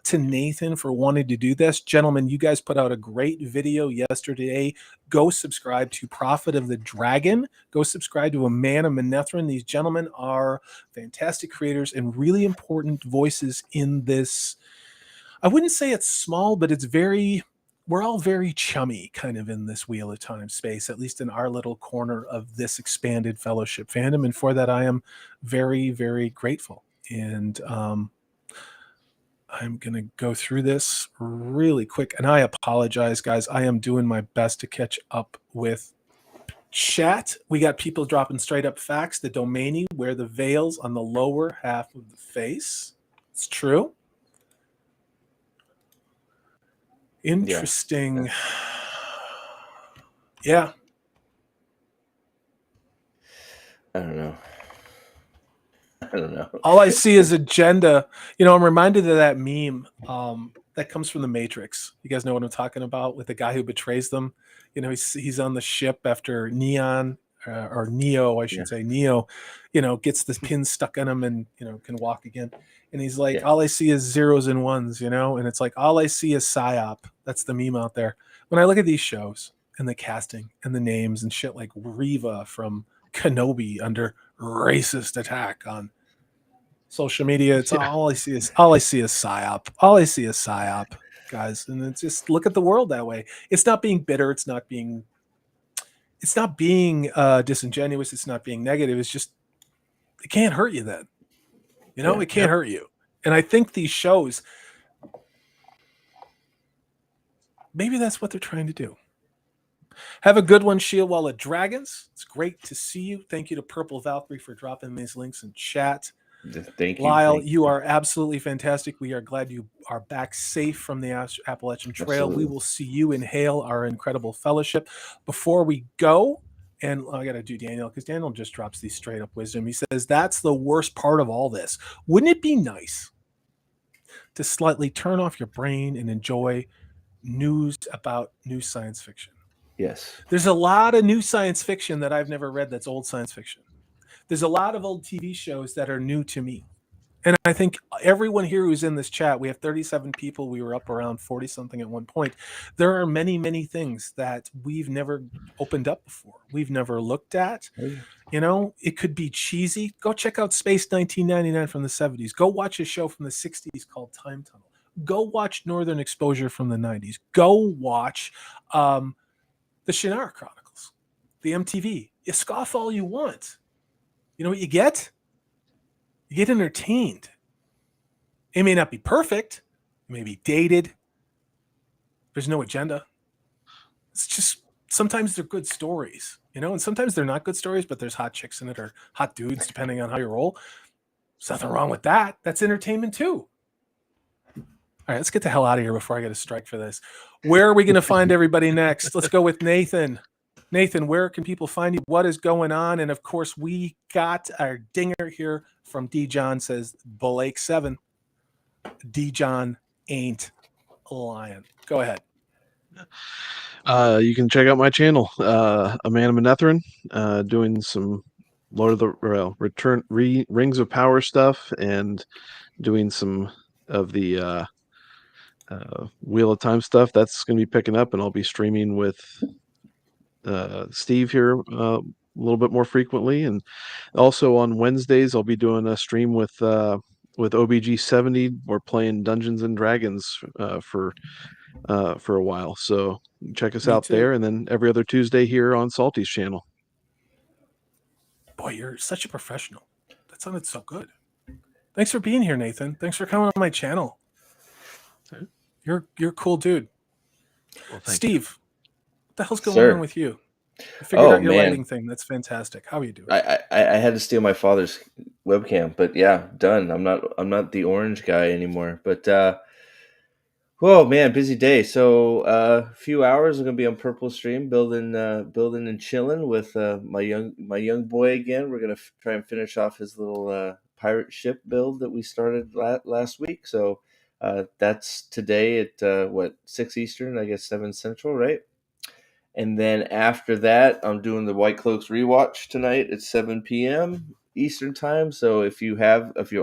to Nathan for wanting to do this. Gentlemen, you guys put out a great video yesterday. Go subscribe to Prophet of the Dragon. Go subscribe to A Man of Manetheren. These gentlemen are fantastic creators and really important voices in this. I wouldn't say it's small, but it's we're all very chummy kind of in this Wheel of Time space, at least in our little corner of this expanded fellowship fandom. And for that, I am very, very grateful. And I'm going to go through this really quick. And I apologize, guys. I am doing my best to catch up with chat. We got people dropping straight up facts. The Domaini wear the veils on the lower half of the face. It's true. Interesting. Yeah. I don't know. All I see is agenda. You know, I'm reminded of that meme that comes from the Matrix. You guys know what I'm talking about, with the guy who betrays them. You know, he's on the ship after Neon or Neo, I should say. Neo, you know, gets this pin stuck in him and, you know, can walk again. And he's like, all I see is zeros and ones, you know? And it's like, all I see is PSYOP. That's the meme out there. When I look at these shows and the casting and the names and shit like Reva from Kenobi under racist attack on social media, it's all I see is PSYOP. All I see is PSYOP, guys. And it's just, look at the world that way. It's not being bitter. It's not being disingenuous. It's not being negative. It's just, it can't hurt you then. You know, it can't hurt you. And I think these shows, maybe that's what they're trying to do. Have a good one, Shield Wall of Dragons. It's great to see you. Thank you to Purple Valkyrie for dropping these links in chat. Thank you. Lyle, you are absolutely fantastic. We are glad you are back safe from the Appalachian Trail. Absolutely. We will see you in Hail, our incredible fellowship. Before we go, and I got to do Daniel, because Daniel just drops these straight up wisdom. He says, that's the worst part of all this. Wouldn't it be nice to slightly turn off your brain and enjoy news about new science fiction? Yes. There's a lot of new science fiction that I've never read that's old science fiction. There's a lot of old TV shows that are new to me. And I think everyone here who's in this chat, we have 37 people. We were up around 40 something at one point. There are many, many things that we've never opened up before. We've never looked at. You know, it could be cheesy. Go check out Space 1999 from the 70s. Go watch a show from the 60s called Time Tunnel. Go watch Northern Exposure from the 90s. Go watch the Shannara Chronicles, the MTV. You scoff all you want. You know what you get? You get entertained. It may not be perfect. It may be dated. There's no agenda. It's just, sometimes they're good stories, you know, and sometimes they're not good stories, but there's hot chicks in it or hot dudes, depending on how you roll. There's nothing wrong with that. That's entertainment too. All right, let's get the hell out of here before I get a strike for this. Where are we going to find everybody next? Let's go with Nathan. Nathan, where can people find you? What is going on? And of course, we got our dinger here from D. John, says Blake 7. D. John ain't lying. Go ahead. You can check out my channel, Amanda Manethrin, doing some Lord of the Rings of Power stuff and doing some of the Wheel of Time stuff. That's going to be picking up, and I'll be streaming with Steve here a little bit more frequently, and also on Wednesdays I'll be doing a stream with OBG 70. We're playing Dungeons and Dragons for a while, so check us out there. And then every other Tuesday here on Salty's channel. Boy, you're such a professional. That sounded so good. Thanks for being here, Nathan. Thanks for coming on my channel. You're a cool dude. Well, Steve, what the hell's going on with you? I figured out your lighting thing. That's fantastic. How are you doing? I had to steal my father's webcam, but yeah, done. I'm not the orange guy anymore. But oh man, busy day. So a few hours I'm gonna be on Purple Stream building and chilling with my young boy again. We're gonna try and finish off his little pirate ship build that we started last week. So that's today at 6 Eastern, I guess 7 Central, right? And then after that, I'm doing the White Cloaks rewatch tonight at 7 p.m. Eastern time. So if you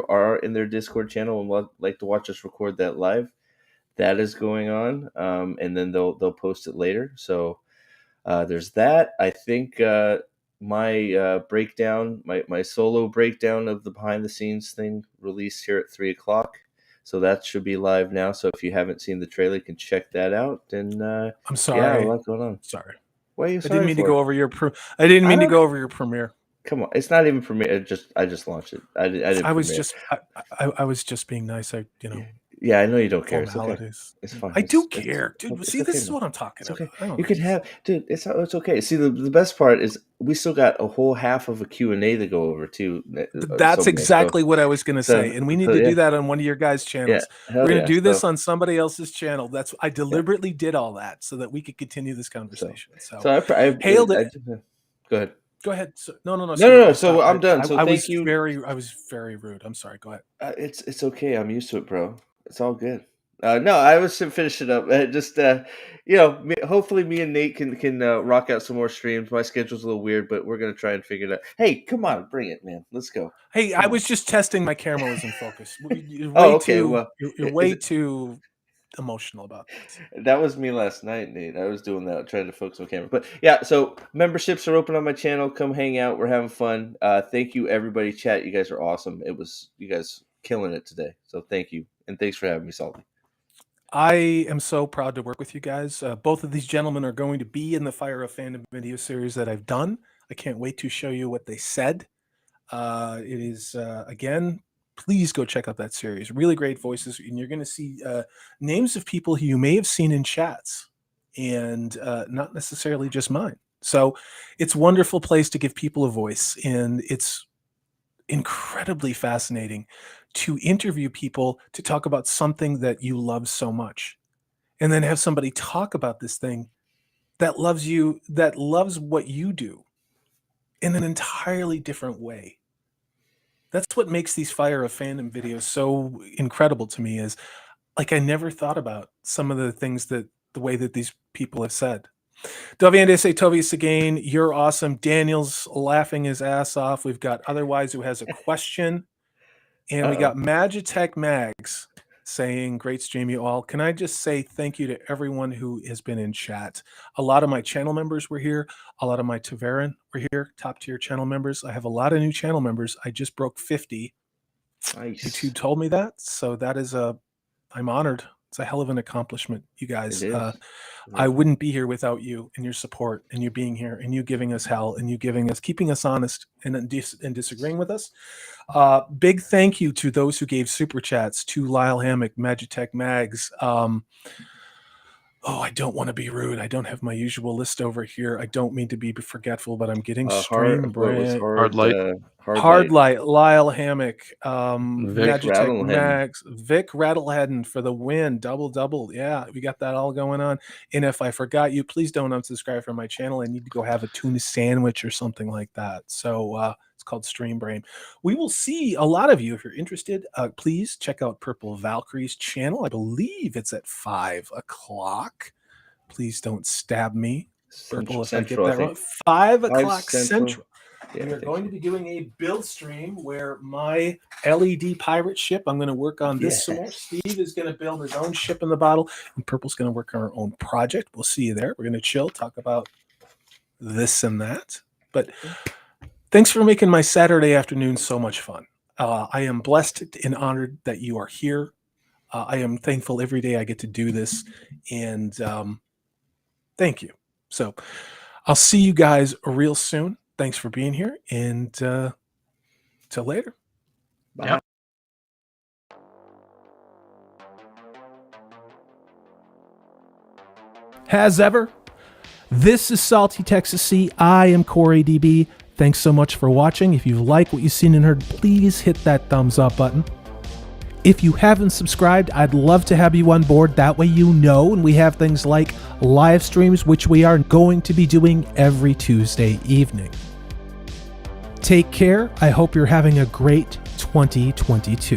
are in their Discord channel and would like to watch us record that live, that is going on. And then they'll post it later. So there's that. I think my breakdown, my solo breakdown of the behind the scenes thing released here at 3:00. So that should be live now. So if you haven't seen the trailer, you can check that out. And I'm sorry. Yeah, a lot going on. Sorry. What are you I sorry didn't mean for? to go over your I didn't mean to go over your premiere. Come on, it's not even premiere. I just launched it. I was just being nice. Yeah, I know you don't care. It's okay. formalities. It's fine. I do It's- care, dude. it's See, okay, this is man. what I'm talking It's about. okay. I don't You know. could have, dude. It's okay. See, the best part is we still got a whole half of a Q&A to go over too. That's somewhere. exactly what I was going to so- say, and we need so, to yeah. do that on one of your guys' Yeah, channels. hell We're going yeah. to do this So- on somebody else's channel. I deliberately did all that so that we could continue this conversation. So hailed it. Go ahead. Go ahead. No. No. I So stopped. I'm done. So I thank was you. I was very rude. I'm sorry. Go ahead. It's okay. I'm used to it, bro. It's all good. No, I was to finish it up. Hopefully me and Nate can rock out some more streams. My schedule's a little weird, but we're gonna try and figure it out. Hey, come on, bring it, man. Let's go. Hey, Come I on. was just testing my camera was in focus. You're Oh, way okay, too. well, You're way too emotional about this. That was me last night, Nate. I was doing that, trying to focus on camera. But yeah, so memberships are open on my channel. Come hang out. We're having fun. Thank you, everybody. Chat, you guys are awesome. You guys killing it today. So thank you, and thanks for having me, Salty. I am so proud to work with you guys. Both of these gentlemen are going to be in the Fire of Fandom video series that I've done. I can't wait to show you what they said. It is, again, please go check out that series. Really great voices. And you're going to see names of people who you may have seen in chats and not necessarily just mine. So it's a wonderful place to give people a voice. And it's incredibly fascinating to interview people to talk about something that you love so much, and then have somebody talk about this thing that loves you, that loves what you do in an entirely different way. That's what makes these Fire of Fandom videos so incredible to me, is like I never thought about some of the things that the way that these people have said. Doviande say Tovius again, you're awesome. Daniel's laughing his ass off. We've got Otherwise who has a question. And we got Magitech Mags saying, great stream, you all. Can I just say thank you to everyone who has been in chat? A lot of my channel members were here. A lot of my Taveran were here, top tier channel members. I have a lot of new channel members. I just broke 50. Nice. YouTube told me that. So that is I'm honored. It's a hell of an accomplishment, you guys. I wouldn't be here without you and your support and you being here and you giving us hell and you keeping us honest and disagreeing with us. Big thank you to those who gave super chats, to Lyle Hammock, Magitech Mags. I don't want to be rude. I don't have my usual list over here. I don't mean to be forgetful, but I'm getting stream brand. Hard Light, Lyle Hammock, Magitech Mags, Vic Rattlehead for the win, double. Yeah, we got that all going on. And if I forgot you, please don't unsubscribe from my channel. I need to go have a tuna sandwich or something like that. So it's called Stream Brain. We will see a lot of you if you're interested. Please check out Purple Valkyrie's channel. I believe it's at 5 o'clock. Please don't stab me, Purple, if I get that wrong. 5 o'clock Central. Yeah, we are going to be doing a build stream where my LED pirate ship, I'm going to work on this some more. Steve is going to build his own ship in the bottle, and Purple's going to work on our own project. We'll see you there. We're going to chill, talk about this and that. But thanks for making my Saturday afternoon so much fun. I am blessed and honored that you are here. I am thankful every day I get to do this, and thank you. So I'll see you guys real soon. Thanks for being here, and till later. Bye. Yep. As ever, this is Salty Texas C. I am Corey DB. Thanks so much for watching. If you like what you've seen and heard, please hit that thumbs up button. If you haven't subscribed, I'd love to have you on board. That way you know, and we have things like live streams, which we are going to be doing every Tuesday evening. Take care. I hope you're having a great 2022.